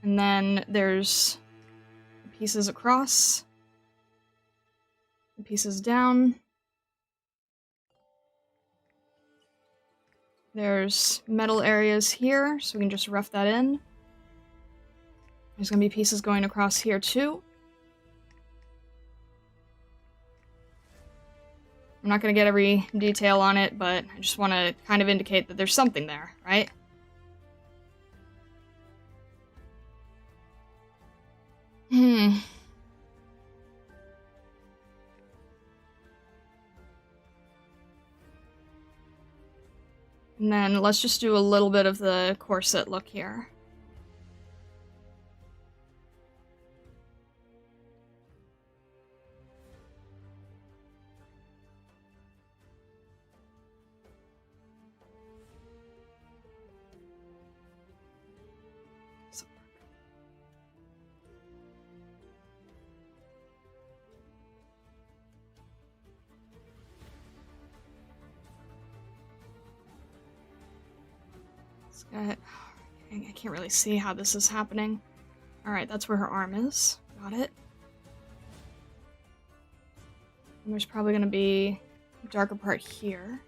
Speaker 1: And then there's pieces across. Pieces down. There's metal areas here, so we can just rough that in. There's gonna be pieces going across here too. I'm not gonna get every detail on it, but I just want to kind of indicate that there's something there, right? And then let's just do a little bit of the corset look here. I can't really see how this is happening. Alright, that's where her arm is. Got it. And there's probably gonna be a darker part here.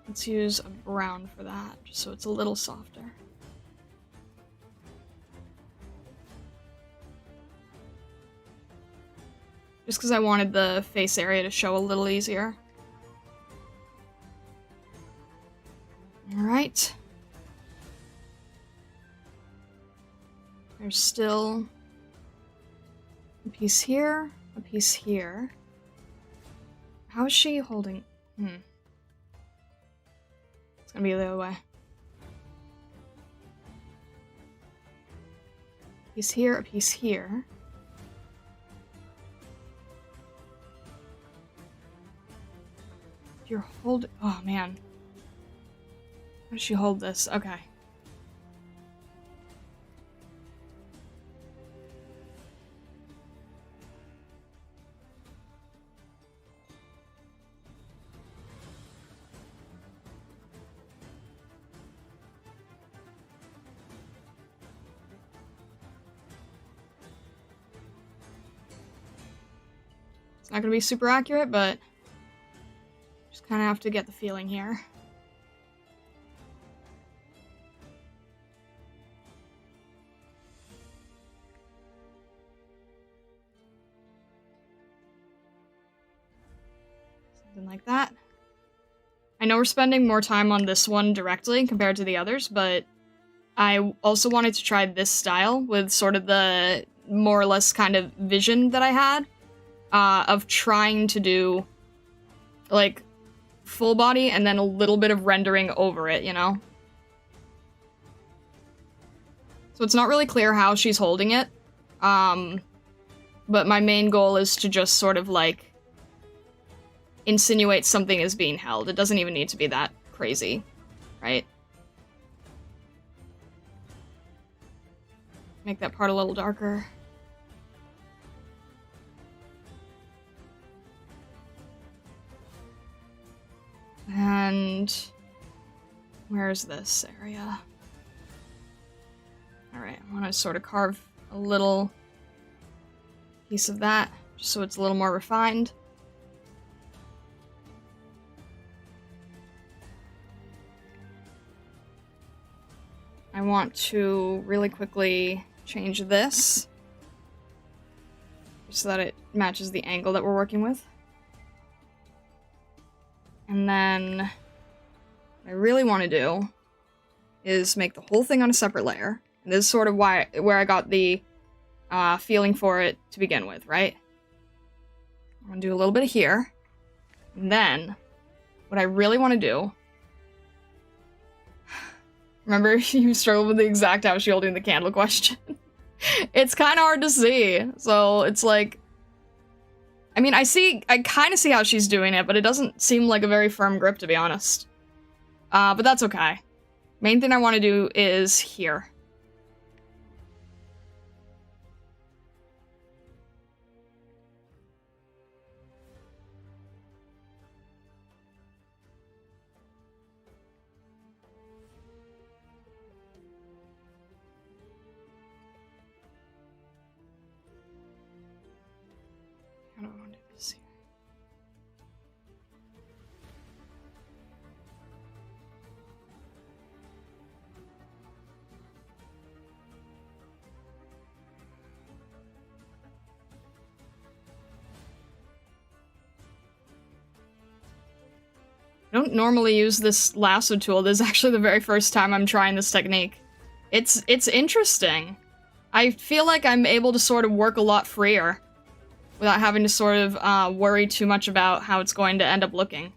Speaker 1: Let's use a brown for that, just so it's a little softer. Just because I wanted the face area to show a little easier. Alright. There's still a piece here, a piece here. How is she holding? It's gonna be the other way. A piece here, a piece here. You're holding. Oh man. How does she hold this? Okay. It's not gonna be super accurate, but just kind of have to get the feeling here. Something like that. I know we're spending more time on this one directly compared to the others, but I also wanted to try this style with sort of the more or less kind of vision that I had of trying to do like full body and then a little bit of rendering over it, you know? So it's not really clear how she's holding it, but my main goal is to just sort of like insinuate something is being held. It doesn't even need to be that crazy, right? Make that part a little darker. And where's this area? Alright, I want to sort of carve a little piece of that, just so it's a little more refined. I want to really quickly change this, so that it matches the angle that we're working with. And then what I really want to do is make the whole thing on a separate layer. And this is sort of where I got the feeling for it to begin with, right? I'm going to do a little bit of here. And then what I really want to do... Remember, you struggled with the exact how she holding the candle question. It's kind of hard to see. So it's like... I mean, I kind of see how she's doing it, but it doesn't seem like a very firm grip, to be honest. But that's okay. Main thing I want to do is here. How do I want to do this here? I don't normally use this lasso tool. This is actually the very first time I'm trying this technique. It's interesting. I feel like I'm able to sort of work a lot freer without having to sort of worry too much about how it's going to end up looking.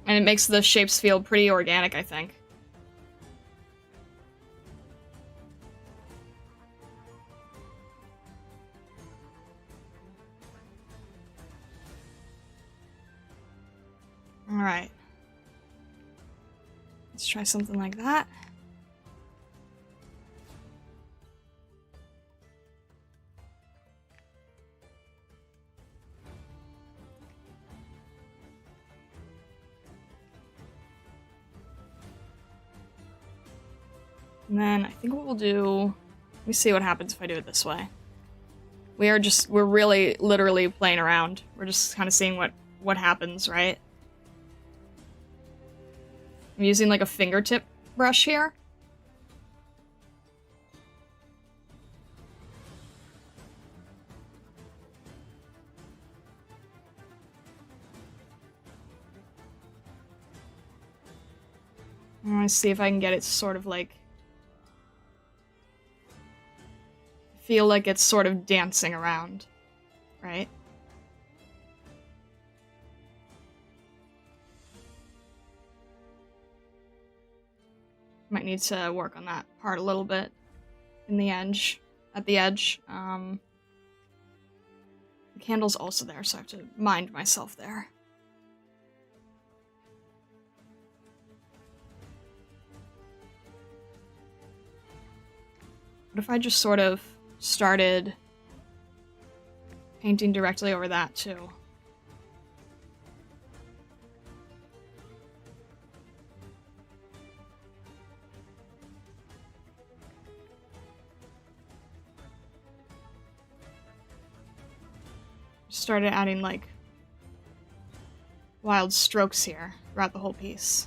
Speaker 1: And it makes the shapes feel pretty organic, I think. Alright. Let's try something like that. And then I think what we'll do... Let me see what happens if I do it this way. We're really, literally playing around. We're just kind of seeing what happens, right? I'm using like a fingertip brush here. I want to see if I can get it sort of like... feel like it's sort of dancing around, right? Might need to work on that part a little bit in the edge, at the edge. The candle's also there, so I have to mind myself there. What if I just sort of started painting directly over that too? Started adding like wild strokes here throughout the whole piece.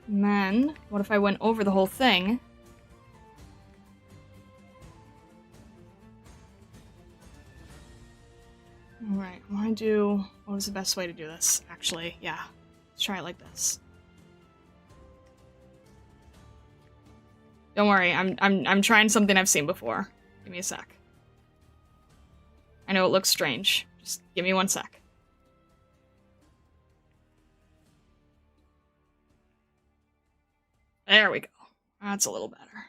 Speaker 1: And then, what if I went over the whole thing? Alright, I want to do... What was the best way to do this, actually? Yeah, let's try it like this. Don't worry, I'm trying something I've seen before. Give me a sec. I know it looks strange. Just give me 1 sec. There we go. That's a little better.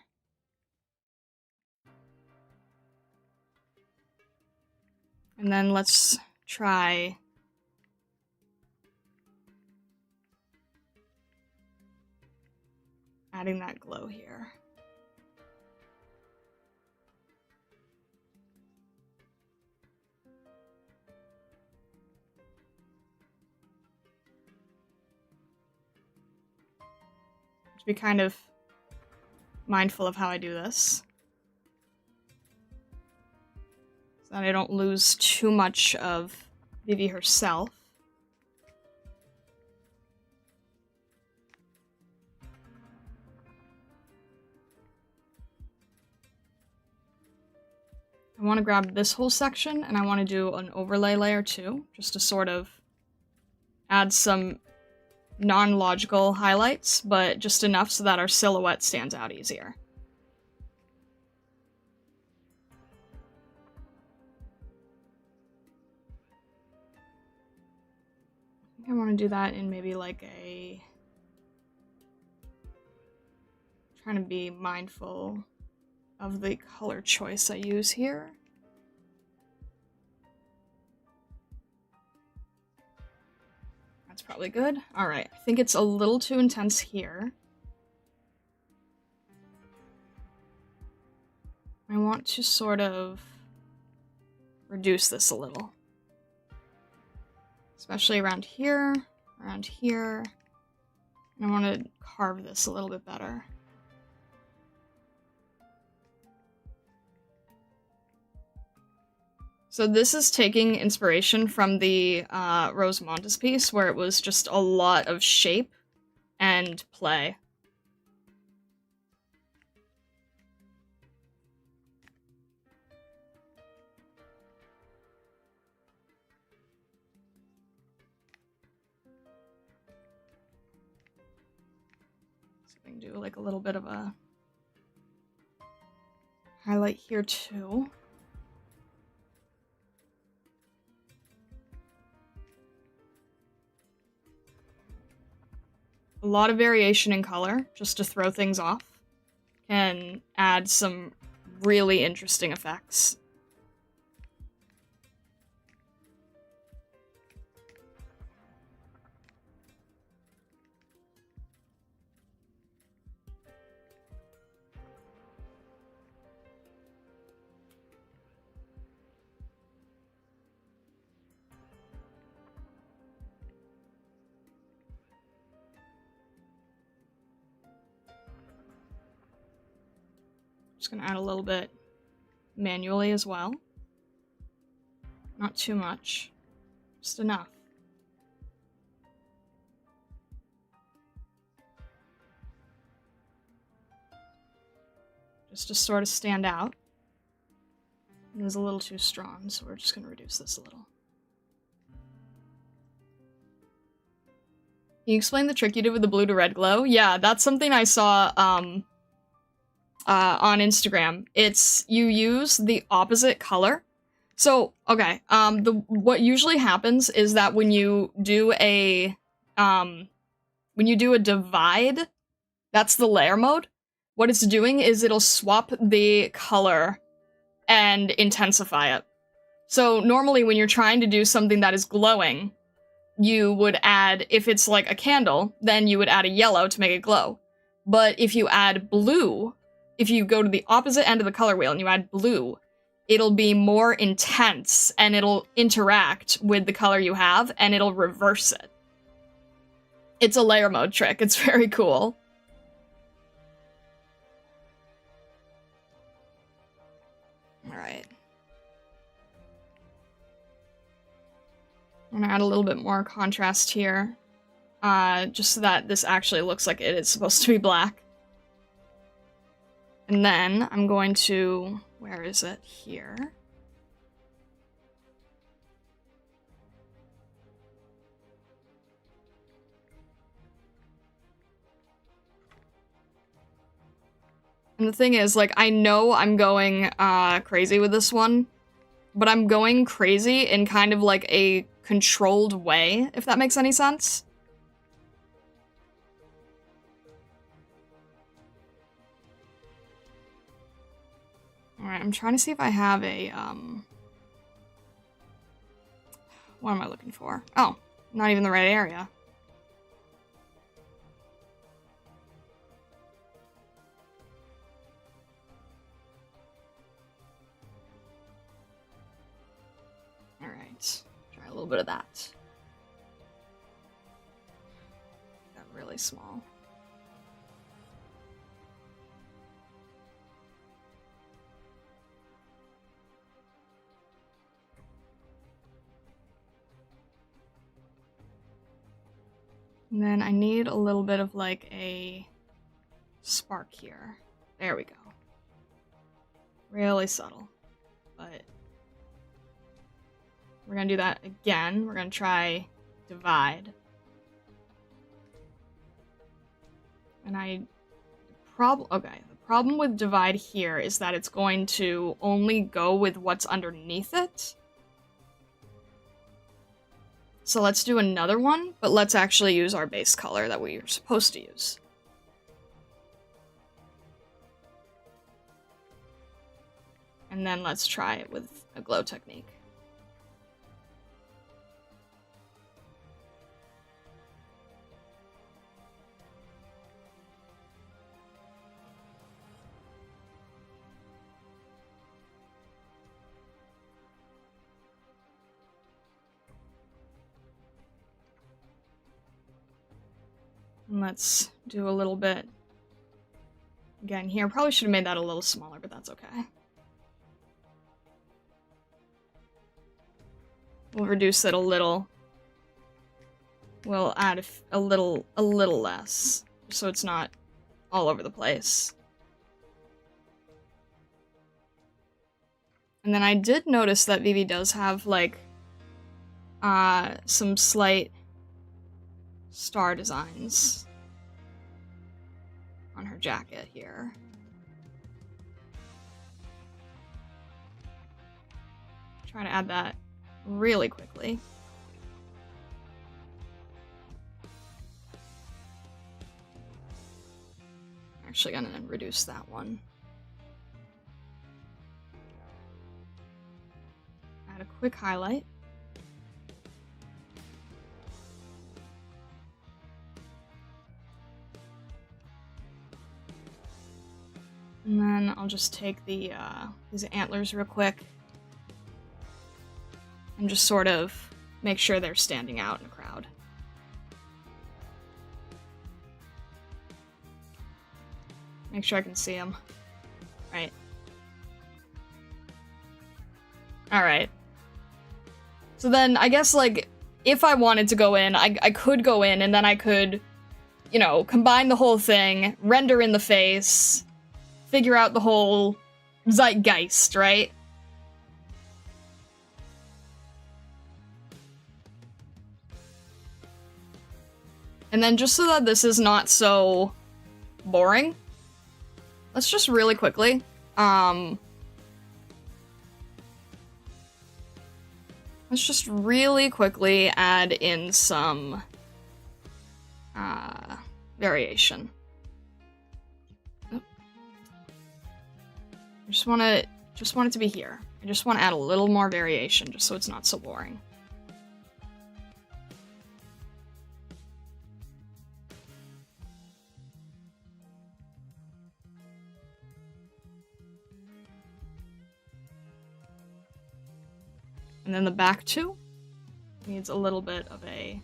Speaker 1: And then let's try... adding that glow here. Be kind of mindful of how I do this, so that I don't lose too much of Vivi herself. I want to grab this whole section, and I want to do an overlay layer too, just to sort of add some non-logical highlights, but just enough so that our silhouette stands out easier. I think I want to do that in maybe like a... trying to be mindful of the color choice I use here. Probably good. Alright, I think it's a little too intense here. I want to sort of reduce this a little. Especially around here, and I want to carve this a little bit better. So this is taking inspiration from the Rosamonda's piece, where it was just a lot of shape and play. So we can do like a little bit of a highlight here too. A lot of variation in color, just to throw things off, can add some really interesting effects. Just gonna add a little bit manually as well. Not too much. Just enough. Just to sort of stand out. It was a little too strong, so we're just gonna reduce this a little. Can you explain the trick you did with the blue to red glow? Yeah, that's something I saw on Instagram. It's you use the opposite color. So, okay, what usually happens is that when you do a divide, that's the layer mode. What it's doing is it'll swap the color and intensify it. So normally when you're trying to do something that is glowing, you would add, if it's like a candle, then you would add a yellow to make it glow. But if you add blue, if you go to the opposite end of the color wheel and you add blue, it'll be more intense and it'll interact with the color you have and it'll reverse it. It's a layer mode trick. It's very cool. Alright. I'm gonna add a little bit more contrast here. Just so that this actually looks like it is supposed to be black. And then I'm going to... where is it? Here. And the thing is, like, I know I'm going crazy with this one, but I'm going crazy in kind of like a controlled way, if that makes any sense. Alright, I'm trying to see if I have a, what am I looking for? Oh, not even the right area. Alright, try a little bit of that. Got really small. And then I need a little bit of like a spark here. There we go. Really subtle, but we're gonna do that again. We're gonna try divide. And the problem with divide here is that it's going to only go with what's underneath it. So let's do another one, but let's actually use our base color that we are supposed to use. And then let's try it with a glow technique. And let's do a little bit again here. Probably should have made that a little smaller, but that's okay. We'll reduce it a little. We'll add a little less, so it's not all over the place. And then I did notice that Vivi does have, like, some slight star designs on her jacket here. Try to add that really quickly. Actually gonna reduce that one. Add a quick highlight. And then I'll just take the these antlers real quick and just sort of make sure they're standing out in a crowd. Make sure I can see them. right? Alright. So then, I guess, like, if I wanted to go in, I could go in, and then I could, you know, combine the whole thing, render in the face, figure out the whole zeitgeist, right? And then just so that this is not so boring, let's just really quickly, let's just really quickly add in some, variation. Oh. I just want it to be here. I just want to add a little more variation, just so it's not so boring. And then the back two needs a little bit of a...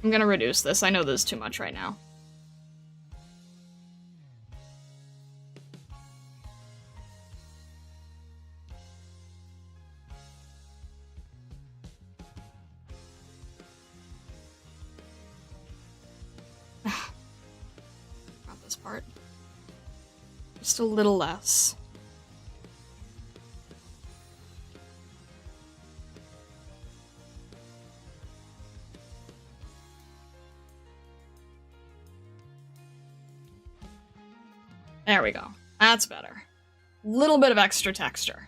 Speaker 1: I'm gonna reduce this. I know this is too much right now. Not this part. Just a little less. There we go. That's better. Little bit of extra texture.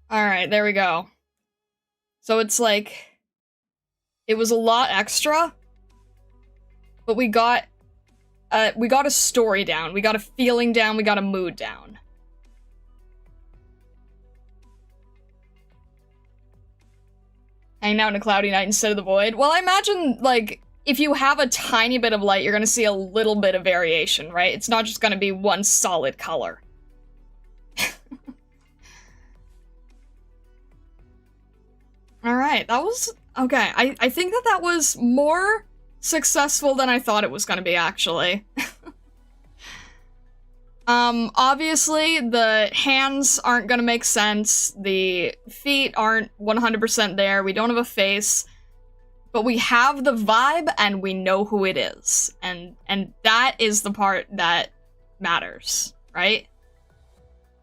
Speaker 1: Alright, there we go. So it's like... It was a lot extra, but we got a story down, we got a feeling down, we got a mood down. Hanging out in a cloudy night instead of the void. Well, I imagine, like, if you have a tiny bit of light, you're gonna see a little bit of variation, right? It's not just gonna be one solid color. Alright, that was... Okay, I think that was more successful than I thought it was gonna be, actually. Obviously, the hands aren't gonna make sense, the feet aren't 100% there, we don't have a face, but we have the vibe and we know who it is. And that is the part that matters, right?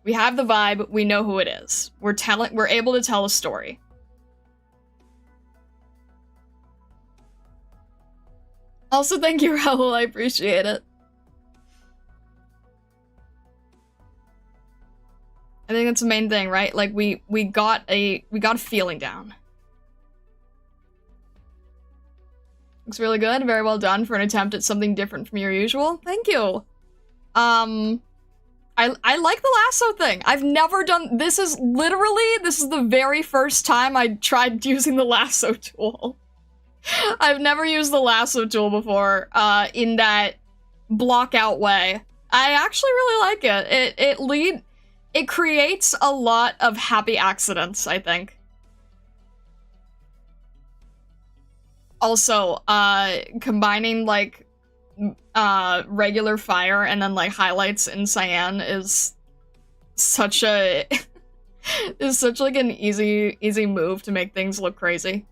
Speaker 1: We have the vibe, we know who it is. We're able to tell a story. Also, thank you, Raul, I appreciate it. I think that's the main thing, right? Like, we got a feeling down. Looks really good, very well done for an attempt at something different from your usual. Thank you. I like the lasso thing. I've never done, this is the very first time I tried using the lasso tool. I've never used the lasso tool before, in that block out way. I actually really like it. It creates a lot of happy accidents, I think. Also, combining, like, regular fire and then, like, highlights in cyan is such a... is such, like, an easy move to make things look crazy.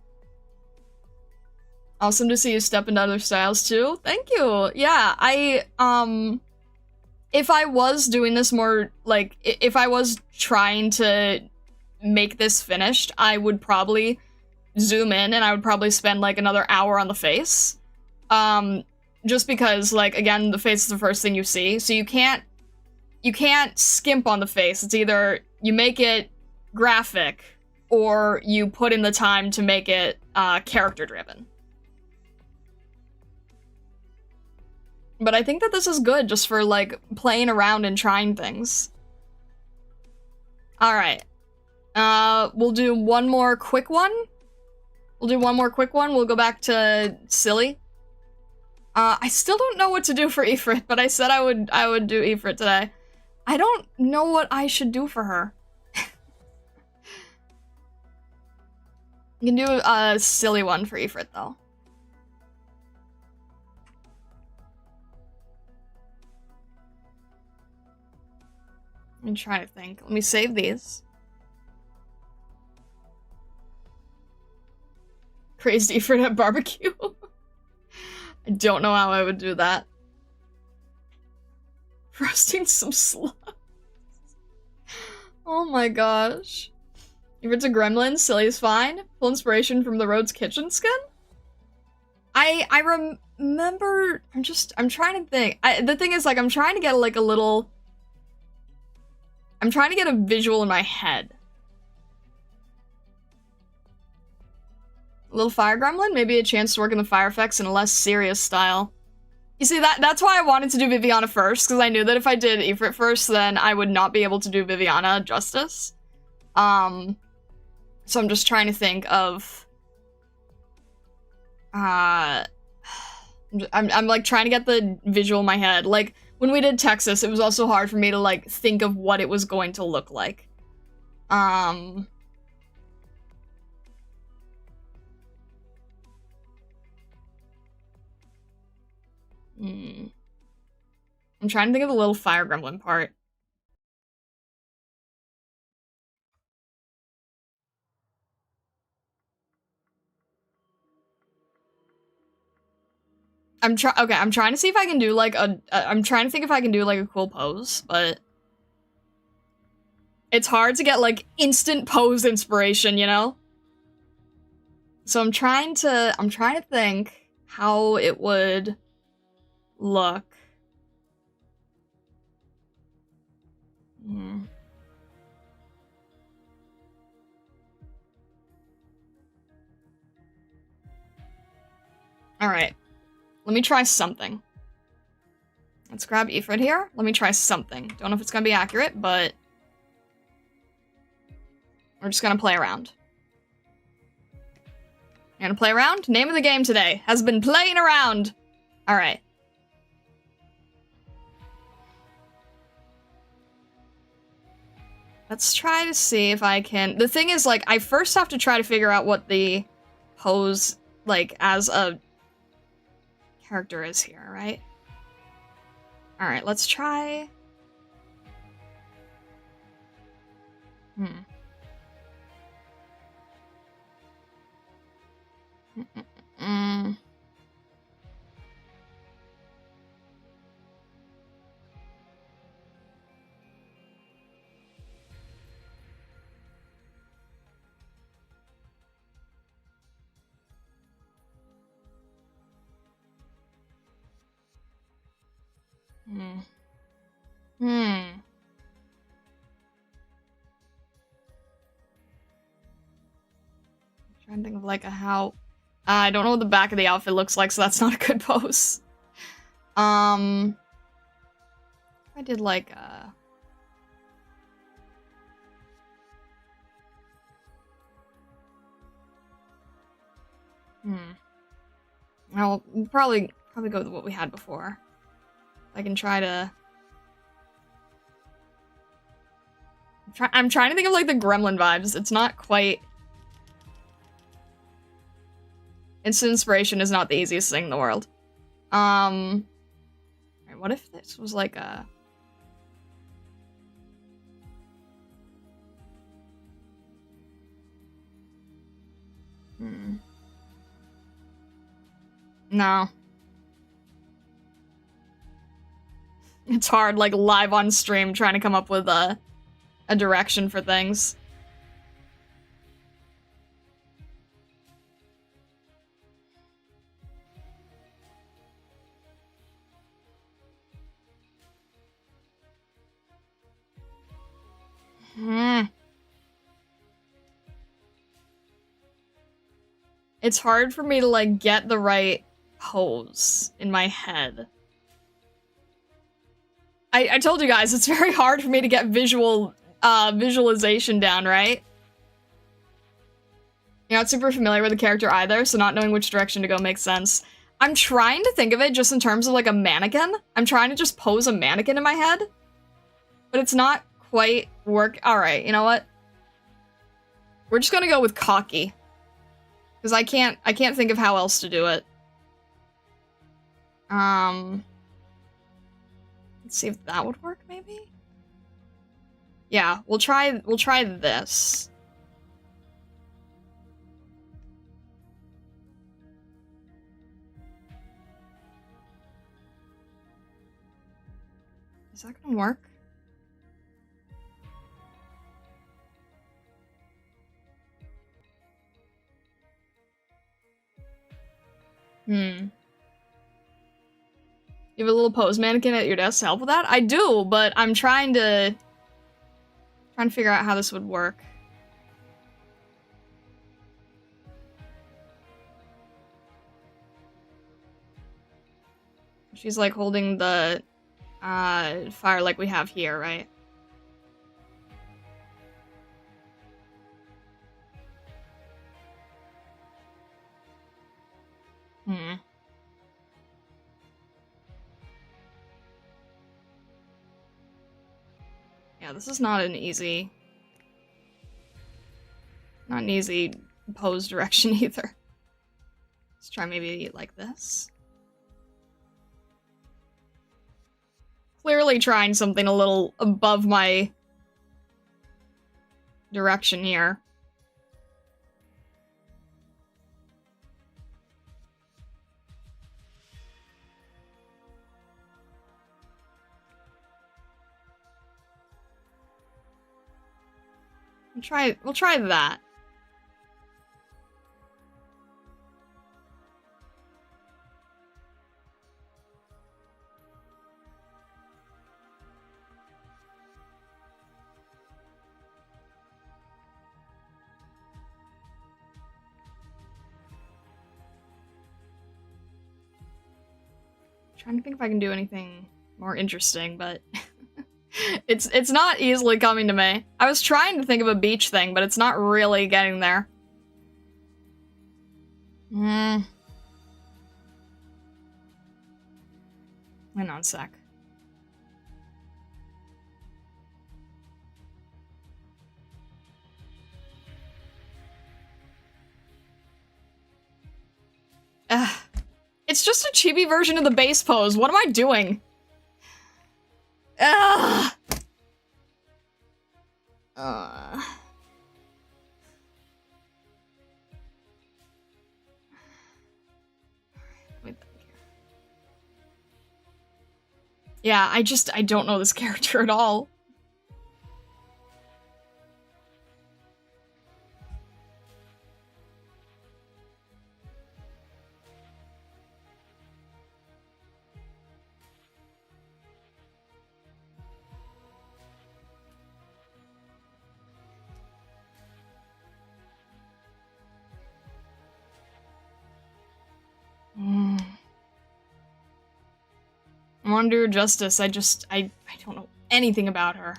Speaker 1: Awesome to see you step into other styles, too. Thank you! Yeah, if I was doing this more, like, if I was trying to make this finished, I would probably zoom in and I would probably spend, like, another hour on the face. Just because, like, again, the face is the first thing you see, so you can't skimp on the face. It's either you make it graphic, or you put in the time to make it, character-driven. But I think that this is good just for, like, playing around and trying things. Alright. We'll do one more quick one. We'll go back to silly. I still don't know what to do for Ifrit, but I said I would do Ifrit today. I don't know what I should do for her. You can do a silly one for Ifrit, though. I'm trying to think. Let me save these. Crazed Ifrit at barbecue. I don't know how I would do that. Roasting some slugs. Oh my gosh. If it's a gremlin, silly is fine. Full inspiration from the Rhodes kitchen skin? I remember, I'm trying to think. The thing is, like, I'm trying to get like a little, I'm trying to get a visual in my head. A little fire gremlin? Maybe a chance to work in the fire effects in a less serious style. You see, that's why I wanted to do Viviana first, because I knew that if I did Ifrit first, then I would not be able to do Viviana justice. So I'm just trying to think of... I'm like trying to get the visual in my head. Like, when we did Texas, it was also hard for me to, like, think of what it was going to look like. I'm trying to think of the little fire gremlin part. I'm trying to see if I can do like I'm trying to think if I can do like a cool pose, but it's hard to get like instant pose inspiration, you know? So I'm trying to think how it would look. Alright. Let me try something. Let's grab Ifrit here. Let me try something. Don't know if it's gonna be accurate, but we're just gonna play around. You're gonna play around? Name of the game today has been playing around. Alright. Let's try to see if I can... The thing is, like, I first have to try to figure out what the pose, like, as a character is here, right? Alright, let's try... Trying to think of like a how... I don't know what the back of the outfit looks like, so that's not a good pose. I did like a... I'll probably go with what we had before. I can try to... I'm trying to think of like the gremlin vibes. It's not quite... Instant inspiration is not the easiest thing in the world. Right, what if this was like a... No. It's hard, like, live on stream trying to come up with a direction for things. It's hard for me to, like, get the right pose in my head. I told you guys, it's very hard for me to get visualization down, right? You're not super familiar with the character either, so not knowing which direction to go makes sense. I'm trying to think of it just in terms of, like, a mannequin. I'm trying to just pose a mannequin in my head. but it's not quite work. Alright, you know what? We're just gonna go with cocky. Because I can't think of how else to do it. Let's see if that would work, maybe? Yeah, we'll try this. Is that gonna work? You have a little pose mannequin at your desk to help with that? I do, but I'm trying to figure out how this would work. She's like holding the fire like we have here, right? Yeah, this is not an easy pose direction either. Let's try maybe like this. Clearly trying something a little above my direction here. We'll try that. Trying to think if I can do anything more interesting, but it's not easily coming to me. I was trying to think of a beach thing, but it's not really getting there. Hang on a sec. It's just a chibi version of the base pose. What am I doing? Ugh. Yeah, I don't know this character at all. I want to do her justice. I don't know anything about her.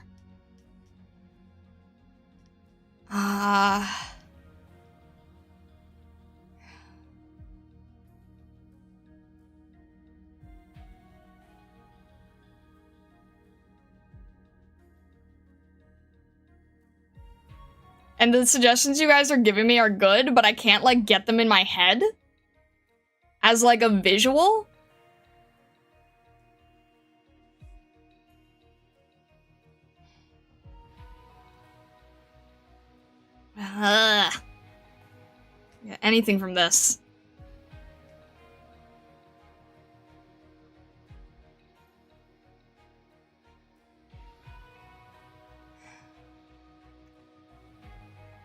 Speaker 1: And the suggestions you guys are giving me are good, but I can't, like, get them in my head? As, like, a visual? Yeah, anything from this.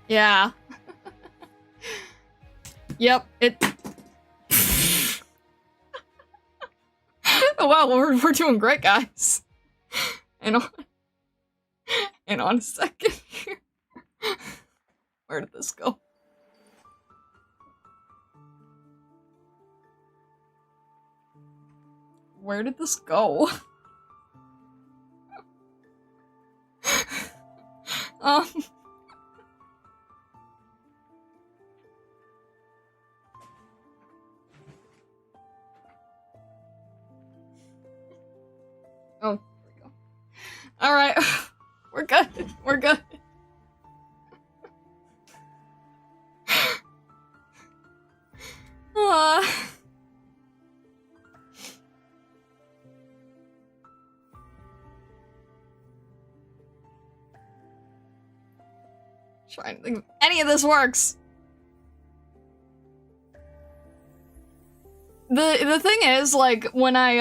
Speaker 1: Yeah. Yep, it... Oh, wow, we're doing great, guys. Hang on a second here. Where did this go? Where did this go? Oh, there we go. Alright. We're good. We're good. Trying to think if any of this works. The thing is, like, when I,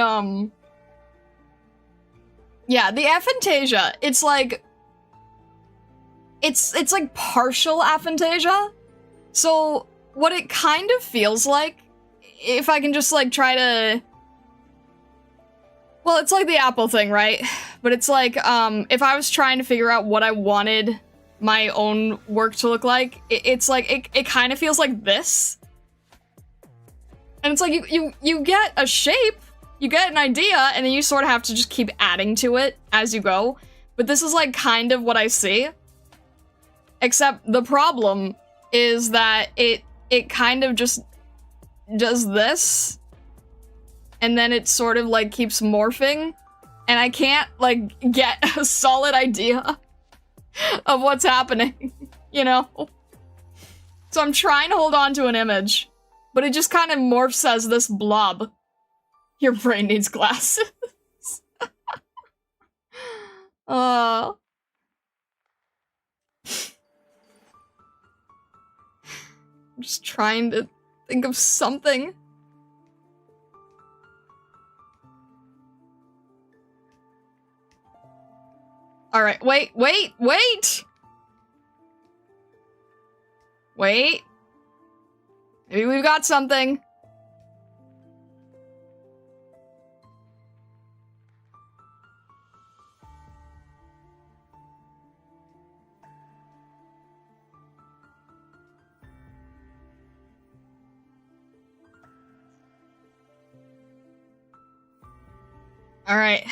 Speaker 1: yeah, the aphantasia, it's like partial aphantasia. So, what it kind of feels like, if I can just, like, try to... Well, it's like the Apple thing, right? But it's like, if I was trying to figure out what I wanted my own work to look like, it's like, it kind of feels like this. And it's like, you get a shape, you get an idea, and then you sort of have to just keep adding to it as you go. But this is, like, kind of what I see. Except the problem is that it kind of just does this, and then it sort of, like, keeps morphing, and I can't, like, get a solid idea of what's happening, you know? So I'm trying to hold on to an image, but it just kind of morphs as this blob. Your brain needs glasses. I'm just trying to think of something. Alright, wait! Wait! Maybe we've got something. Alright.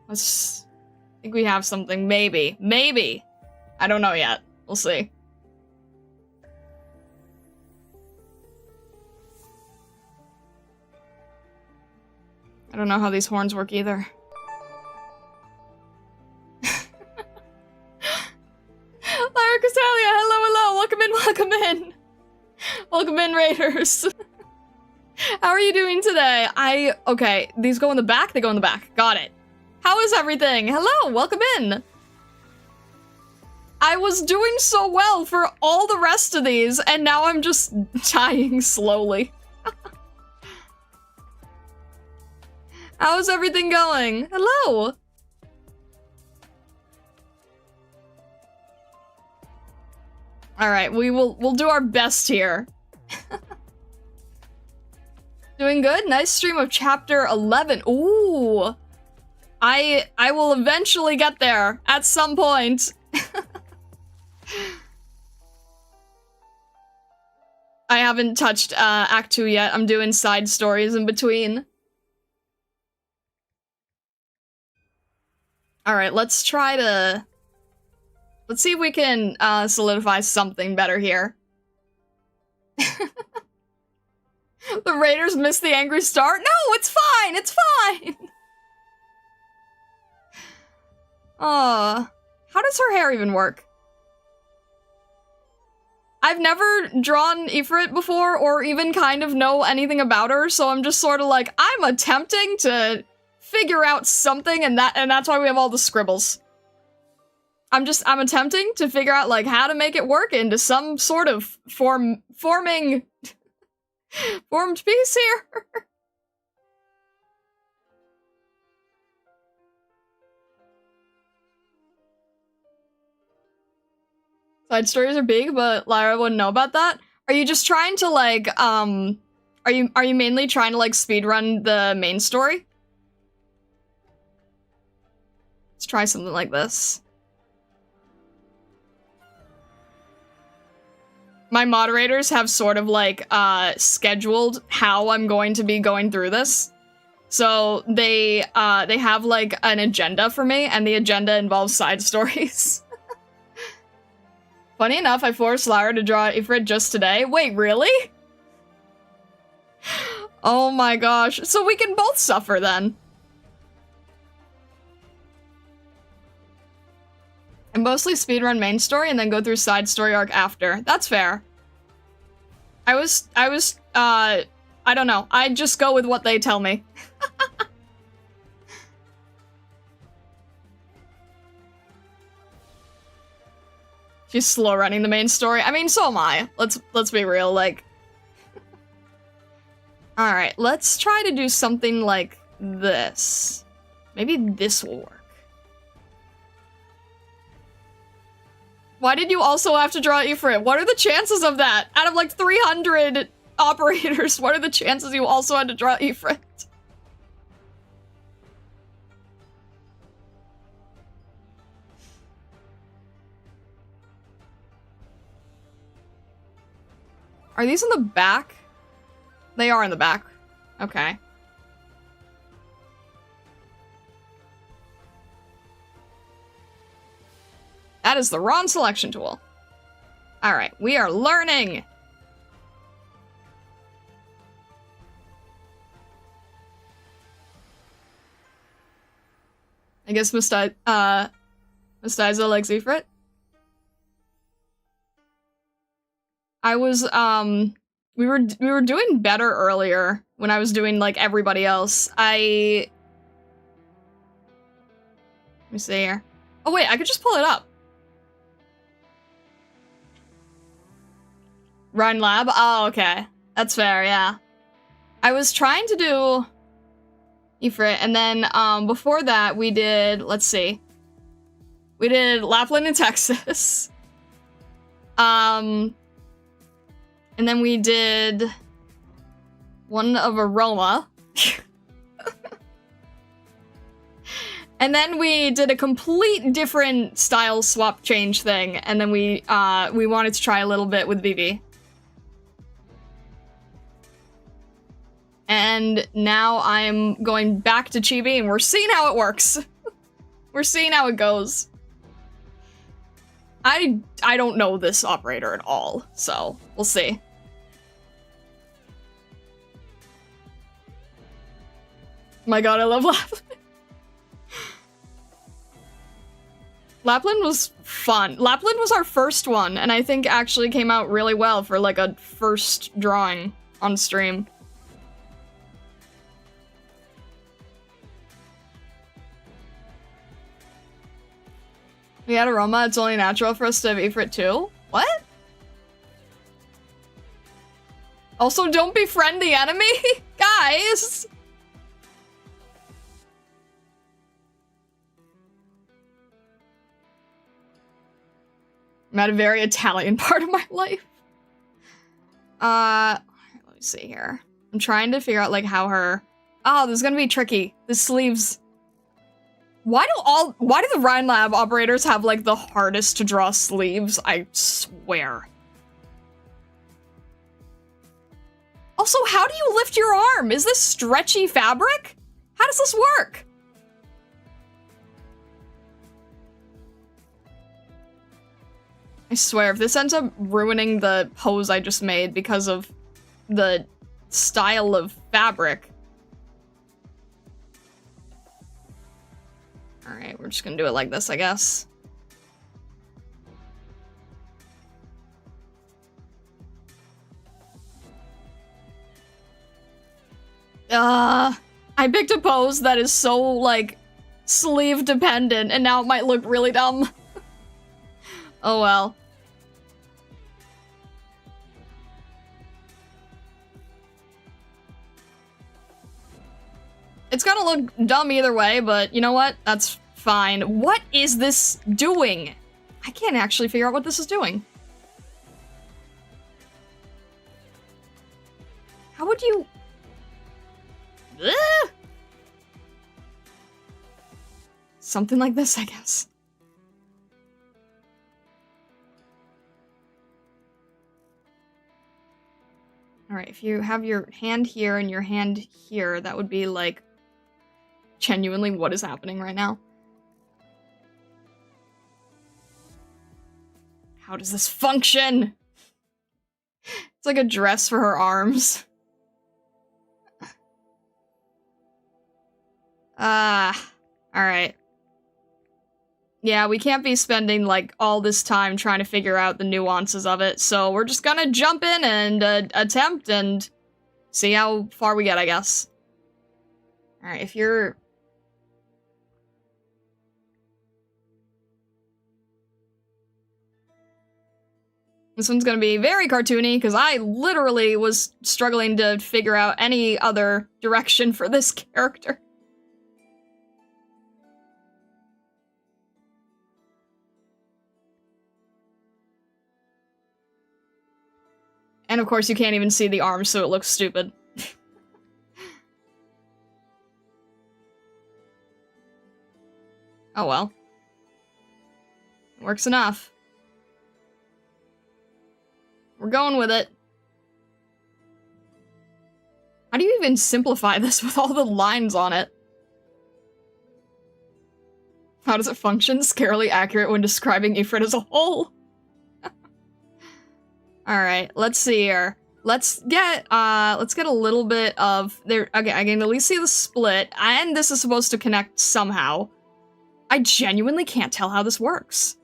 Speaker 1: Let's... I think we have something. Maybe. Maybe! I don't know yet. We'll see. I don't know how these horns work either. Lyra Castalia, hello! Welcome in! Welcome in, Raiders! How are you doing today? Okay, these go in the back? They go in the back. Got it. How is everything? Hello, welcome in! I was doing so well for all the rest of these, and now I'm just dying slowly. How's everything going? Hello! Alright, we'll do our best here. Doing good? Nice stream of chapter 11. Ooh! I will eventually get there, at some point. I haven't touched Act 2 yet. I'm doing side stories in between. Alright, let's see if we can solidify something better here. The Raiders missed the angry start? No, it's fine! It's fine! How does her hair even work? I've never drawn Ifrit before, or even kind of know anything about her, so I'm just sort of like, I'm attempting to figure out something, and that's why we have all the scribbles. I'm attempting to figure out, like, how to make it work into some sort of formed piece here. Side stories are big, but Lyra wouldn't know about that. Are you just trying to, like, are you mainly trying to, like, speedrun the main story? Let's try something like this. My moderators have sort of, like, scheduled how I'm going to be going through this. So they have, like, an agenda for me, and the agenda involves side stories. Funny enough, I forced Lyra to draw Ifrit just today. Wait, really? Oh my gosh. So we can both suffer then. I mostly speedrun main story and then go through side story arc after. That's fair. I don't know. I just go with what they tell me. She's slow running the main story. I mean, so am I. Let's be real, like... Alright, let's try to do something like this. Maybe this will work. Why did you also have to draw Ifrit? What are the chances of that? Out of like 300 operators, what are the chances you also had to draw Ifrit? Are these in the back? They are in the back. Okay. That is the wrong selection tool. Alright, we are learning! I guess Mustiza likes Ifrit. I was, we were doing better earlier when I was doing, like, everybody else. Let me see here. Oh wait, I could just pull it up. Run Lab? Oh, okay. That's fair, yeah. I was trying to do Ifrit, and then, before that, we did, let's see. We did Lapland in Texas. And then we did one of Aroma. And then we did a complete different style swap change thing, and then we wanted to try a little bit with BB. And now I'm going back to Chibi, and we're seeing how it works. We're seeing how it goes. I don't know this operator at all, so we'll see. My god, I love Lapland. Lapland was fun. Lapland was our first one, and I think actually came out really well for like a first drawing on stream. We had Aroma, it's only natural for us to have Ifrit too? What? Also, don't befriend the enemy? Guys! I'm at a very Italian part of my life. Let me see here. I'm trying to figure out, like, how her... Oh, this is gonna be tricky. The sleeves... Why do the Rhine Lab operators have, like, the hardest to draw sleeves? I swear. Also, how do you lift your arm? Is this stretchy fabric? How does this work? I swear, if this ends up ruining the pose I just made because of the style of fabric. Alright, we're just gonna do it like this, I guess. I picked a pose that is so, like, sleeve dependent, and now it might look really dumb. Oh well. It's gonna look dumb either way, but you know what? That's fine. What is this doing? I can't actually figure out what this is doing. How would you... Ugh! Something like this, I guess. Alright, if you have your hand here and your hand here, that would be like... genuinely what is happening right now. How does this function? It's like a dress for her arms. Alright. Yeah, we can't be spending, like, all this time trying to figure out the nuances of it, so we're just gonna jump in and attempt and see how far we get, I guess. Alright, if you're... This one's gonna be very cartoony, because I literally was struggling to figure out any other direction for this character. And of course you can't even see the arms, so it looks stupid. Oh well. Works enough. We're going with it. How do you even simplify this with all the lines on it? How does it function? Scarily accurate when describing Ifrit as a whole. Alright, let's see here. Let's get a little bit of there. Okay, I can at least see the split, and this is supposed to connect somehow. I genuinely can't tell how this works.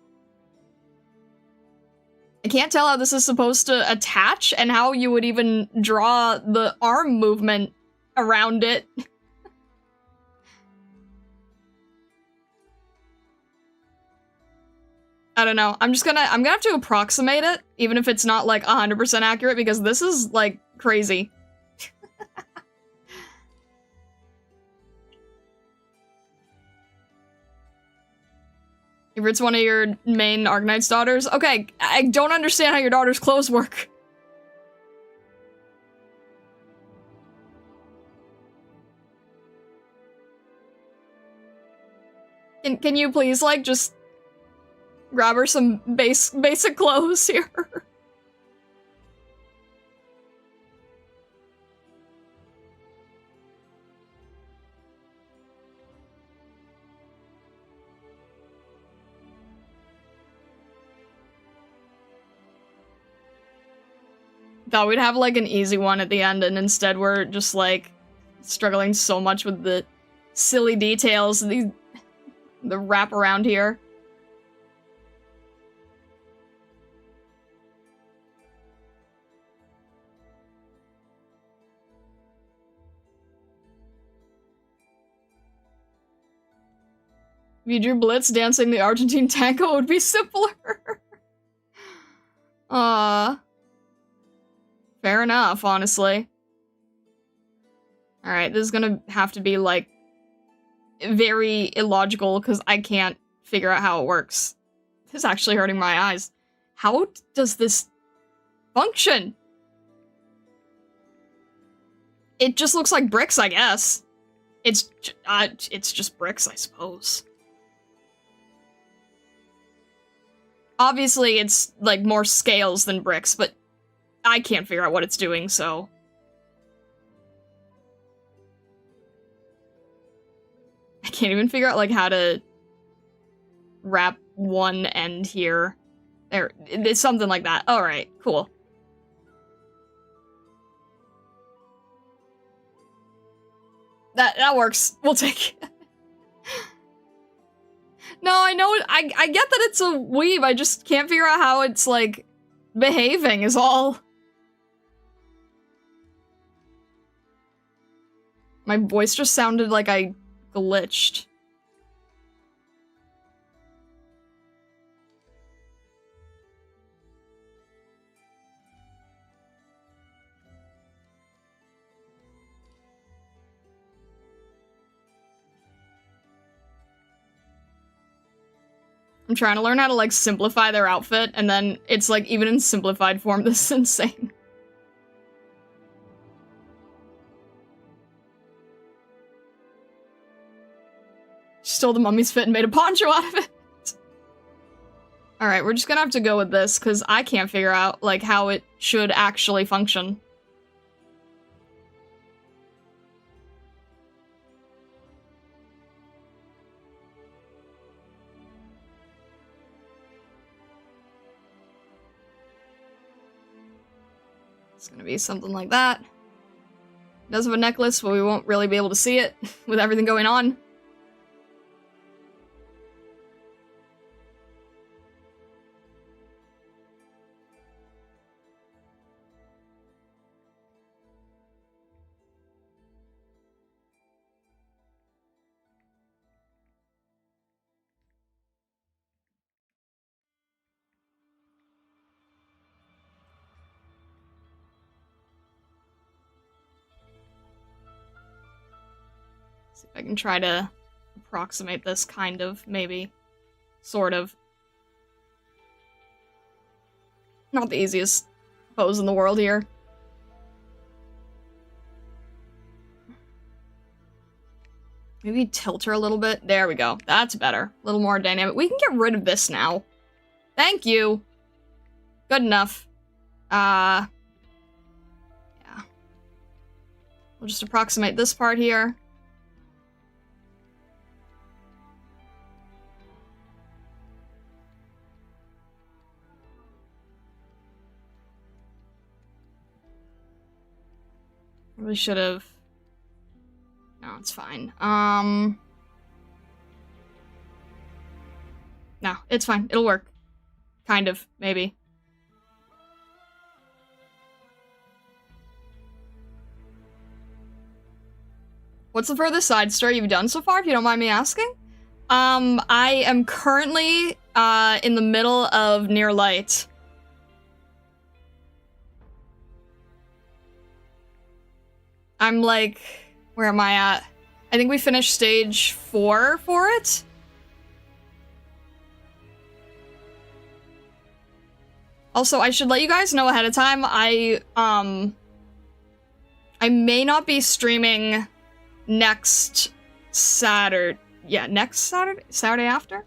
Speaker 1: I can't tell how this is supposed to attach, and how you would even draw the arm movement around it. I don't know. I'm gonna have to approximate it, even if it's not, like, 100% accurate, because this is, like, crazy. If it's one of your main Arknights daughters, okay, I don't understand how your daughter's clothes work. Can you please, like, just grab her some basic clothes here? Thought we'd have, like, an easy one at the end, and instead we're just, like, struggling so much with the silly details, the wrap around here. If you drew Blitz dancing the Argentine tango, it would be simpler. Fair enough, honestly. Alright, this is gonna have to be, like, very illogical, because I can't figure out how it works. This is actually hurting my eyes. How does this function? It just looks like bricks, I guess. It's just bricks, I suppose. Obviously, it's, like, more scales than bricks, but I can't figure out what it's doing, so... I can't even figure out, like, how to wrap one end here. There, it's something like that. Alright, cool. That works. We'll take it. No, I know, I get that it's a weave, I just can't figure out how it's, like, behaving is all. My voice just sounded like I glitched. I'm trying to learn how to, like, simplify their outfit, and then it's, like, even in simplified form, this is insane. She stole the mummy's fit and made a poncho out of it. Alright, we're just gonna have to go with this, because I can't figure out, like, how it should actually function. It's gonna be something like that. It does have a necklace, but we won't really be able to see it with everything going on. See if I can try to approximate this, kind of, maybe. Sort of. Not the easiest pose in the world here. Maybe tilt her a little bit. There we go. That's better. A little more dynamic. We can get rid of this now. Thank you. Good enough. Yeah. We'll just approximate this part here. Probably should have... No, it's fine. No, it's fine. It'll work. Kind of, maybe. What's the furthest side story you've done so far, if you don't mind me asking? I am currently, in the middle of Near Light. I'm like... Where am I at? I think we finished stage 4 for it? Also, I should let you guys know ahead of time, I may not be streaming next Saturday. Yeah, next Saturday? Saturday after?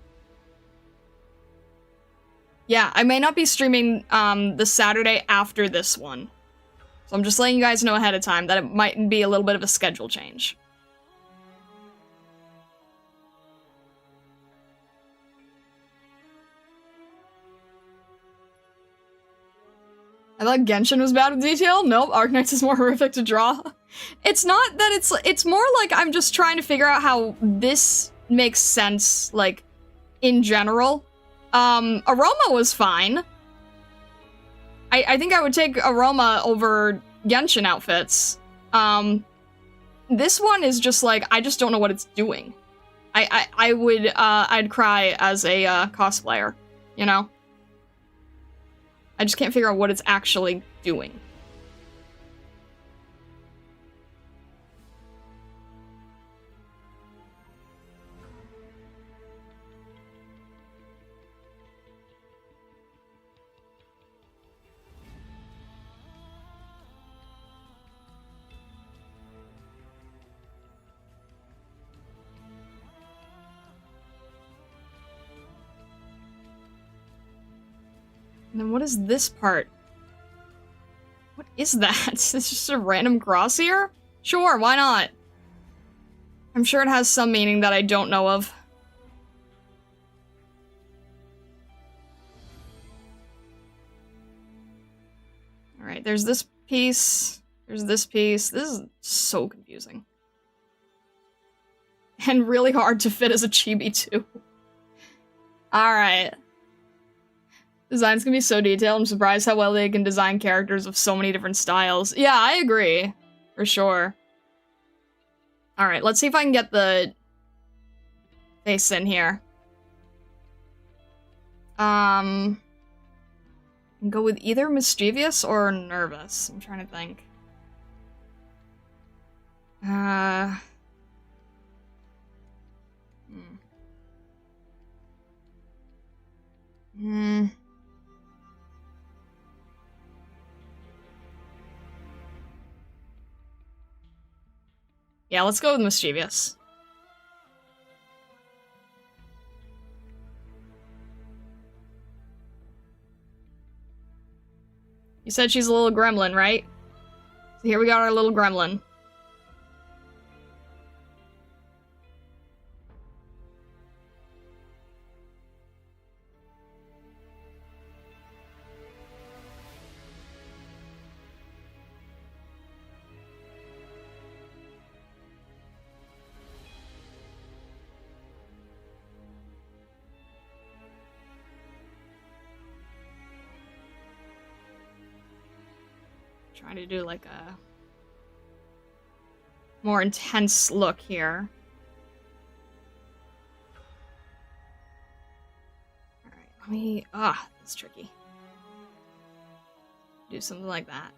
Speaker 1: Yeah, I may not be streaming, the Saturday after this one. So I'm just letting you guys know ahead of time that it might be a little bit of a schedule change. I thought Genshin was bad with detail. Nope, Arknights is more horrific to draw. It's not that it's more like I'm just trying to figure out how this makes sense, like, in general. Aroma was fine. I think I would take Aroma over Genshin outfits. This one is just like, I just don't know what it's doing. I'd cry as a cosplayer, you know? I just can't figure out what it's actually doing. And then what is this part? What is that? It's just a random cross here? Sure, why not? I'm sure it has some meaning that I don't know of. Alright, there's this piece. There's this piece. This is so confusing. And really hard to fit as a chibi, too. Alright. Design's gonna be so detailed. I'm surprised how well they can design characters of so many different styles. Yeah, I agree. For sure. Alright, let's see if I can get the face in here. Go with either mischievous or nervous. I'm trying to think. Yeah, let's go with mischievous. You said she's a little gremlin, right? So here we got our little gremlin. Trying to do like a more intense look here. Alright, let me... that's tricky. Do something like that.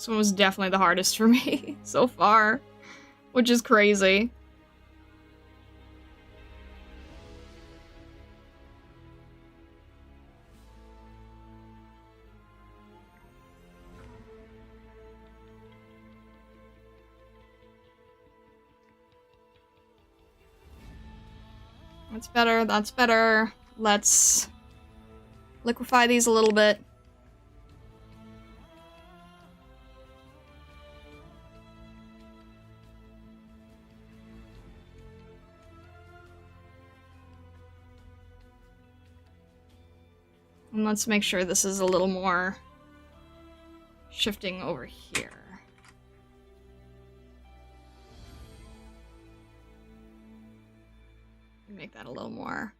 Speaker 1: This one was definitely the hardest for me so far, which is crazy. That's better, that's better. Let's liquefy these a little bit. And let's make sure this is a little more shifting over here. Make that a little more.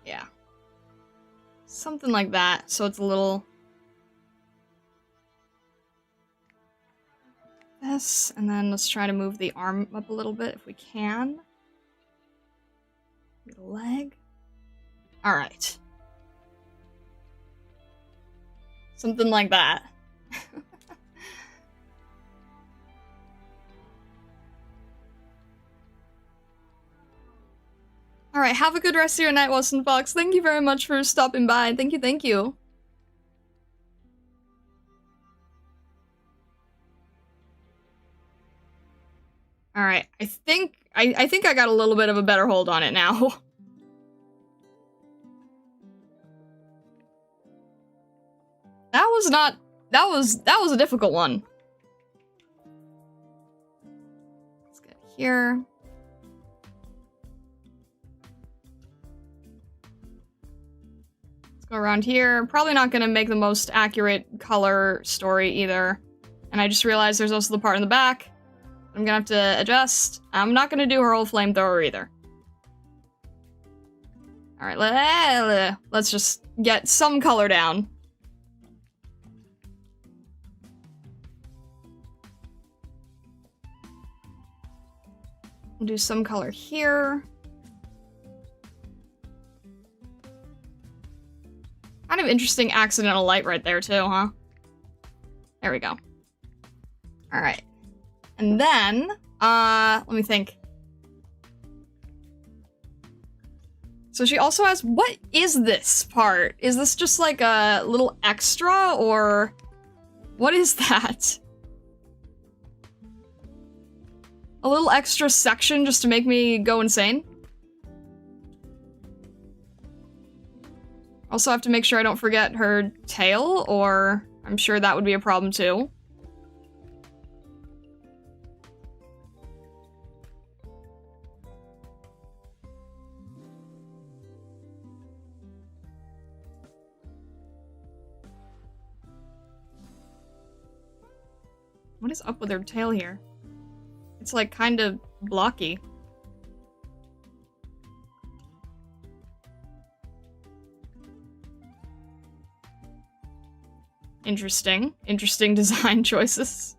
Speaker 1: Yeah. Something like that, so it's a little... This, and then let's try to move the arm up a little bit if we can. The leg. Alright. Something like that. Alright, have a good rest of your night, Wilson Fox. Thank you very much for stopping by. Thank you, thank you. Alright, I think I got a little bit of a better hold on it now. That was a difficult one. Let's get here. Go around here. Probably not gonna make the most accurate color story either. And I just realized there's also the part in the back. I'm gonna have to adjust. I'm not gonna do her whole flamethrower either. Alright, let's just get some color down. We'll do some color here. Kind of interesting accidental light right there too, huh? There we go. Alright. And then, let me think. So she also has, what is this part? Is this just like a little extra, or what is that? A little extra section just to make me go insane? Also have to make sure I don't forget her tail, or I'm sure that would be a problem too. What is up with her tail here? It's like kind of blocky. Interesting. Interesting design choices.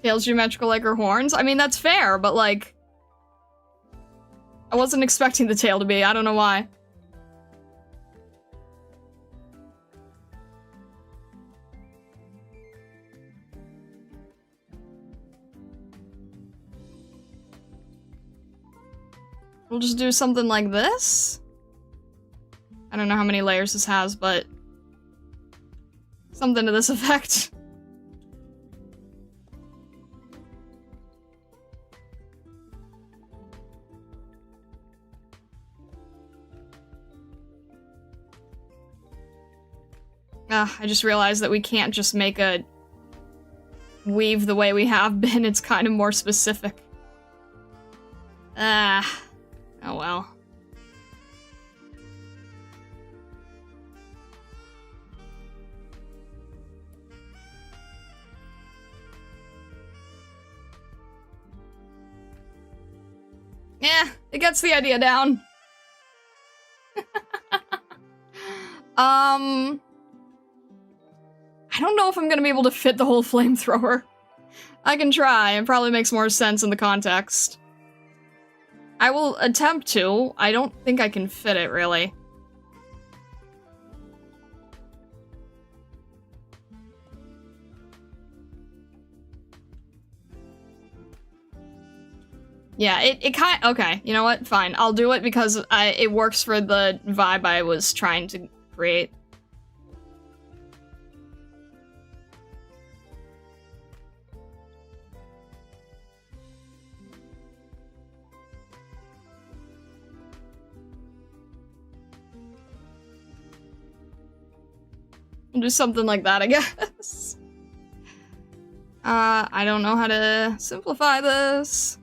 Speaker 1: Tail's geometrical like her horns? I mean, that's fair, but like... I wasn't expecting the tail to be, I don't know why. We'll just do something like this. I don't know how many layers this has, but... something to this effect. I just realized that we can't just make a weave the way we have been. It's kind of more specific. Oh well. Yeah, it gets the idea down. I don't know if I'm gonna be able to fit the whole flamethrower. I can try, it probably makes more sense in the context. I will attempt to. I don't think I can fit it, really. Yeah, it kind of, okay, you know what? Fine, I'll do it because it works for the vibe I was trying to create. I'll do something like that, I guess. I don't know how to simplify this.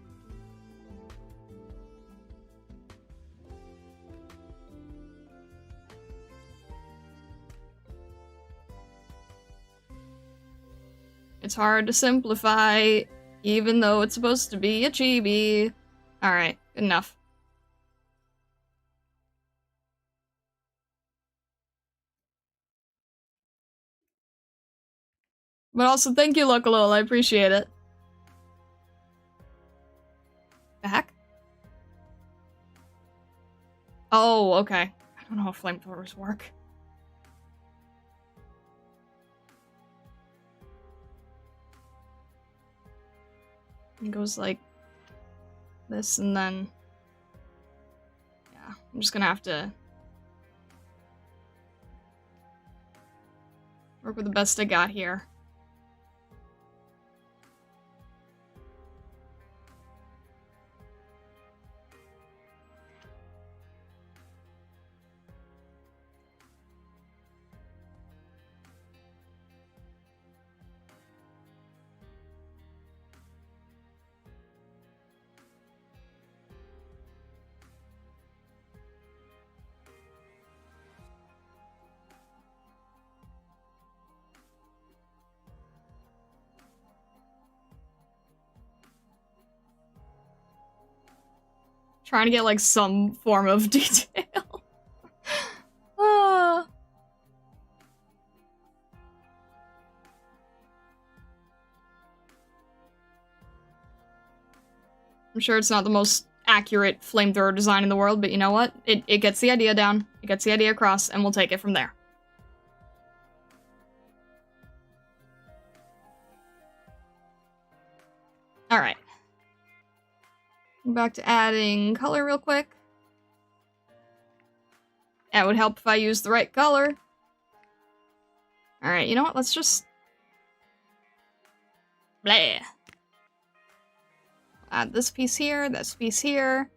Speaker 1: It's hard to simplify, even though it's supposed to be a chibi. Alright, good enough. But also, thank you, Lokalol, I appreciate it. The heck? Oh, okay. I don't know how flamethrowers work. It goes like this, and then... yeah, I'm just gonna have to work with the best I got here. Trying to get, like, some form of detail. I'm sure it's not the most accurate flamethrower design in the world, but you know what? It gets the idea down, it gets the idea across, and we'll take it from there. Alright. Back to adding color real quick. That would help if I used the right color. Alright, you know what? Let's just... blah. Add this piece here, this piece here.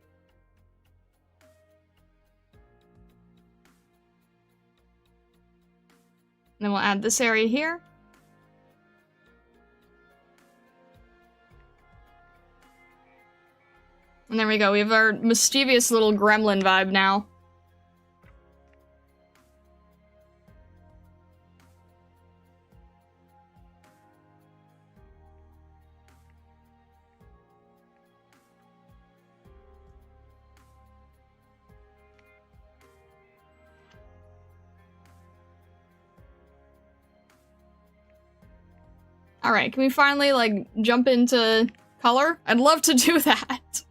Speaker 1: Then we'll add this area here. And there we go, we have our mischievous little gremlin vibe now. Alright, can we finally, like, jump into color? I'd love to do that.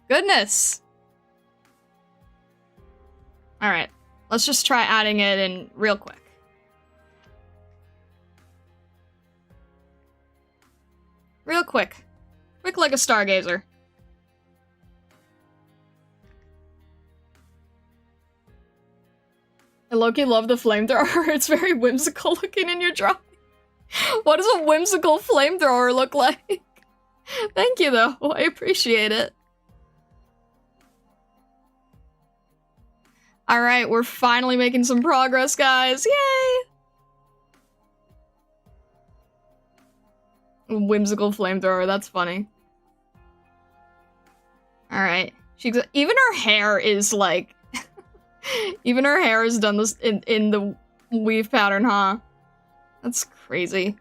Speaker 1: Goodness! Alright, let's just try adding it in real quick. Real quick. Quick like a stargazer. I low-key love the flamethrower. It's very whimsical looking in your drawing. What does a whimsical flamethrower look like? Thank you, though. I appreciate it. Alright, we're finally making some progress, guys. Yay! Whimsical flamethrower, that's funny. Alright. Even her hair is, like... even her hair is done this in the weave pattern, huh? That's crazy.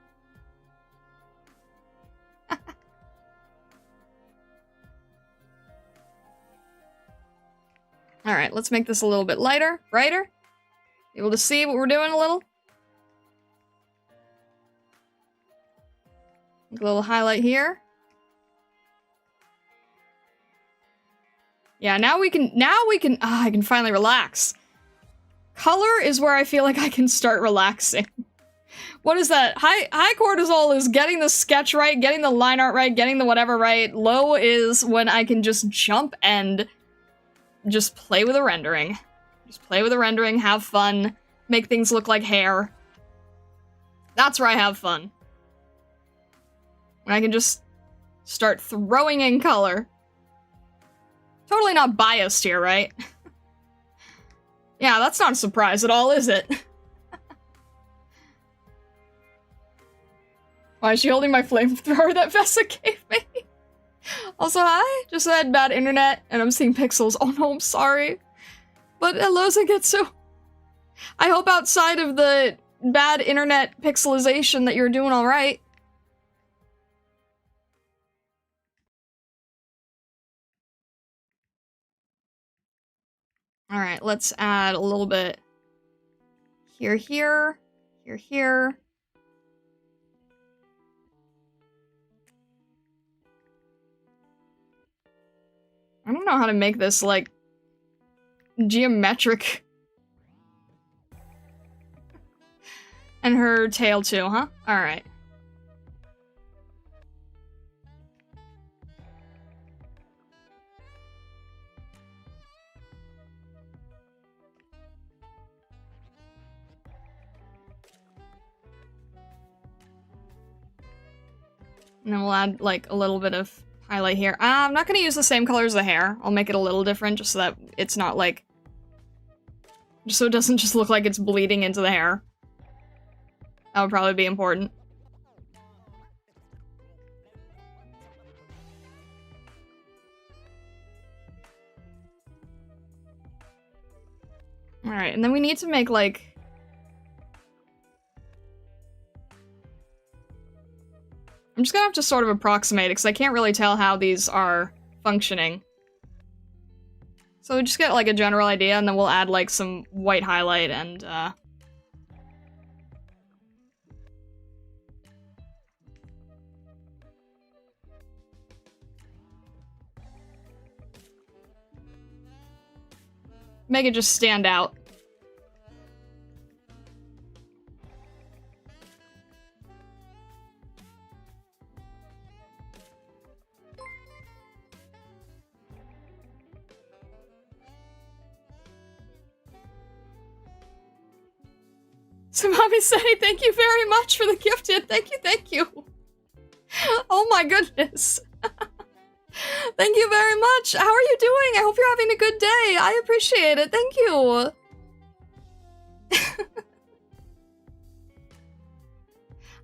Speaker 1: Alright, let's make this a little bit lighter, brighter. Able to see what we're doing a little? Make a little highlight here. Yeah, now we can, I can finally relax. Color is where I feel like I can start relaxing. What is that? High cortisol is getting the sketch right, getting the line art right, getting the whatever right. Low is when I can just jump and just play with the rendering. Just play with the rendering, have fun, make things look like hair. That's where I have fun. When I can just start throwing in color. Totally not biased here, right? Yeah, that's not a surprise at all, is it? Why is she holding my flamethrower that Vessa gave me? Also, hi! Just had bad internet, and I'm seeing pixels. Oh no, I'm sorry. But hello, Zangetsu. I hope outside of the bad internet pixelization that you're doing alright. Alright, let's add a little bit here, here, here, here. I don't know how to make this, like, geometric. And her tail too, huh? Alright. And then we'll add, like, a little bit of highlight here. I'm not gonna use the same color as the hair. I'll make it a little different just so that it's not, like... just so it doesn't just look like it's bleeding into the hair. That would probably be important. Alright, and then we need to make, like... I'm just gonna have to sort of approximate it, because I can't really tell how these are functioning. So we just get, like, a general idea, and then we'll add, like, some white highlight and, make it just stand out. So Mommy Say, thank you very much for the gifted. Thank you, thank you. Oh my goodness. Thank you very much. How are you doing? I hope you're having a good day. I appreciate it. Thank you.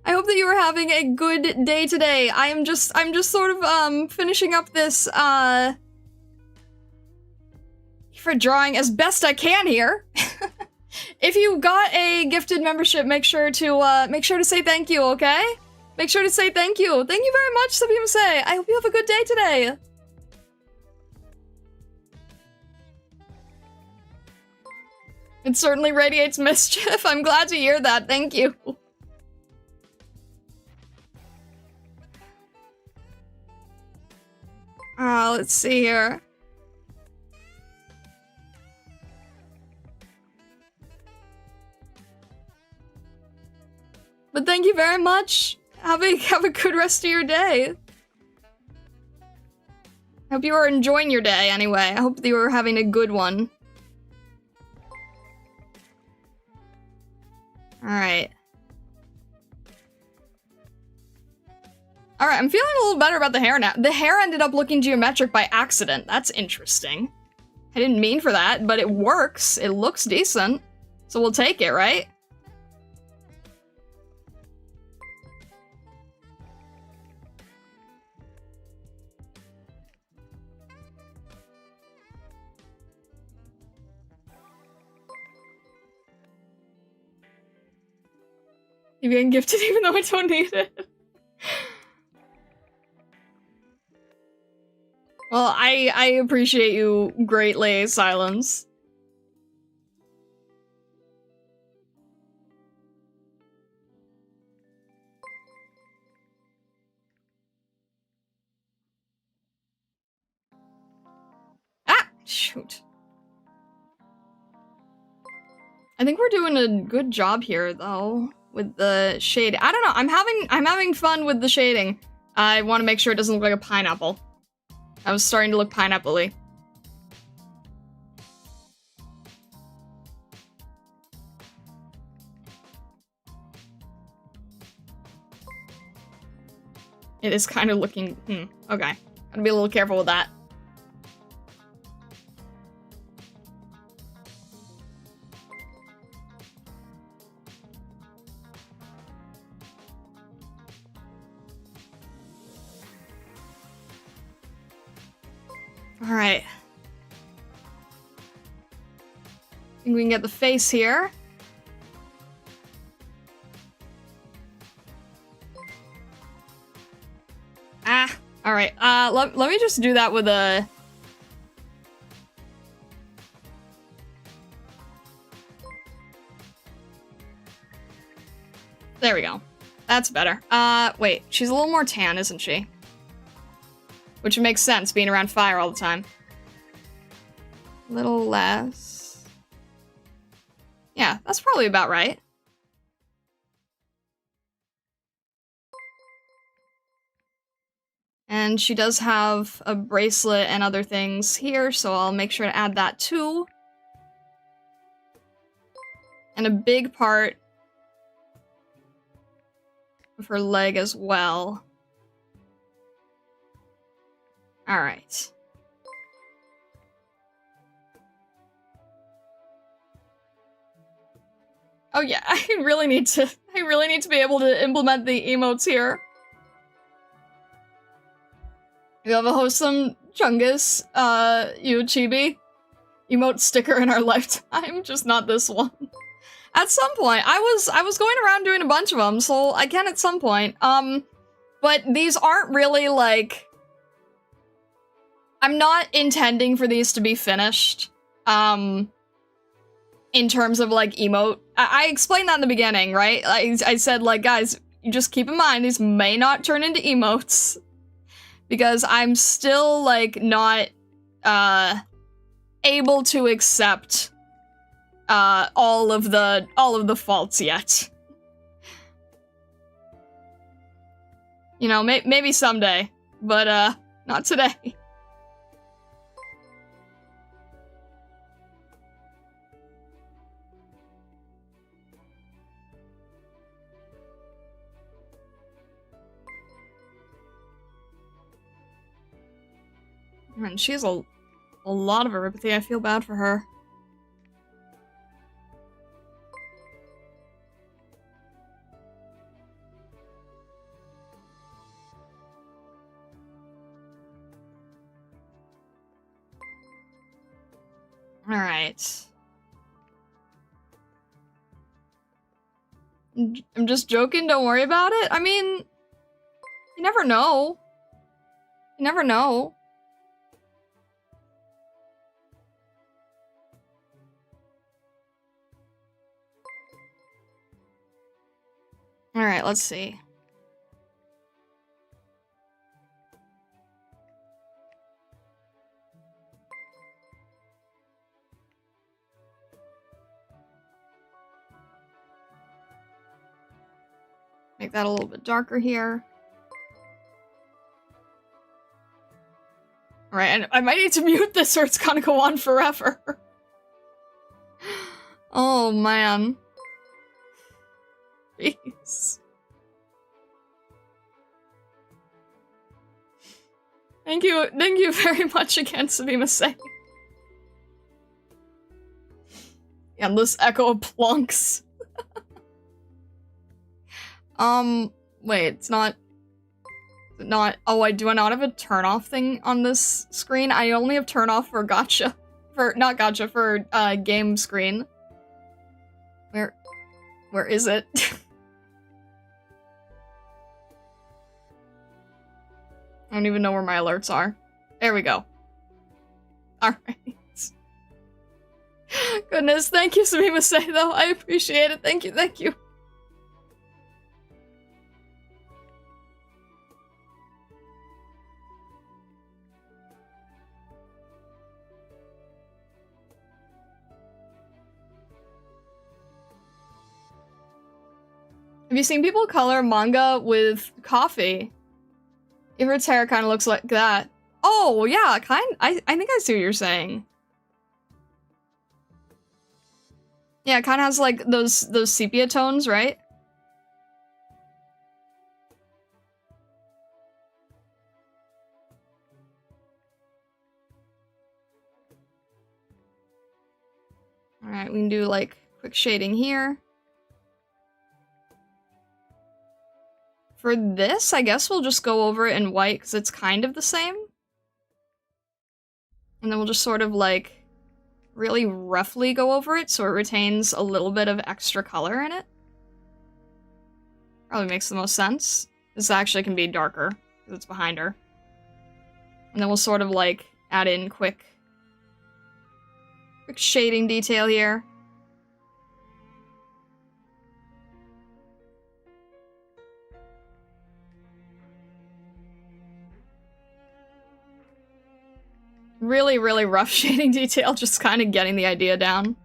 Speaker 1: I hope that you are having a good day today. I'm just sort of, finishing up this, for drawing as best I can here. If you got a gifted membership, make sure to say thank you, okay? Make sure to say thank you. Thank you very much, Sabim Say. I hope you have a good day today. It certainly radiates mischief. I'm glad to hear that. Thank you. Let's see here. But thank you very much. Have a good rest of your day. I hope you are enjoying your day anyway. I hope that you are having a good one. Alright. Alright, I'm feeling a little better about the hair now. The hair ended up looking geometric by accident. That's interesting. I didn't mean for that, but it works. It looks decent. So we'll take it, right? You're being gifted even though I don't need it. Well, I appreciate you greatly, Silence. Shoot. I think we're doing a good job here, though, with the shade. I don't know. I'm having fun with the shading. I want to make sure it doesn't look like a pineapple. I was starting to look pineapple-y. It is kind of looking... okay. Gotta be a little careful with that. Alright. I think we can get the face here. Ah, alright. Let me just do that with a... There we go. That's better. Wait. She's a little more tan, isn't she? Which makes sense, being around fire all the time. A little less. Yeah, that's probably about right. And she does have a bracelet and other things here, so I'll make sure to add that too. And a big part of her leg as well. Alright. Oh yeah, I really need to be able to implement the emotes here. We have a wholesome Chungus, chibi emote sticker in our lifetime, just not this one. At some point, I was going around doing a bunch of them, so I can at some point. But these aren't really like... I'm not intending for these to be finished, in terms of, like, emote. I explained that in the beginning, right? I said, like, guys, you just keep in mind, these may not turn into emotes. Because I'm still, like, not, able to accept, all of the faults yet. You know, maybe someday, but, not today. Man, she has a lot of erypathy. I feel bad for her. Alright. I'm just joking, don't worry about it. I mean, you never know. You never know. Alright, let's see. Make that a little bit darker here. Alright, and I might need to mute this or it's gonna go on forever. Oh, man. Jeez. Thank you very much again, Sabima-say. Endless echo of plunks. Wait, it's not... Oh, do I not have a turn off thing on this screen? I only have turn off for gacha. Not gacha, for, game screen. Where is it? I don't even know where my alerts are. There we go. Alright. Goodness, thank you, Sabima-say, though. I appreciate it. Thank you, thank you. Have you seen people color manga with coffee? If her hair kind of looks like that. Oh, yeah, I think I see what you're saying. Yeah, it kind of has like those sepia tones, right? Alright, we can do like quick shading here. For this, I guess we'll just go over it in white because it's kind of the same. And then we'll just sort of like really roughly go over it so it retains a little bit of extra color in it. Probably makes the most sense. This actually can be darker because it's behind her. And then we'll sort of like add in quick shading detail here. Really, really rough shading detail, just kind of getting the idea down.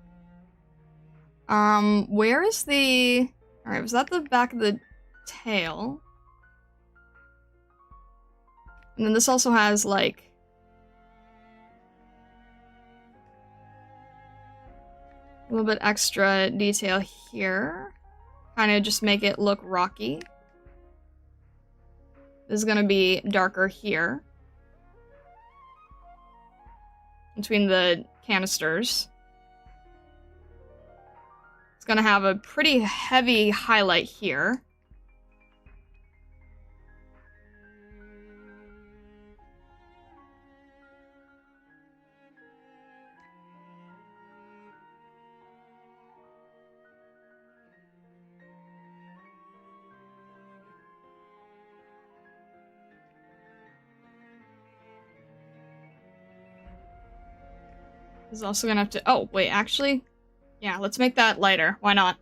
Speaker 1: Where is the... Alright, was that the back of the tail? And then this also has, like... a little bit extra detail here. Kind of just make it look rocky. This is gonna be darker here. Between the canisters. It's gonna have a pretty heavy highlight here. Is also gonna have to- oh, wait, actually? Yeah, let's make that lighter. Why not?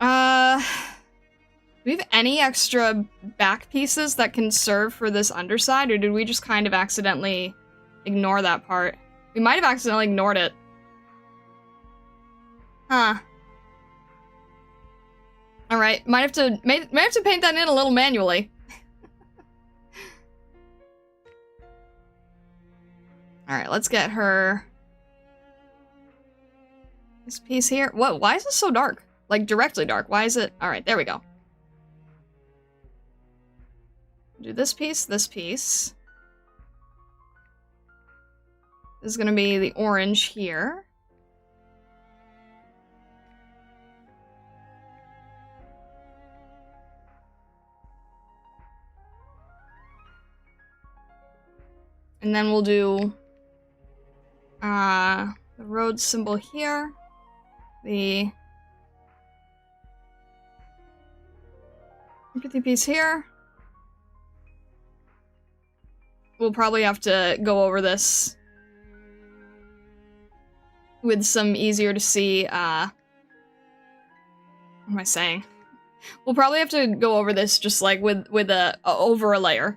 Speaker 1: Do we have any extra back pieces that can serve for this underside, or did we just kind of accidentally ignore that part? We might have accidentally ignored it. Huh. Alright, might have to paint that in a little manually. Alright, let's get her... this piece here. Whoa, why is this so dark? Like, directly dark. Why is it... Alright, there we go. Do this piece, this piece. This is gonna be the orange here. And then we'll do... the road symbol here. The... empathy piece here. We'll probably have to go over this with some easier to see, what am I saying? We'll probably have to go over this just like with over a layer.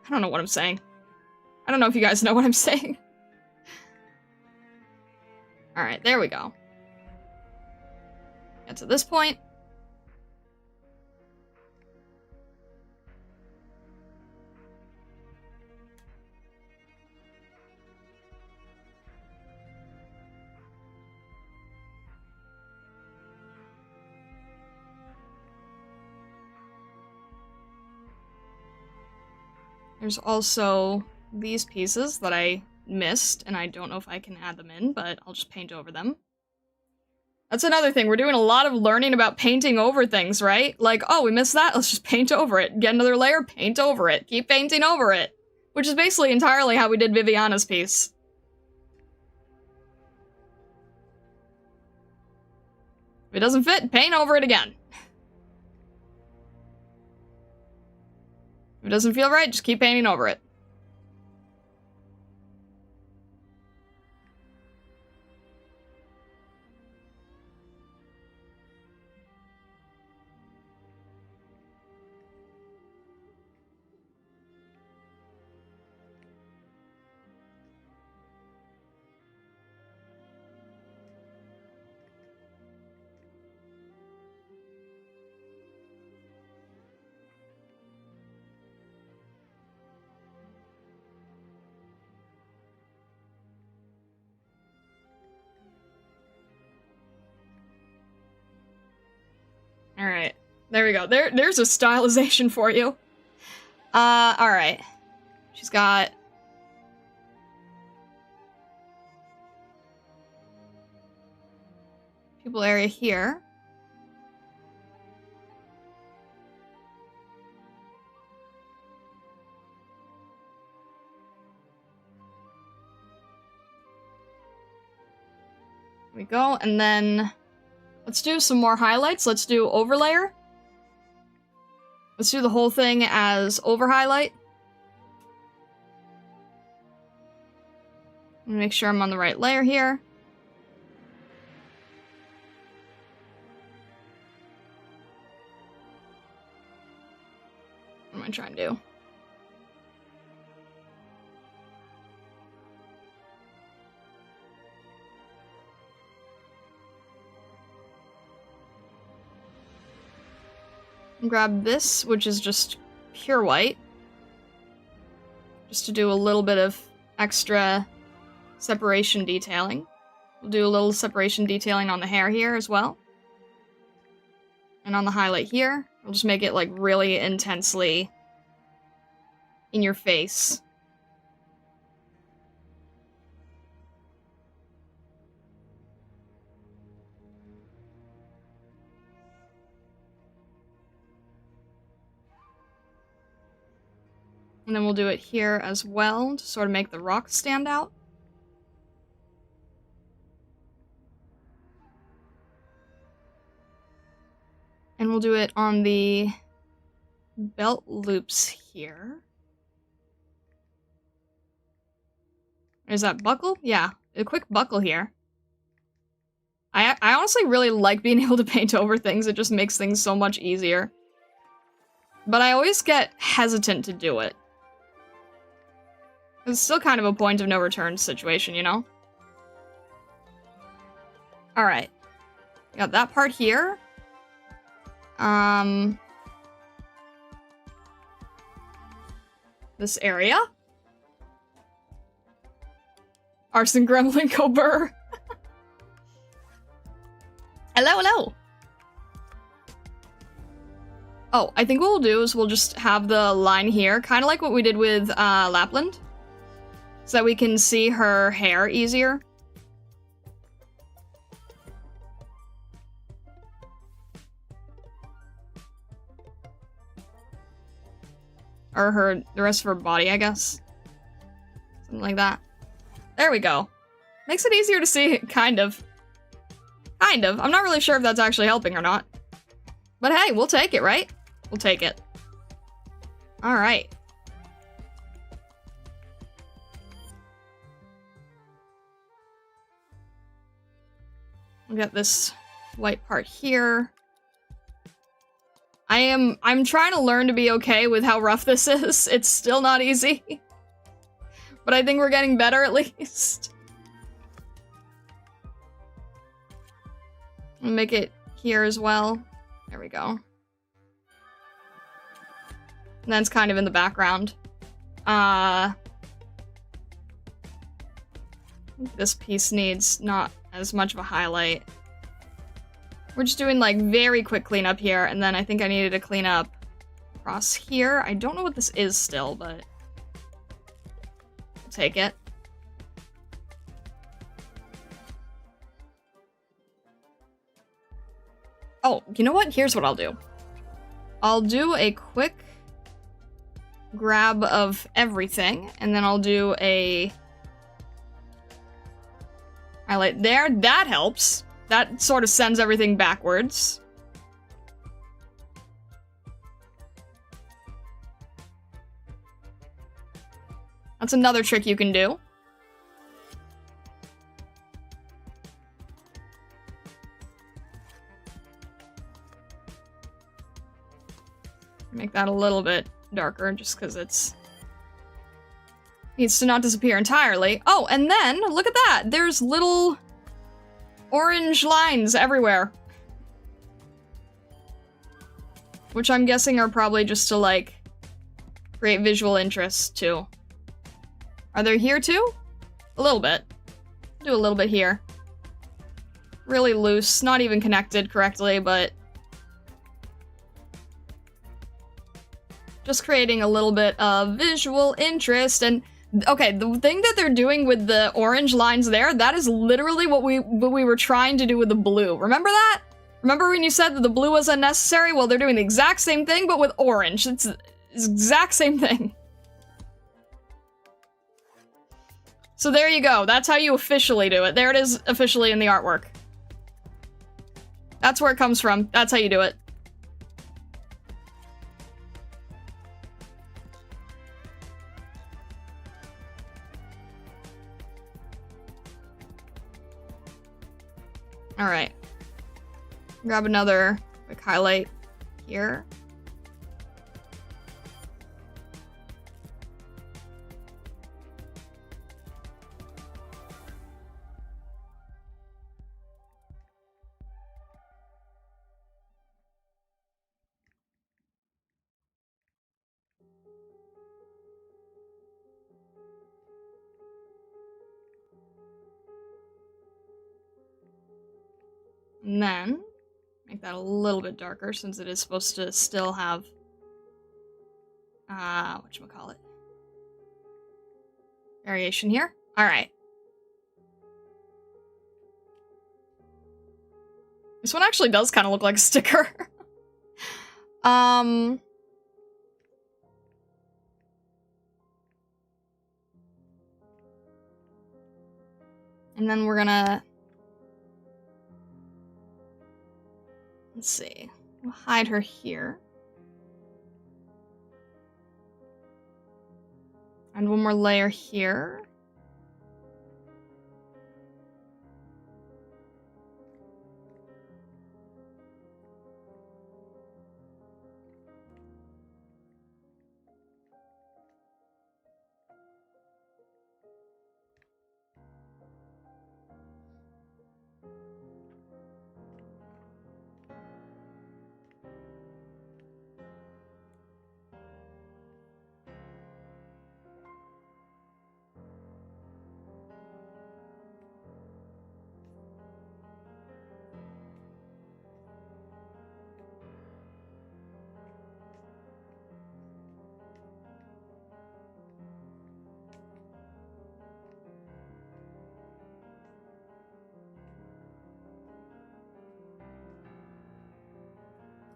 Speaker 1: I don't know what I'm saying. I don't know if you guys know what I'm saying. Alright, there we go. Get to this point. There's also these pieces that I missed, and I don't know if I can add them in, but I'll just paint over them. That's another thing, we're doing a lot of learning about painting over things, right? Like, oh, we missed that, let's just paint over it. Get another layer, paint over it. Keep painting over it. Which is basically entirely how we did Viviana's piece. If it doesn't fit, paint over it again. If it doesn't feel right, just keep painting over it. Alright. There we go. There's a stylization for you. Alright. She's got... pupil area here. There we go, and then let's do some more highlights. Let's do overlayer. Let's do the whole thing as over highlight. Make sure I'm on the right layer here. What am I trying to do? Grab this, which is just pure white. Just to do a little bit of extra separation detailing. We'll do a little separation detailing on the hair here as well. And on the highlight here. We'll just make it like really intensely in your face. And then we'll do it here as well to sort of make the rock stand out. And we'll do it on the belt loops here. Is that buckle? Yeah, a quick buckle here. I honestly really like being able to paint over things. It just makes things so much easier. But I always get hesitant to do it. It's still kind of a point of no return situation, you know? Alright. Got that part here. This area. Arson Gremlin go burr. Hello, hello! Oh, I think what we'll do is we'll just have the line here, kind of like what we did with Lapland. So that we can see her hair easier. Or the rest of her body, I guess. Something like that. There we go. Makes it easier to see, kind of. Kind of. I'm not really sure if that's actually helping or not. But hey, we'll take it, right? We'll take it. Alright. We got this white part here. I'm trying to learn to be okay with how rough this is. It's still not easy. But I think we're getting better at least. I'll make it here as well. There we go. And then it's kind of in the background. This piece needs not as much of a highlight. We're just doing like very quick cleanup here, and then I think I needed to clean up across here. I don't know what this is still, but I'll take it. Oh, you know what? Here's what I'll do. I'll do a quick grab of everything, and then I'll do a highlight there. That helps. That sort of sends everything backwards. That's another trick you can do. Make that a little bit darker, just because it's... needs to not disappear entirely. Oh, and then, look at that! There's little orange lines everywhere. Which I'm guessing are probably just to, like, create visual interest, too. Are they here, too? A little bit. Do a little bit here. Really loose, not even connected correctly, but Just creating a little bit of visual interest. And okay, the thing that they're doing with the orange lines there, that is literally what we were trying to do with the blue. Remember that? Remember when you said that the blue was unnecessary? Well, they're doing the exact same thing, but with orange. It's the exact same thing. So there you go. That's how you officially do it. There it is officially in the artwork. That's where it comes from. That's how you do it. All right. Grab another quick highlight here. And then, make that a little bit darker since it is supposed to still have, whatchamacallit, variation here. Alright. This one actually does kind of look like a sticker. And then we're gonna... Let's see. We'll hide her here. And one more layer here.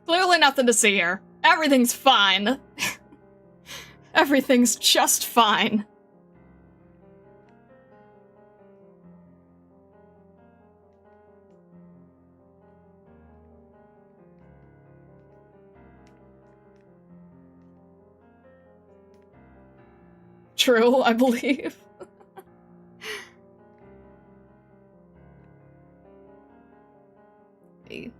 Speaker 1: Clearly nothing to see here. Everything's fine. Everything's just fine. True, I believe. Hey.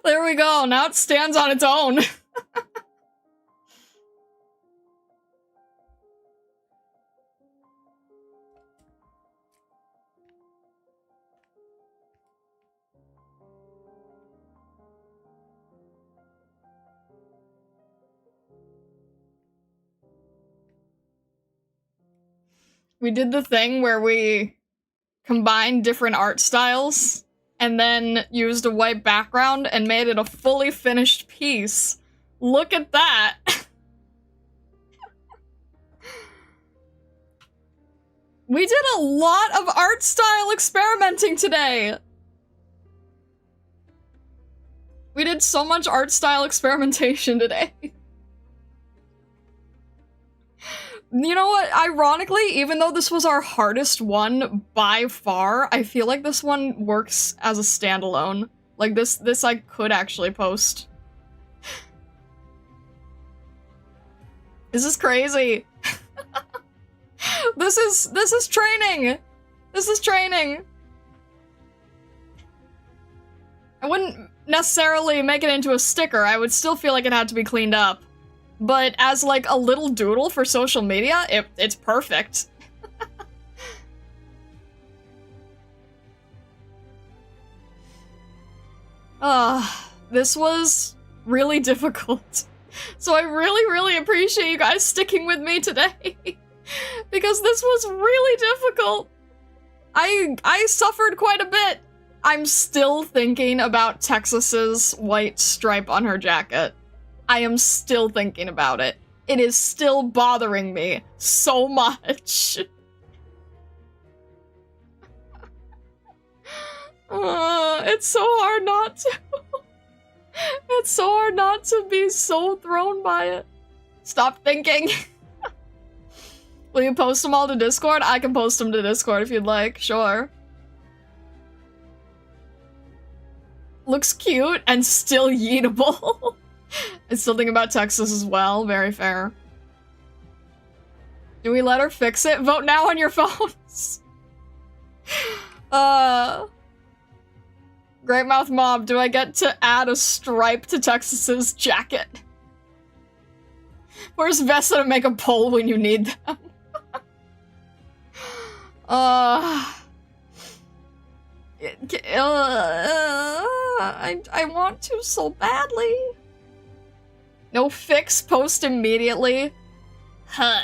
Speaker 1: There we go. Now it stands on its own. We did the thing where we combined different art styles and then used a white background and made it a fully finished piece. Look at that! We did a lot of art style experimenting today! We did so much art style experimentation today. You know what? Ironically, even though this was our hardest one by far, I feel like this one works as a standalone. Like this I could actually post. This is crazy. This is training. This is training. I wouldn't necessarily make it into a sticker. I would still feel like it had to be cleaned up. but as like a little doodle for social media, it's perfect. This was really difficult. So I really appreciate you guys sticking with me today. Because this was really difficult. I suffered quite a bit. I'm still thinking about Texas's white stripe on her jacket. I am still thinking about it. It is still bothering me so much. It's so hard not to. It's so hard not to be so thrown by it. Stop thinking. Will you post them all to Discord? I can post them to Discord if you'd like, sure. Looks cute and still yeetable. I still think about Texas as well, very fair. Do we let her fix it? Vote now on your phones. Greatmouth Mob, do I get to add a stripe to Texas's jacket? Where's Vesta to make a poll when you need them? I want to so badly. No fix, post immediately. Huh.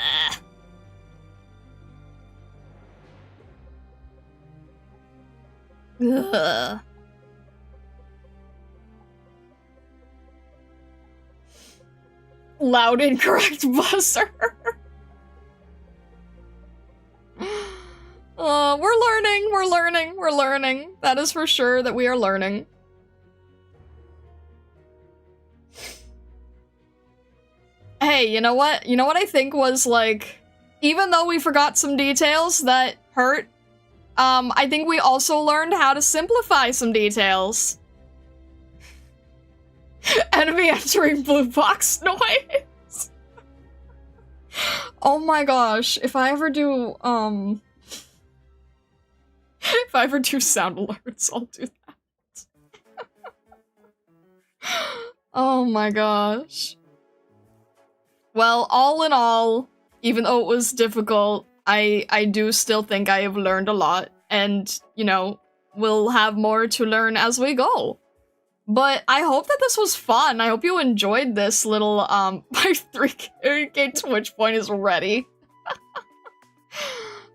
Speaker 1: Ugh. Loud incorrect buzzer. We're learning. That is for sure that we are learning. Hey, you know what? You know what I think was, like, even though we forgot some details that hurt, I think we also learned how to simplify some details. Enemy entering blue box noise. Oh my gosh, if I ever do sound alerts, I'll do that. Oh my gosh. Well, all in all, even though it was difficult, I do still think I have learned a lot, and, you know, we'll have more to learn as we go. But I hope that this was fun. I hope you enjoyed this little, my 3K Twitch point is ready.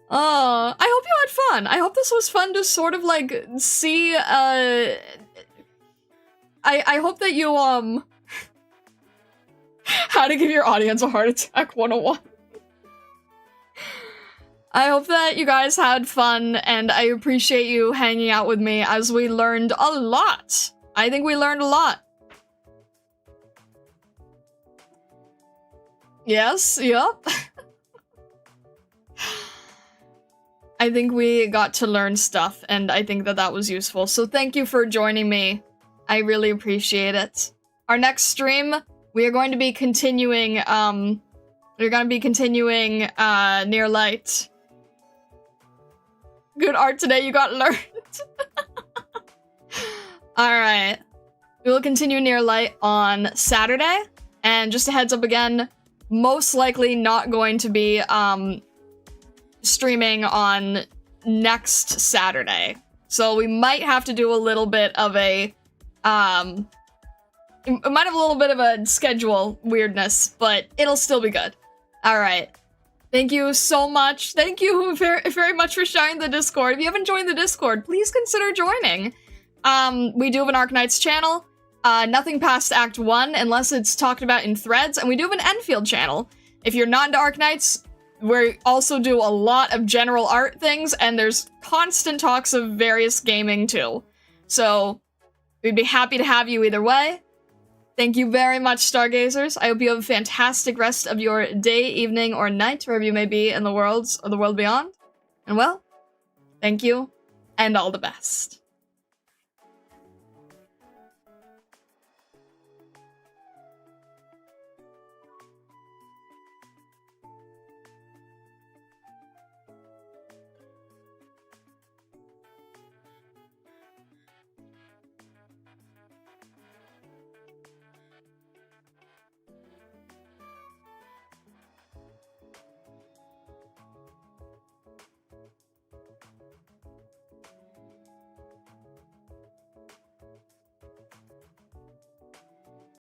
Speaker 1: I hope you had fun. I hope this was fun to sort of, like, see, I hope that you, how to give your audience a heart attack 101. I hope that you guys had fun, and I appreciate you hanging out with me as we learned a lot. I think we learned a lot. Yes, yep. I think we got to learn stuff, and I think that that was useful. So thank you for joining me. I really appreciate it. Our next stream, we are going to be continuing, Near Light. Good art today, you got learned. Alright. We will continue Near Light on Saturday, and just a heads up again, most likely not going to be, streaming on next Saturday. So we might have to do a little bit of a, it might have a little bit of a schedule weirdness, but it'll still be good. Alright. Thank you so much. Thank you very much for sharing the Discord. If you haven't joined the Discord, please consider joining. We do have an Arknights channel. Nothing past Act 1 unless it's talked about in threads, and we do have an Enfield channel. If you're not into Arknights, we also do a lot of general art things, and there's constant talks of various gaming too. So, we'd be happy to have you either way. Thank you very much, Stargazers. I hope you have a fantastic rest of your day, evening, or night, wherever you may be in the world or the world beyond. And well, thank you, and all the best.